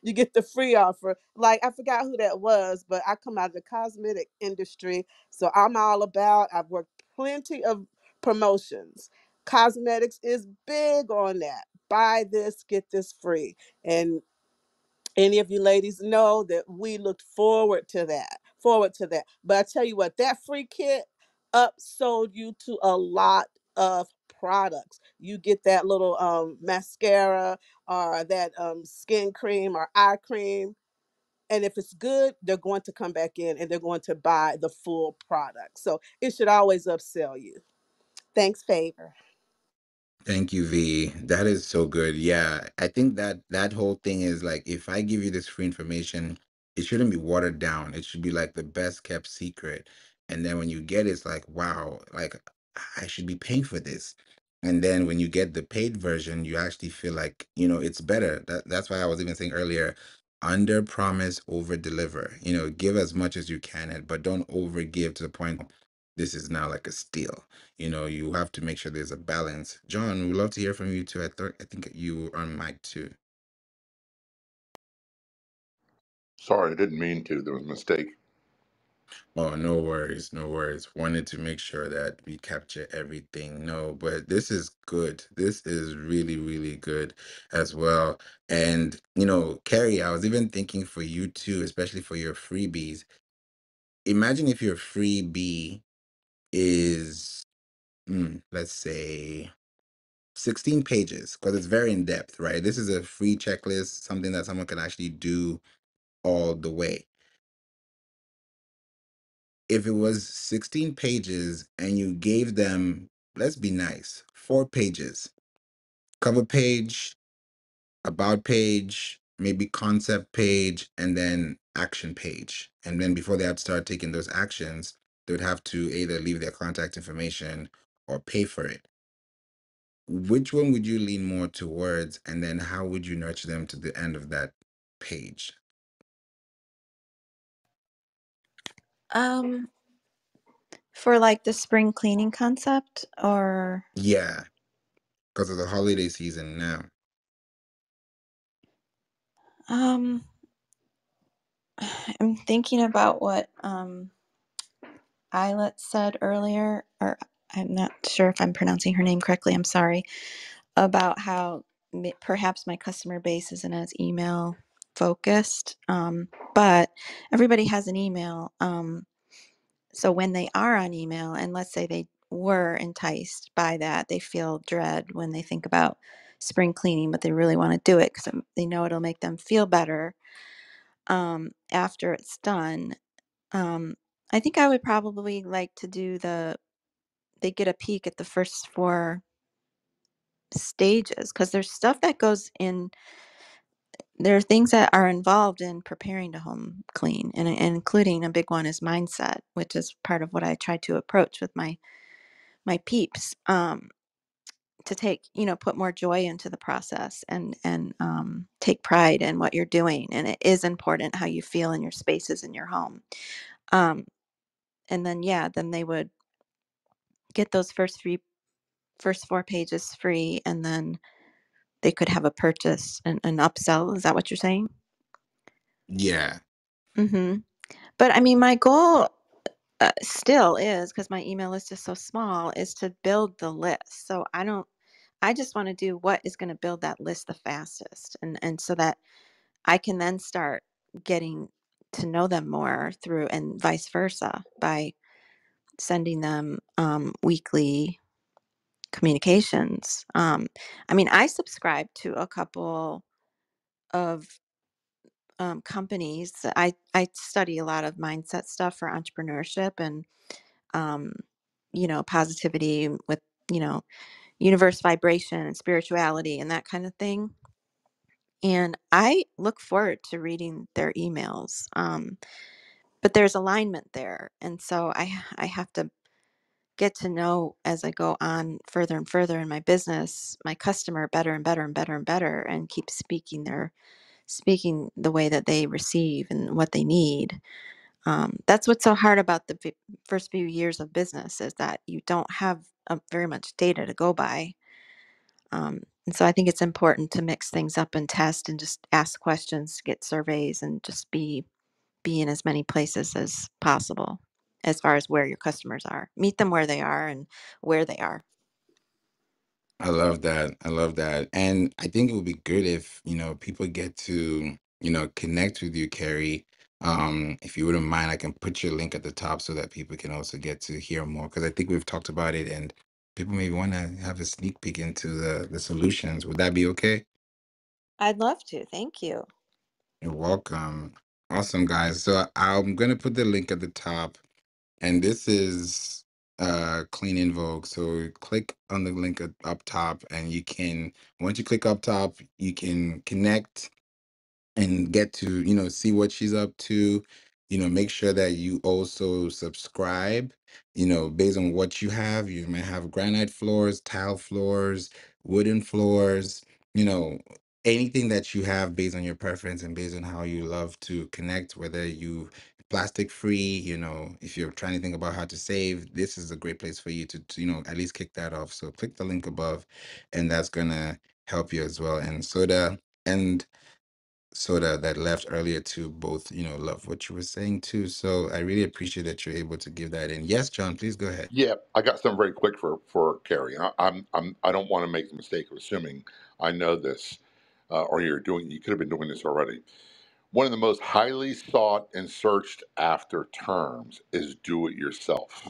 Speaker 12: you get the free offer. Like, I forgot who that was, but I come out of the cosmetic industry, so I'm all about, I've worked plenty of promotions. Cosmetics is big on that. Buy this, get this free. And any of you ladies know that we looked forward to that. But I tell you what, that free kit upsold you to a lot of products. You get that little mascara, or that skin cream or eye cream, and if it's good, they're going to come back in and they're going to buy the full product. So it should always upsell you. Thanks, Favor.
Speaker 1: Thank you, V. That is so good. Yeah, I think that that whole thing is like, if I give you this free information, it shouldn't be watered down. It should be like the best kept secret. And then when you get it, it's like, wow, like I should be paying for this. And then when you get the paid version, you actually feel like, it's better. That's why I was even saying earlier, under promise, over deliver. Give as much as you can, but don't over give to the point this is now like a steal. You have to make sure there's a balance. John, we'd love to hear from you too. I think you were on mic too.
Speaker 5: Sorry, I didn't mean to. There was a mistake.
Speaker 1: Oh, no worries, no worries. Wanted to make sure that we capture everything. No, but this is good. This is really, really good as well. And, Carrie, I was even thinking for you too, especially for your freebies. Imagine if your freebie is, let's say, 16 pages, because it's very in depth, right? This is a free checklist, something that someone can actually do all the way. If it was 16 pages and you gave them, let's be nice, 4 pages, cover page, about page, maybe concept page, and then action page. And then before they had to start taking those actions, they would have to either leave their contact information or pay for it. Which one would you lean more towards? And then how would you nurture them to the end of that page?
Speaker 2: Um, for like the spring cleaning concept, or
Speaker 1: Yeah, because of the holiday season now.
Speaker 2: um, I'm thinking about what Islet said earlier, or I'm not sure if I'm pronouncing her name correctly. I'm sorry, about how perhaps my customer base isn't as email focused, but everybody has an email. So when they are on email, and let's say they were enticed by that, they feel dread when they think about spring cleaning, but they really want to do it because they know it'll make them feel better after it's done. I think I would probably like to do they get a peek at the first 4 stages, because there's stuff that goes in. There are things that are involved in preparing to home clean, and including a big one is mindset, which is part of what I try to approach with my peeps, to take, put more joy into the process, and take pride in what you're doing. And it is important how you feel in your spaces in your home. Um, and then, yeah, then they would get those first 4 pages free, and then they could have a purchase, an upsell. Is that what you're saying?
Speaker 1: Yeah.
Speaker 2: Mm-hmm. But I mean, my goal still is, because my email list is so small, is to build the list. So I just want to do what is going to build that list the fastest. And so that I can then start getting to know them more through, and vice versa, by sending them weekly communications. I mean, I subscribe to a couple of companies. I study a lot of mindset stuff for entrepreneurship, and um, positivity with, you know, universe vibration and spirituality and that kind of thing. And I look forward to reading their emails. But there's alignment there. And so I have to get to know, as I go on further and further in my business, my customer better and better and better and better, and keep speaking the way that they receive and what they need. That's what's so hard about the first few years of business, is that you don't have very much data to go by. And so I think it's important to mix things up and test and just ask questions, get surveys, and just be in as many places as possible as far as where your customers are. Meet them where they are and where they are.
Speaker 1: I love that. I love that. And I think it would be good if, people get to, connect with you, Carrie. If you wouldn't mind, I can put your link at the top so that people can also get to hear more. Because I think we've talked about it, and people may want to have a sneak peek into the solutions. Would that be okay?
Speaker 2: I'd love to. Thank you.
Speaker 1: You're welcome. Awesome, guys. So I'm going to put the link at the top. And this is Clean in Vogue. So click on the link up top, and once you click up top, you can connect and get to, see what she's up to. Make sure that you also subscribe, based on what you have. You may have granite floors, tile floors, wooden floors, you know anything that you have, based on your preference and based on how you love to connect, whether you plastic free. If you're trying to think about how to save, this is a great place for you to at least kick that off. So click the link above, and that's gonna help you as well. And Soda that left earlier too, both, love what you were saying too. So I really appreciate that you're able to give that in. Yes, John, please go ahead.
Speaker 5: Yeah, I got something very quick for Carrie. I don't want to make the mistake of assuming I know this, or you could have been doing this already. One of the most highly sought and searched after terms is do it yourself.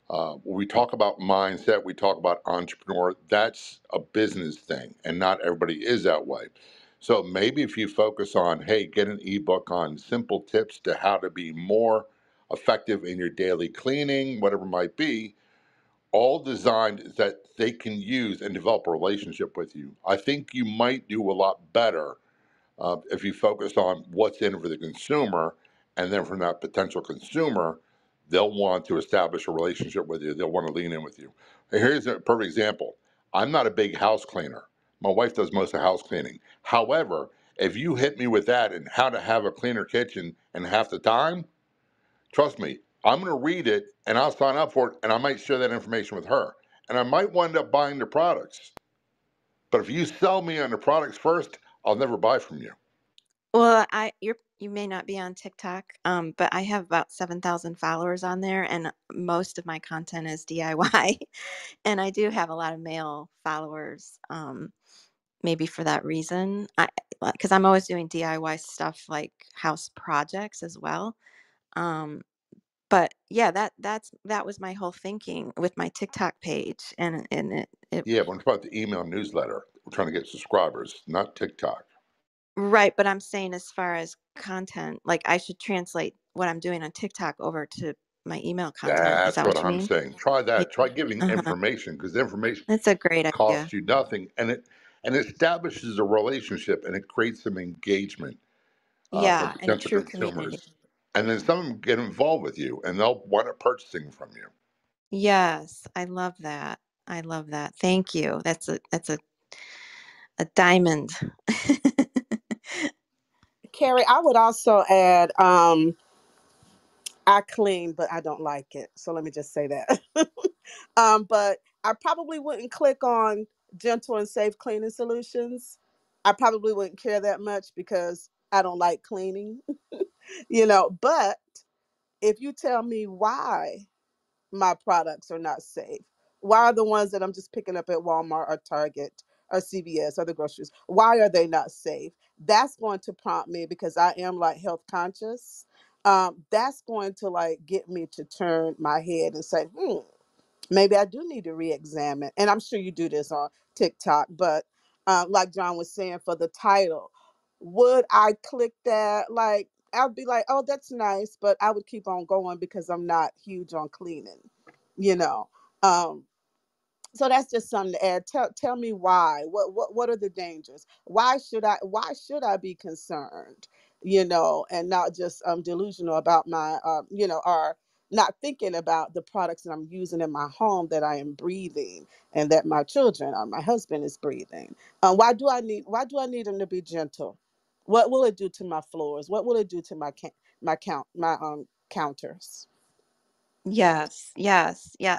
Speaker 5: When we talk about mindset, we talk about entrepreneur. That's a business thing, and not everybody is that way. So maybe if you focus on, hey, get an ebook on simple tips to how to be more effective in your daily cleaning, whatever it might be, all designed that they can use and develop a relationship with you. I think you might do a lot better if you focus on what's in it for the consumer, and then from that potential consumer, they'll want to establish a relationship with you. They'll want to lean in with you. Here's a perfect example. I'm not a big house cleaner. My wife does most of the house cleaning. However, if you hit me with that and how to have a cleaner kitchen in half the time, trust me, I'm going to read it and I'll sign up for it, and I might share that information with her. And I might wind up buying the products. But if you sell me on the products first, I'll never buy from you.
Speaker 2: Well, you may not be on TikTok, but I have about 7,000 followers on there, and most of my content is DIY. And I do have a lot of male followers, maybe for that reason. Because I'm always doing DIY stuff like house projects as well. Um, but yeah, that was my whole thinking with my TikTok page, and it
Speaker 5: Yeah, but what about the email newsletter? We're trying to get subscribers, not TikTok.
Speaker 2: right. But I'm saying, as far as content, like, I should translate what I'm doing on TikTok over to my email content. Is
Speaker 5: That's
Speaker 2: that
Speaker 5: what
Speaker 2: what you
Speaker 5: I'm
Speaker 2: mean?
Speaker 5: saying. Try
Speaker 2: Yeah.
Speaker 5: that. Try giving
Speaker 2: Uh-huh.
Speaker 5: information, because information
Speaker 2: That's a great idea.
Speaker 5: costs you nothing, and it establishes a relationship, and it creates some engagement for
Speaker 2: Yeah, and a
Speaker 5: potential
Speaker 2: true community.
Speaker 5: consumers. And then some of them get involved with you, and they'll want up purchasing from you.
Speaker 2: Yes, I love that. I love that. Thank you. That's a diamond.
Speaker 12: Carrie, I would also add, I clean, but I don't like it. So let me just say that. But I probably wouldn't click on gentle and safe cleaning solutions. I probably wouldn't care that much because I don't like cleaning, But if you tell me why my products are not safe, why are the ones that I'm just picking up at Walmart or Target or CVS or the groceries, why are they not safe? That's going to prompt me, because I am like health conscious. That's going to like get me to turn my head and say, maybe I do need to re-examine. And I'm sure you do this on TikTok, but like John was saying, for the title, would I click that? Like, I'd be like, oh, that's nice, but I would keep on going because I'm not huge on cleaning, you know. Um, so that's just something to add. Tell me why. What are the dangers? Why should I be concerned? And not just delusional about my or not thinking about the products that I'm using in my home, that I am breathing, and that my children or my husband is breathing. Why do I need them to be gentle? What will it do to my floors? What will it do to my counters?
Speaker 2: Yes, yes. Yeah,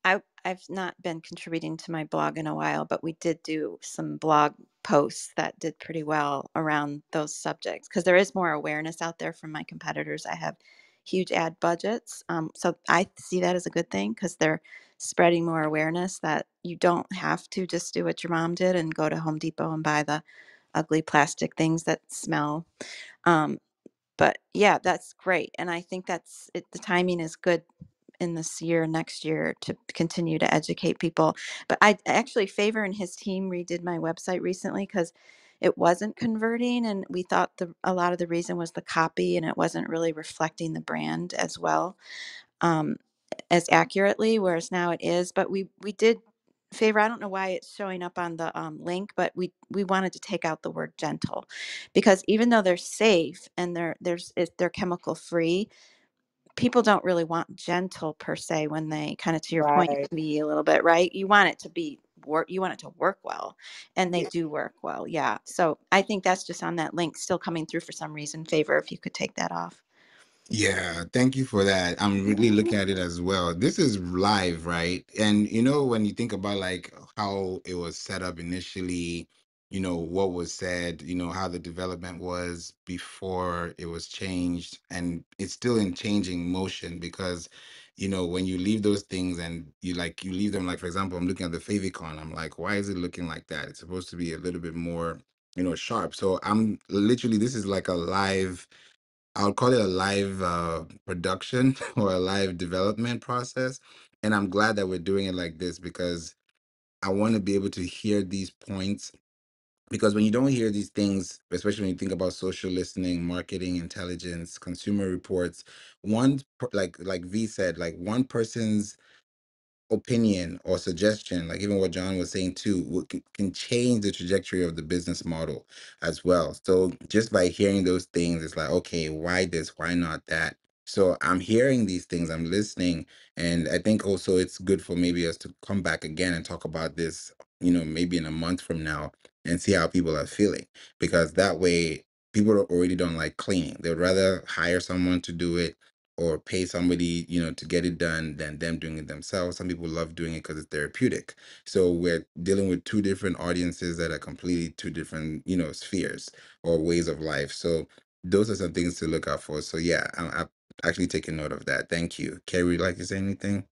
Speaker 2: I've not been contributing to my blog in a while, but we did do some blog posts that did pretty well around those subjects, because there is more awareness out there from my competitors. I have huge ad budgets. So I see that as a good thing, because they're spreading more awareness that you don't have to just do what your mom did and go to Home Depot and buy the ugly plastic things that smell. Um, but yeah, that's great. And I think that's it. The timing is good in this year, next year, to continue to educate people. But I actually, Favor and his team redid my website recently because it wasn't converting. And we thought a lot of the reason was the copy, and it wasn't really reflecting the brand as well, um, as accurately, whereas now it is. But we did. Favor, I don't know why it's showing up on the link, but we wanted to take out the word gentle, because even though they're safe and they're chemical free, people don't really want gentle per se when they, kind of to your point,
Speaker 12: Right.
Speaker 2: be a little bit, right? You want it to be work, you want it to work well, and they
Speaker 12: Yeah.
Speaker 2: do work well. Yeah. So I think that's just on that link still coming through for some reason. Favor, if you could take that off.
Speaker 1: Yeah, thank you for that. I'm really looking at it as well. This is live, right? And when you think about like how it was set up initially, what was said, how the development was before it was changed, and it's still in changing motion because, when you leave those things and you leave them, like for example, I'm looking at the favicon, I'm like, why is it looking like that? It's supposed to be a little bit more, sharp. So I'm literally, this is like a live, I would call it a live production or a live development process. And I'm glad that we're doing it like this because I want to be able to hear these points. Because when you don't hear these things, especially when you think about social listening, marketing intelligence, consumer reports, like V said, like one person's opinion or suggestion, like even what John was saying too, can change the trajectory of the business model as well. So just by hearing those things, it's like, okay, why this? Why not that? So I'm hearing these things, I'm listening, and I think also it's good for maybe us to come back again and talk about this, maybe in a month from now and see how people are feeling. Because that way, people already don't like cleaning. They would rather hire someone to do it or pay somebody, to get it done than them doing it themselves. Some people love doing it because it's therapeutic. So we're dealing with two different audiences that are completely two different, spheres or ways of life. So those are some things to look out for. So yeah, I've actually taken note of that. Thank you. Carrie, would you like to say anything?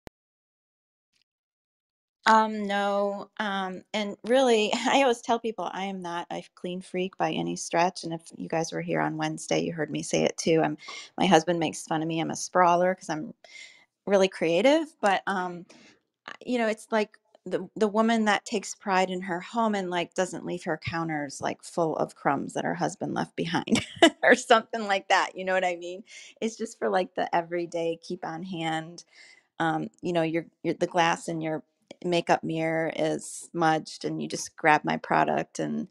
Speaker 2: No. And really, I always tell people I am not a clean freak by any stretch. And if you guys were here on Wednesday, you heard me say it too. My husband makes fun of me. I'm a sprawler because I'm really creative, but it's like the woman that takes pride in her home and like doesn't leave her counters like full of crumbs that her husband left behind or something like that. You know what I mean? It's just for like the everyday keep on hand. You know, your the glass in your makeup mirror is smudged and you just grab my product and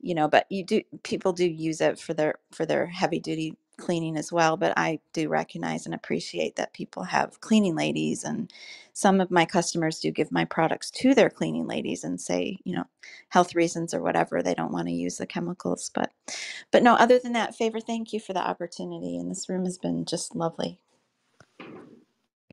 Speaker 2: you know, but you do people do use it for their heavy duty cleaning as well, but I do recognize and appreciate that people have cleaning ladies and some of my customers do give my products to their cleaning ladies and say, you know, health reasons or whatever, they don't want to use the chemicals, but no, other than that, Favor, thank you for the opportunity and this room has been just lovely.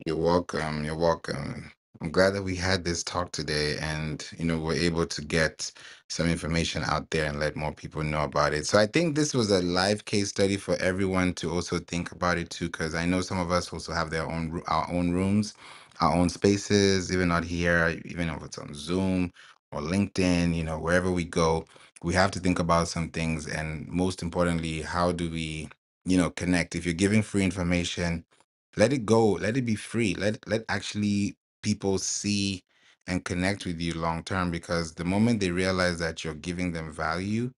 Speaker 1: You're welcome. You're welcome. I'm glad that we had this talk today and, we're able to get some information out there and let more people know about it. So I think this was a live case study for everyone to also think about it too, because I know some of us also have our own rooms, our own spaces, even out here, even if it's on Zoom or LinkedIn, wherever we go, we have to think about some things. And most importantly, how do we, connect? If you're giving free information, let it go, let it be free, let actually people see and connect with you long term, because the moment they realize that you're giving them value,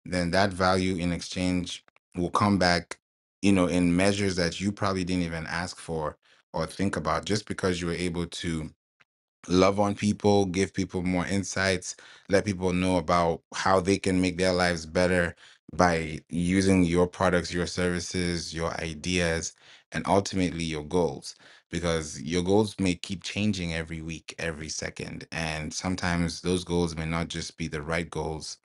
Speaker 1: then that value in exchange will come back, in measures that you probably didn't even ask for or think about, just because you were able to love on people, give people more insights, let people know about how they can make their lives better by using your products, your services, your ideas, and ultimately your goals. Because your goals may keep changing every week, every second. And sometimes those goals may not just be the right goals,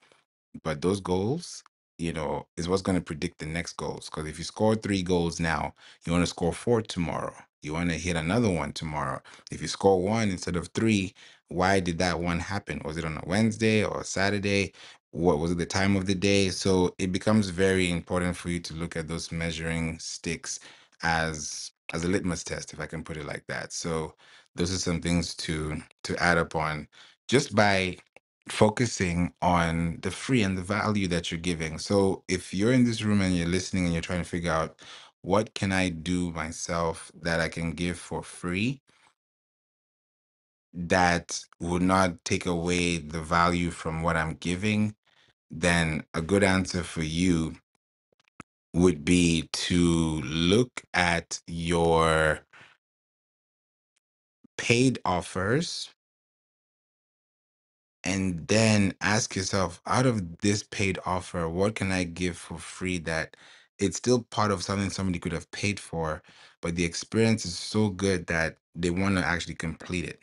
Speaker 1: but those goals, is what's going to predict the next goals. Because if you score 3 goals now, you want to score 4 tomorrow. You want to hit another one tomorrow. If you score 1 instead of 3, why did that one happen? Was it on a Wednesday or a Saturday? What was it, the time of the day? So it becomes very important for you to look at those measuring sticks as a litmus test, if I can put it like that. So those are some things to add up on just by focusing on the free and the value that you're giving. So if you're in this room and you're listening and you're trying to figure out what can I do myself that I can give for free that would not take away the value from what I'm giving, then a good answer for you would be to look at your paid offers and then ask yourself, out of this paid offer, what can I give for free that it's still part of something somebody could have paid for, but the experience is so good that they want to actually complete it.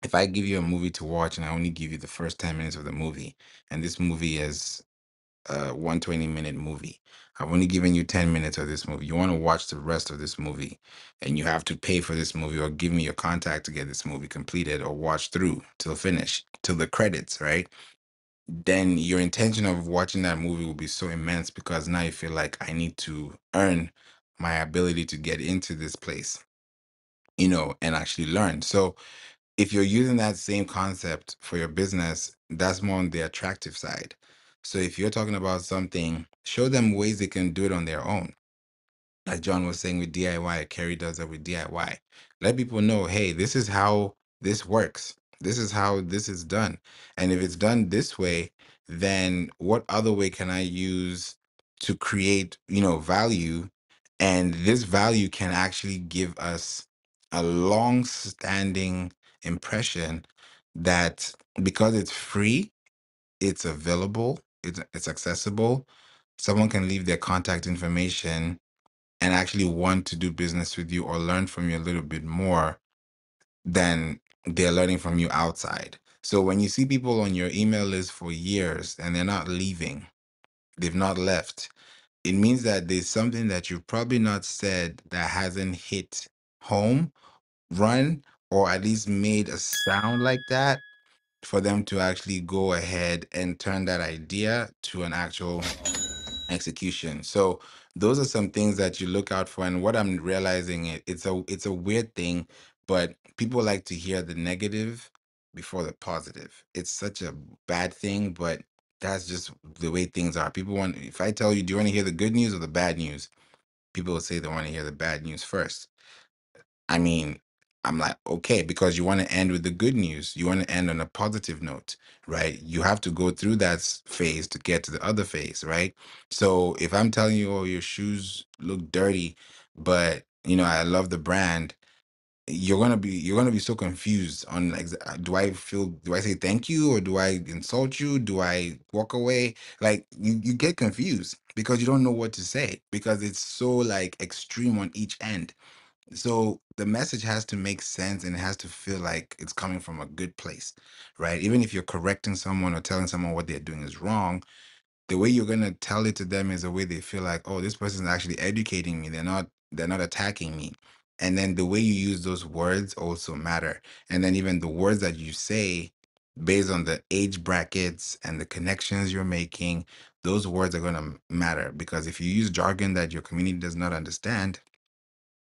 Speaker 1: If I give you a movie to watch and I only give you the first 10 minutes of the movie, and this movie is a 120-minute movie, I've only given you 10 minutes of this movie. You want to watch the rest of this movie, and you have to pay for this movie or give me your contact to get this movie completed or watch through till finish, till the credits, right? Then your intention of watching that movie will be so immense, because now you feel like I need to earn my ability to get into this place, and actually learn. So if you're using that same concept for your business, that's more on the attractive side. So if you're talking about something, show them ways they can do it on their own. Like John was saying with DIY, Kerry does that with DIY. Let people know, hey, this is how this works. This is how this is done. And if it's done this way, then what other way can I use to create, value? And this value can actually give us a long-standing impression that because it's free, it's available, it's accessible, someone can leave their contact information and actually want to do business with you or learn from you a little bit more than they're learning from you outside. So when you see people on your email list for years and they're not leaving, they've not left, it means that there's something that you've probably not said that hasn't hit home run, or at least made a sound like that for them to actually go ahead and turn that idea to an actual execution. So those are some things that you look out for. And what I'm realizing, it's a weird thing, but people like to hear the negative before the positive. It's such a bad thing, but that's just the way things are. People want, if I tell you, do you want to hear the good news or the bad news? People will say they want to hear the bad news first. I mean, I'm like, okay, because you want to end with the good news. You want to end on a positive note, right? You have to go through that phase to get to the other phase, right? So if I'm telling you, oh, your shoes look dirty, but I love the brand, you're gonna be so confused on like, do I say thank you, or do I insult you? Do I walk away? Like you get confused because you don't know what to say because it's so like extreme on each end. So the message has to make sense and it has to feel like it's coming from a good place, right? Even if you're correcting someone or telling someone what they're doing is wrong, the way you're gonna tell it to them is a way they feel like, oh, this person is actually educating me. They're not attacking me. And then the way you use those words also matter. And then even the words that you say based on the age brackets and the connections you're making, those words are gonna matter because if you use jargon that your community does not understand,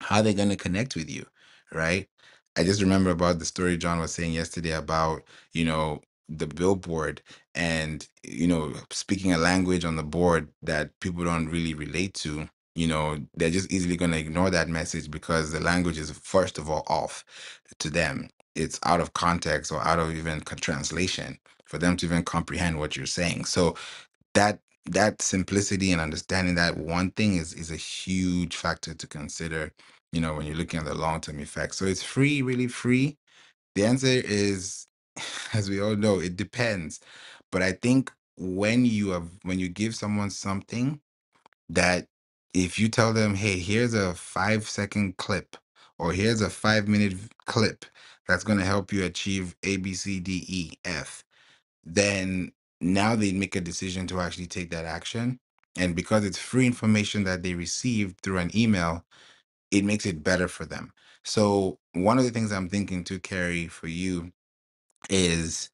Speaker 1: how are they going to connect with you, right? I just remember about the story John was saying yesterday about the billboard and speaking a language on the board that people don't really relate to. They're just easily going to ignore that message because the language is first of all off to them. It's out of context or out of even translation for them to even comprehend what you're saying. So that simplicity and understanding that one thing is a huge factor to consider, when you're looking at the long-term effects. So it's free, really free. The answer is, as we all know, it depends. But I think when you give someone something that, if you tell them, hey, here's a 5-second clip or here's a 5-minute clip that's going to help you achieve A, B, C, D, E, F, then now they make a decision to actually take that action. And because it's free information that they received through an email, it makes it better for them. So one of the things I'm thinking to Carrie for you is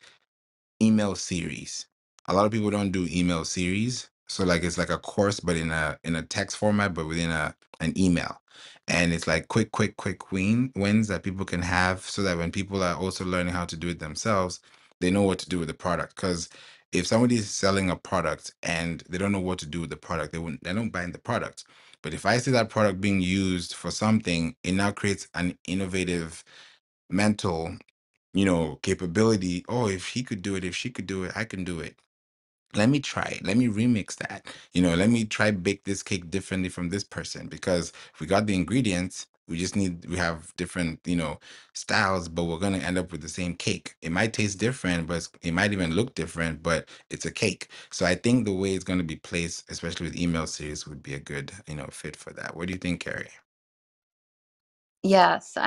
Speaker 1: email series. A lot of people don't do email series. So like it's like a course but in a text format but within an email. And it's like quick wins that people can have so that when people are also learning how to do it themselves, they know what to do with the product. Because if somebody is selling a product and they don't know what to do with the product, they don't buy the product. But if I see that product being used for something, it now creates an innovative mental capability. Oh, if he could do it, if she could do it, I can do it. Let me try it. Let me remix that. Let me try bake this cake differently from this person because we got the ingredients. We have different, styles, but we're going to end up with the same cake. It might taste different, but it might even look different, but it's a cake. So I think the way it's going to be placed, especially with email series, would be a good, fit for that. What do you think, Carrie?
Speaker 2: Yes,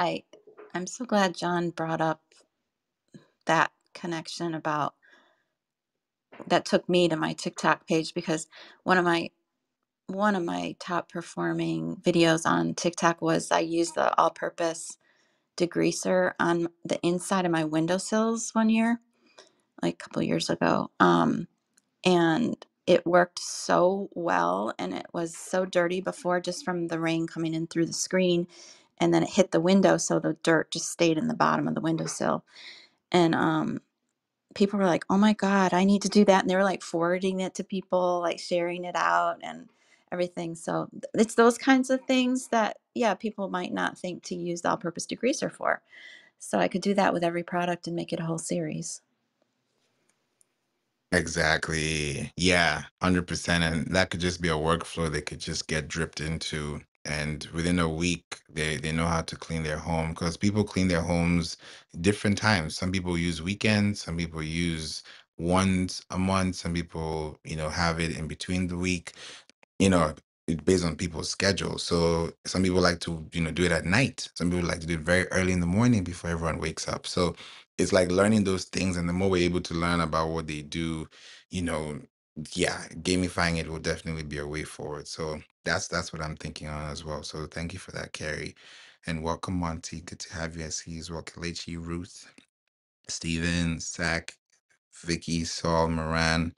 Speaker 2: I'm so glad John brought up that connection about that took me to my TikTok page because one of my top performing videos on TikTok was I used the all-purpose degreaser on the inside of my windowsills one year, like a couple years ago. And it worked so well, and it was so dirty before just from the rain coming in through the screen, and then it hit the window, so the dirt just stayed in the bottom of the windowsill. And people were like, "Oh my God, I need to do that." And they were like forwarding it to people, like sharing it out and everything. So it's those kinds of things that, yeah, people might not think to use the all-purpose degreaser for. So I could do that with every product and make it a whole series.
Speaker 1: Exactly. Yeah, 100%. And that could just be a workflow they could just get dripped into. And within a week, they know how to clean their home because people clean their homes different times. Some people use weekends, some people use once a month, some people, have it in between the week, based on people's schedule. So some people like to, do it at night. Some people like to do it very early in the morning before everyone wakes up. So it's like learning those things. And the more we're able to learn about what they do, you know, yeah, gamifying it will definitely be a way forward. So that's what I'm thinking on as well. So thank you for that, Carrie. And welcome, Monty. Good to have you. I see you as well. Kalechi, Ruth, Steven, Zach, Vicky, Saul, Moran,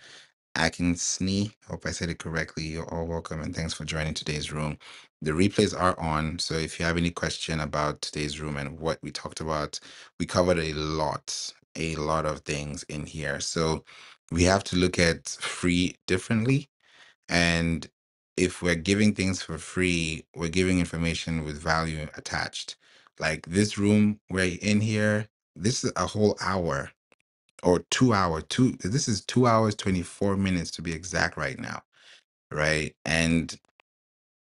Speaker 1: Akinsney. Hope I said it correctly. You're all welcome and thanks for joining today's room. The replays are on, so if you have any question about today's room and what we talked about, we covered a lot of things in here. So we have to look at free differently. And if we're giving things for free, we're giving information with value attached. Like this room we're in here, this is a whole hour or 2 hour, this is 2 hours, 24 minutes to be exact right now, right? And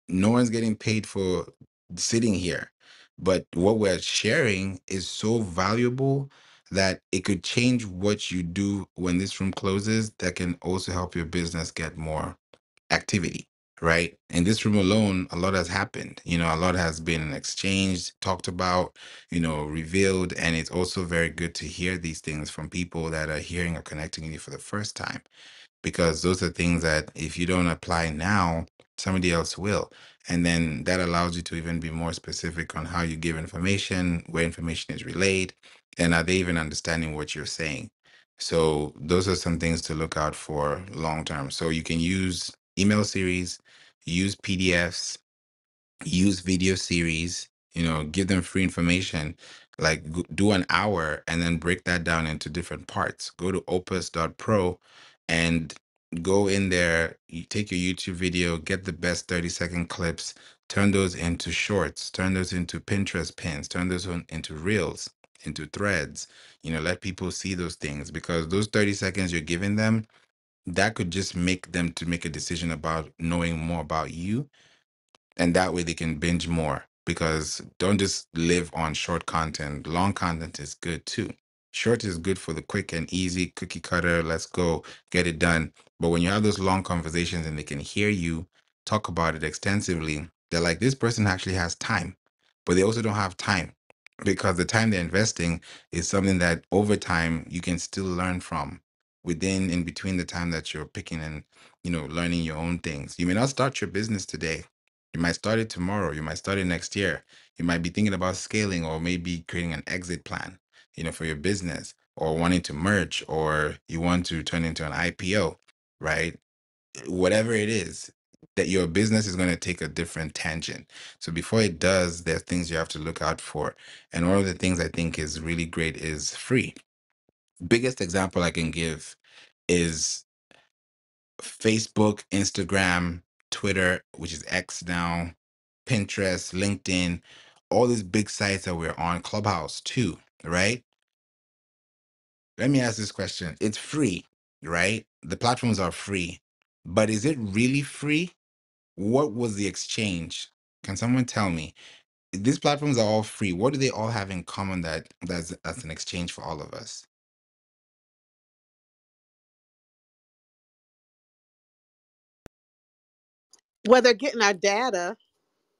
Speaker 1: no one's getting paid for sitting here. But what we're sharing is so valuable that it could change what you do when this room closes, that can also help your business get more activity, right? In this room alone, a lot has happened. A lot has been exchanged, talked about, revealed. And it's also very good to hear these things from people that are hearing or connecting with you for the first time, because those are things that if you don't apply now, somebody else will. And then that allows you to even be more specific on how you give information, where information is relayed, and are they even understanding what you're saying. So those are some things to look out for long term. So you can use email series, use PDFs, use video series, give them free information, like do an hour and then break that down into different parts. Go to opus.pro and go in there, you take your YouTube video, get the best 30-second clips, turn those into shorts, turn those into Pinterest pins, turn those into reels, into threads. Let people see those things, because those 30 seconds you're giving them, that could just make them to make a decision about knowing more about you, and that way they can binge more. Because don't just live on short content. Long content is good too. Short is good for the quick and easy cookie cutter, let's go get it done. But when you have those long conversations and they can hear you talk about it extensively, they're like, this person actually has time. But they also don't have time, because the time they're investing is something that over time you can still learn from, within in between the time that you're picking and learning your own things. You may not start your business today. You might start it tomorrow. You might start it next year. You might be thinking about scaling, or maybe creating an exit plan, for your business, or wanting to merge, or you want to turn into an IPO, right? Whatever it is, that your business is going to take a different tangent. So before it does, there's things you have to look out for. And one of the things I think is really great is free. Biggest example I can give is Facebook, Instagram, Twitter, which is X now, Pinterest, LinkedIn, all these big sites that we're on, Clubhouse too, right? Let me ask this question. It's free, right? The platforms are free, but is it really free? What was the exchange? Can someone tell me? These platforms are all free. What do they all have in common that's an exchange for all of us?
Speaker 12: Well, they're getting our data.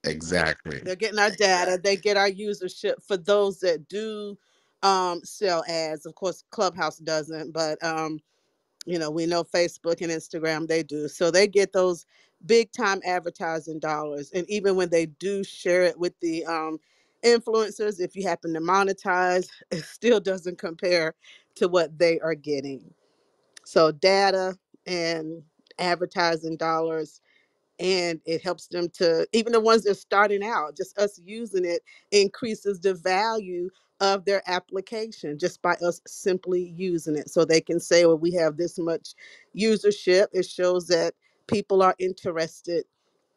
Speaker 1: Exactly.
Speaker 12: They're getting our data. They get our usership for those that do sell ads. Of course, Clubhouse doesn't, but we know Facebook and Instagram, they do. So they get those big time advertising dollars. And even when they do share it with the influencers, if you happen to monetize, it still doesn't compare to what they are getting. So data and advertising dollars, and it helps them to, even the ones that are starting out, just us using it increases the value of their application just by us simply using it. So they can say, well, we have this much usership. It shows that people are interested,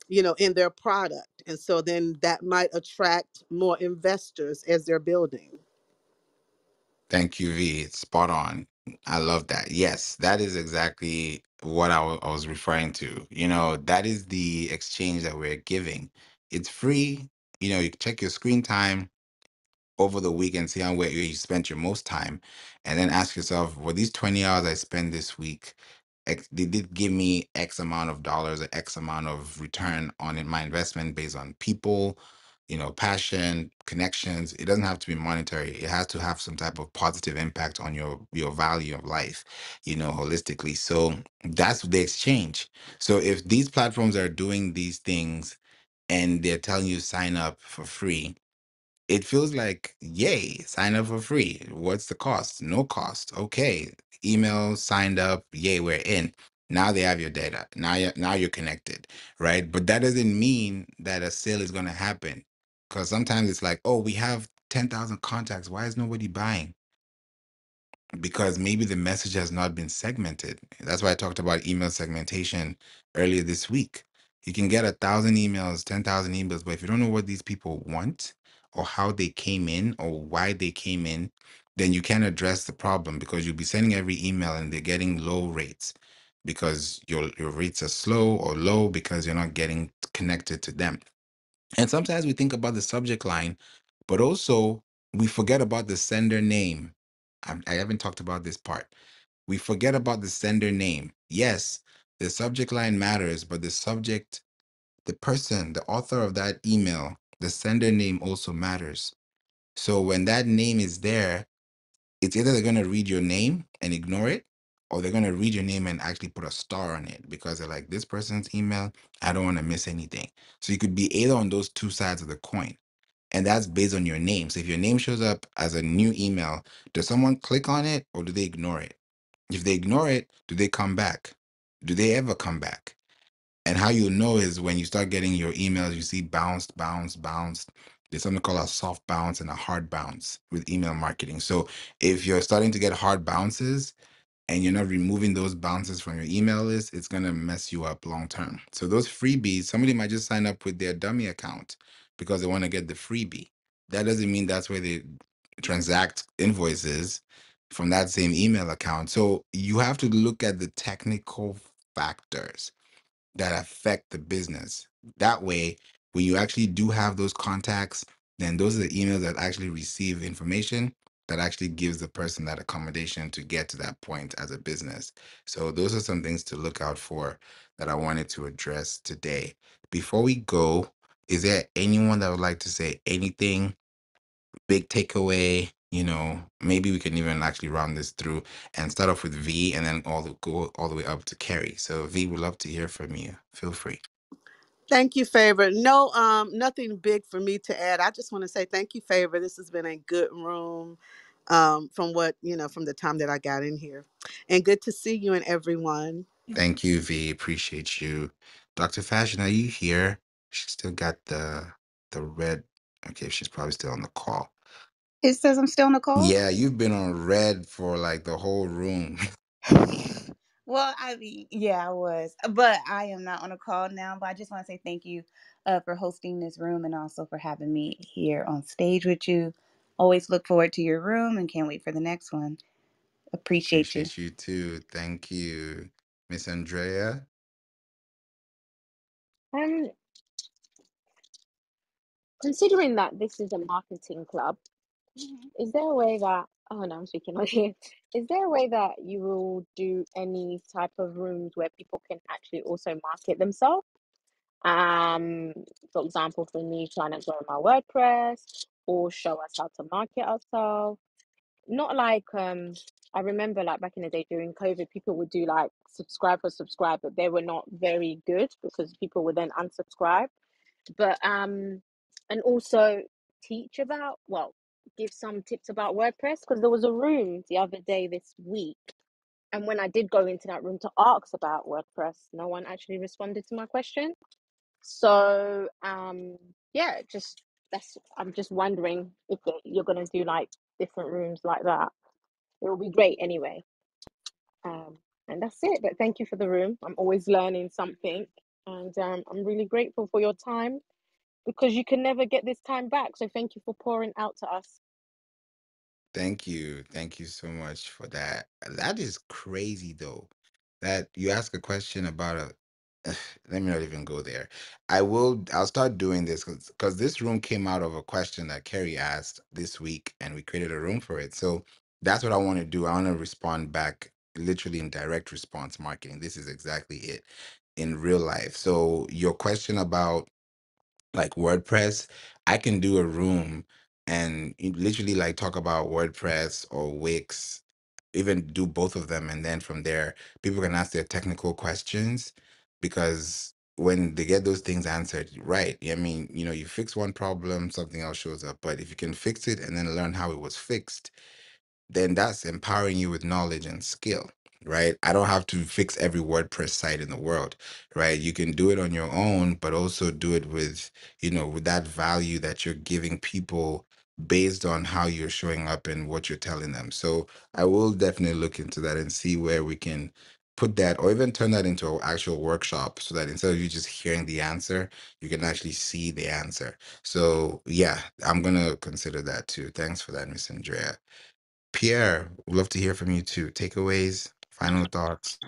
Speaker 12: in their product. And so then that might attract more investors as they're building.
Speaker 1: Thank you, V. It's spot on. I love that. Yes, that is exactly what I was referring to. That is the exchange that we're giving. It's free. You can check your screen time over the week and see how where you spent your most time, and then ask yourself, were these 20 hours I spent this week, did it give me X amount of dollars or X amount of return on my investment, based on people, passion, connections? It doesn't have to be monetary. It has to have some type of positive impact on your value of life, holistically. So that's the exchange. So if these platforms are doing these things and they're telling you sign up for free, it feels like, yay, sign up for free. What's the cost? No cost. Okay. Email, signed up, yay, we're in. Now they have your data. Now you're connected, right? But that doesn't mean that a sale is going to happen. Because sometimes it's like, oh, we have 10,000 contacts. Why is nobody buying? Because maybe the message has not been segmented. That's why I talked about email segmentation earlier this week. You can get 1,000 emails, 10,000 emails, but if you don't know what these people want or how they came in or why they came in, then you can't address the problem because you'll be sending every email and they're getting low rates because your rates are slow or low because you're not getting connected to them. And sometimes we think about the subject line, but also we forget about the sender name. I haven't talked about this part. We forget about the sender name. Yes, the subject line matters, but the person, the author of that email, the sender name also matters. So when that name is there, it's either they're going to read your name and ignore it, or they're going to read your name and actually put a star on it because they're like, this person's email, I don't want to miss anything. So you could be either on those two sides of the coin. And that's based on your name. So if your name shows up as a new email, does someone click on it or do they ignore it? If they ignore it, do they come back? Do they ever come back? And how you know is when you start getting your emails, you see bounced, bounced, bounced. There's something called a soft bounce and a hard bounce with email marketing. So if you're starting to get hard bounces and you're not removing those bounces from your email list, it's going to mess you up long term. So those freebies, somebody might just sign up with their dummy account because they want to get the freebie. That doesn't mean that's where they transact invoices from that same email account. So you have to look at the technical factors that affect the business. That way, when you actually do have those contacts, then those are the emails that actually receive information that actually gives the person that accommodation to get to that point as a business. So those are some things to look out for that I wanted to address today. Before we go, is there anyone that would like to say anything, big takeaway? Maybe we can even actually round this through and start off with V and then go all the way up to Carrie. So V, would love to hear from you. Feel free.
Speaker 12: Thank you, Favor. No, nothing big for me to add. I just want to say thank you, Favor. This has been a good room, from what from the time that I got in here, and good to see you and everyone.
Speaker 1: Thank you, V. Appreciate you. Dr. Fashion, are you here? She still got the red. Okay, she's probably still on the call.
Speaker 11: It says I'm still on the call.
Speaker 1: Yeah, you've been on red for like the whole room.
Speaker 11: Well, I mean, yeah, I was, but I am not on a call now. But I just want to say thank you for hosting this room and also for having me here on stage with you. Always look forward to your room and can't wait for the next one. Appreciate you.
Speaker 1: Appreciate you too. Thank you. Miss Andrea.
Speaker 8: Um, considering that this is a marketing club, is there a way that, oh no, I'm speaking on here. Is there a way that you will do any type of rooms where people can actually also market themselves? Um, for example, for me trying to grow my WordPress or show us how to market ourselves. Not like I remember like back in the day during COVID, people would do like subscribe for subscribe, but they were not very good because people would then unsubscribe. But and also teach about, well, give some tips about WordPress because there was a room the other day this week, and when I did go into that room to ask about WordPress, no one actually responded to my question. So yeah, just that's I'm just wondering if you're gonna do like different rooms like that. It will be great anyway. And that's it. But thank you for the room. I'm always learning something, and I'm really grateful for your time because you can never get this time back. So thank you for pouring out to us.
Speaker 1: Thank you. Thank you so much for that. That is crazy though. That you ask a question about let me not even go there. I'll start doing this because this room came out of a question that Kerry asked this week and we created a room for it. So that's what I want to do. I want to respond back literally in direct response marketing. This is exactly it in real life. So your question about like WordPress, I can do a room and literally like talk about WordPress or Wix, even do both of them. And then from there, people can ask their technical questions because when they get those things answered, right? I mean, you fix one problem, something else shows up. But if you can fix it and then learn how it was fixed, then that's empowering you with knowledge and skill, right? I don't have to fix every WordPress site in the world, right? You can do it on your own, but also do it with, with that value that you're giving people based on how you're showing up and what you're telling them. So I will definitely look into that and see where we can put that or even turn that into an actual workshop so that instead of you just hearing the answer, you can actually see the answer. So yeah, I'm gonna consider that too. Thanks for that, Miss Andrea. Pierre, we'd love to hear from you too. Takeaways, final thoughts.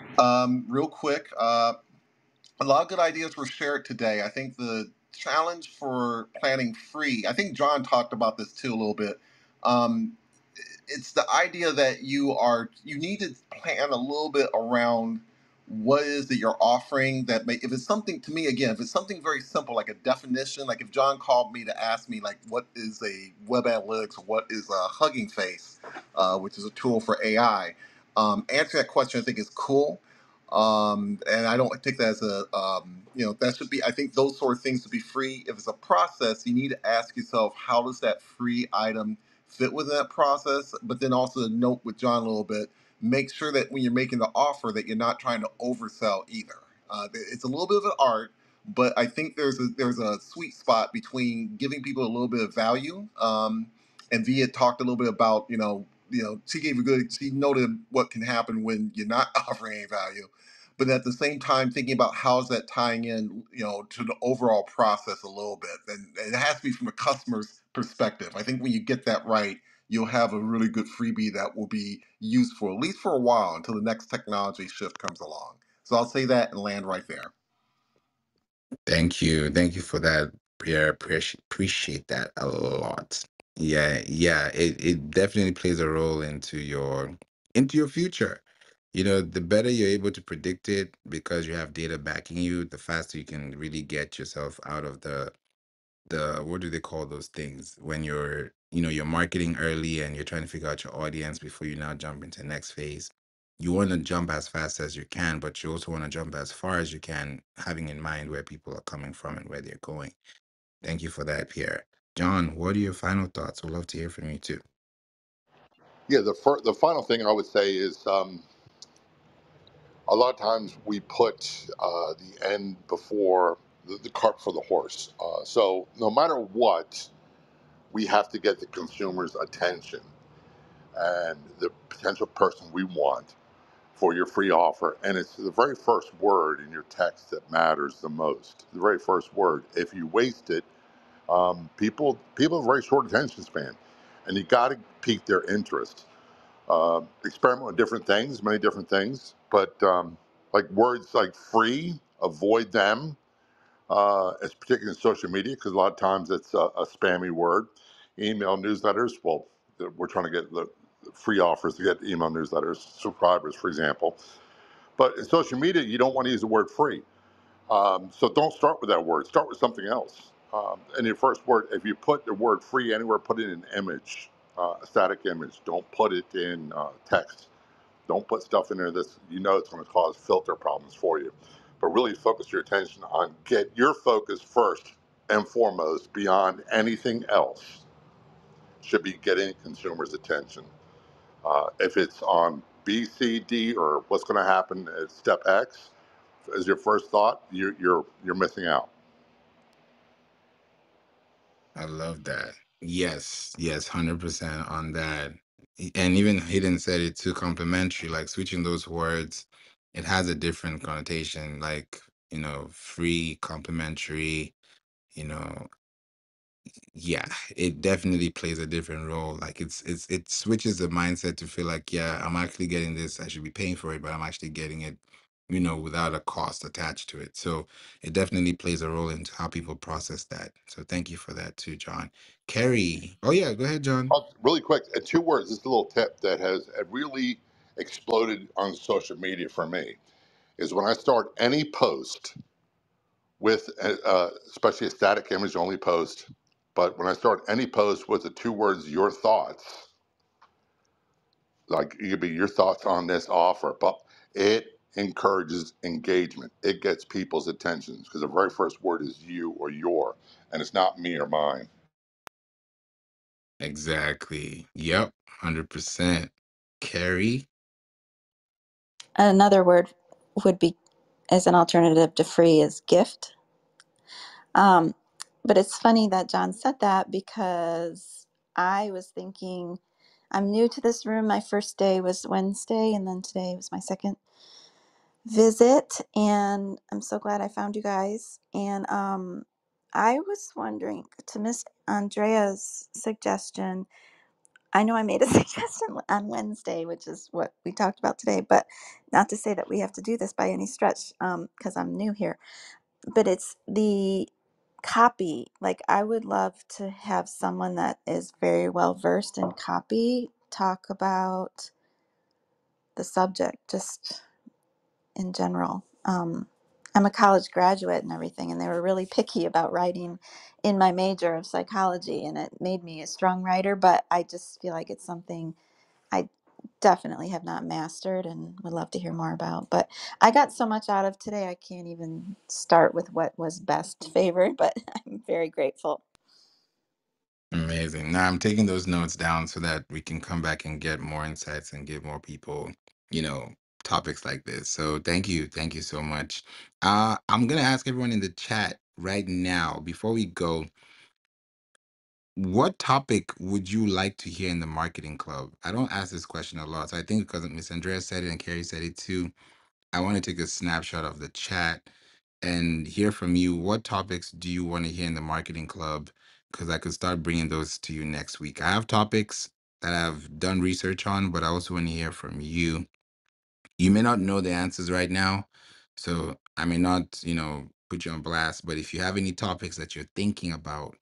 Speaker 7: Real quick, a lot of good ideas were shared today. I think the challenge for planning free, I think John talked about this too a little bit. Um, it's the idea that you need to plan a little bit around what it is that you're offering that may, if it's something to me again, if it's something very simple like a definition, like if John called me to ask me like what is a web analytics or what is a Hugging Face, which is a tool for AI, answering that question I think is cool. And I don't take that as a that should be, I think those sort of things to be free. If it's a process, you need to ask yourself, how does that free item fit within that process? But then also to note with John a little bit, make sure that when you're making the offer that you're not trying to oversell either. It's a little bit of an art, but I think there's a sweet spot between giving people a little bit of value. And Via talked a little bit about she gave a good, she noted what can happen when you're not offering any value, but at the same time thinking about how's that tying in to the overall process a little bit. And it has to be from a customer's perspective. I think when you get that right, you'll have a really good freebie that will be useful, at least for a while, until the next technology shift comes along. So I'll say that and land right there.
Speaker 1: Thank you. Thank you for that, Pierre. Appreciate that a lot. Yeah, yeah. It definitely plays a role into your future. The better you're able to predict it because you have data backing you, the faster you can really get yourself out of the what do they call those things when you're marketing early and you're trying to figure out your audience before you now jump into the next phase. You want to jump as fast as you can, but you also want to jump as far as you can, having in mind where people are coming from and where they're going. Thank you for that, Pierre. John, what are your final thoughts? We'd love to hear from you too.
Speaker 5: Yeah, the final thing I would say is a lot of times we put the end before the cart before the horse. So no matter what, we have to get the consumer's attention and the potential person we want for your free offer. And it's the very first word in your text that matters the most. The very first word. If you waste it, people have a very short attention span, and you got to pique their interest. Experiment with different things, many different things, but like words like free, avoid them. It's particularly in social media because a lot of times it's a spammy word. Email newsletters, well, we're trying to get the free offers to get email newsletters, subscribers, for example. But in social media, you don't want to use the word free. So don't start with that word. Start with something else. And your first word, if you put the word free anywhere, put it in an image, a static image. Don't put it in text. Don't put stuff in there that's it's going to cause filter problems for you. But really focus your attention on get your focus first and foremost beyond anything else should be getting consumers' attention. If it's on B, C, D, or what's going to happen at step X as your first thought, you're missing out.
Speaker 1: I love that. Yes, yes, 100% on that. And even Hayden said it too, complimentary, like switching those words, it has a different connotation, like, free, complimentary, you know, yeah, it definitely plays a different role. Like it switches the mindset to feel like, yeah, I'm actually getting this. I should be paying for it, but I'm actually getting it, without a cost attached to it. So it definitely plays a role into how people process that. So thank you for that too, John. Kerry. Oh yeah, go ahead, John.
Speaker 5: Really quick, two words. This is a little tip that has really exploded on social media for me is when I start any post with, especially a static image only post, but when I start any post with the two words, your thoughts, like it could be your thoughts on this offer, but it encourages engagement. It gets people's attention because the very first word is you or your, and it's not me or mine.
Speaker 1: Exactly. Yep. 100%. Kerry.
Speaker 2: Another word would be, as an alternative to free, is gift. But it's funny that John said that because I was thinking, I'm new to this room. My first day was Wednesday, and then today was my second. visit, and I'm so glad I found you guys. And I was wondering, to Miss Andrea's suggestion, I know I made a suggestion on Wednesday, which is what we talked about today, but not to say that we have to do this by any stretch, because I'm new here. But it's the copy. Like, I would love to have someone that is very well versed in copy talk about the subject, just in general. I'm a college graduate and everything, and they were really picky about writing in my major of psychology, and it made me a strong writer. But I just feel like it's something I definitely have not mastered and would love to hear more about. But I got so much out of today, I can't even start with what was best favored, but I'm very grateful.
Speaker 1: Amazing. Now I'm taking those notes down so that we can come back and get more insights and give more people, you know, topics like this. So thank you. Thank you so much. I'm gonna ask everyone in the chat right now, before we go, what topic would you like to hear in the marketing club? I don't ask this question a lot. So I think because Miss Andrea said it and Carrie said it too, I want to take a snapshot of the chat and hear from you. What topics do you want to hear in the marketing club? Because I could start bringing those to you next week. I have topics that I've done research on, but I also want to hear from you. You may not know the answers right now, so I may not, put you on blast. But if you have any topics that you're thinking about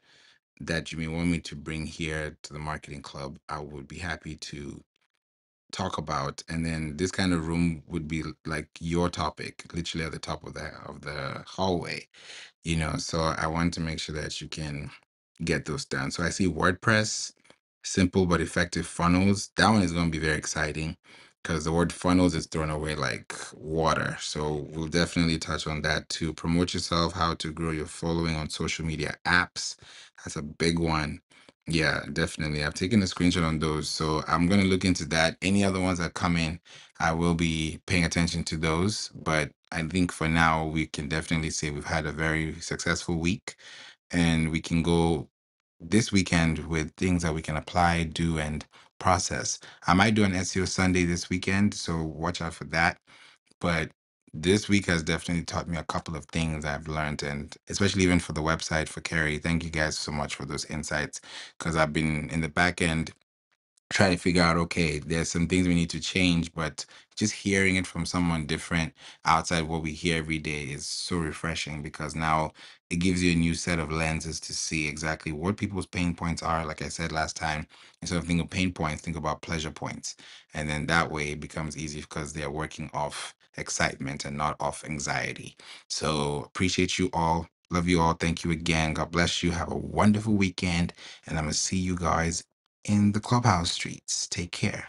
Speaker 1: that you may want me to bring here to the marketing club, I would be happy to talk about. And then this kind of room would be like your topic, literally at the top of the hallway. So I want to make sure that you can get those done. So I see WordPress, simple but effective funnels. That one is going to be very exciting because the word funnels is thrown away like water. So we'll definitely touch on that too. Promote yourself, how to grow your following on social media apps. That's a big one. Yeah, definitely. I've taken a screenshot on those. So I'm going to look into that. Any other ones that come in, I will be paying attention to those. But I think for now, we can definitely say we've had a very successful week and we can go this weekend with things that we can apply, do, and process. I might do an SEO Sunday this weekend, so watch out for that. But this week has definitely taught me a couple of things I've learned, and especially even for the website for Carrie. Thank you guys so much for those insights because I've been in the back end try to figure out, okay, there's some things we need to change, but just hearing it from someone different outside what we hear every day is so refreshing because now it gives you a new set of lenses to see exactly what people's pain points are. Like I said last time, instead of thinking of pain points, think about pleasure points. And then that way it becomes easy because they're working off excitement and not off anxiety. So appreciate you all. Love you all. Thank you again. God bless you. Have a wonderful weekend. And I'm going to see you guys in the clubhouse streets. Take care.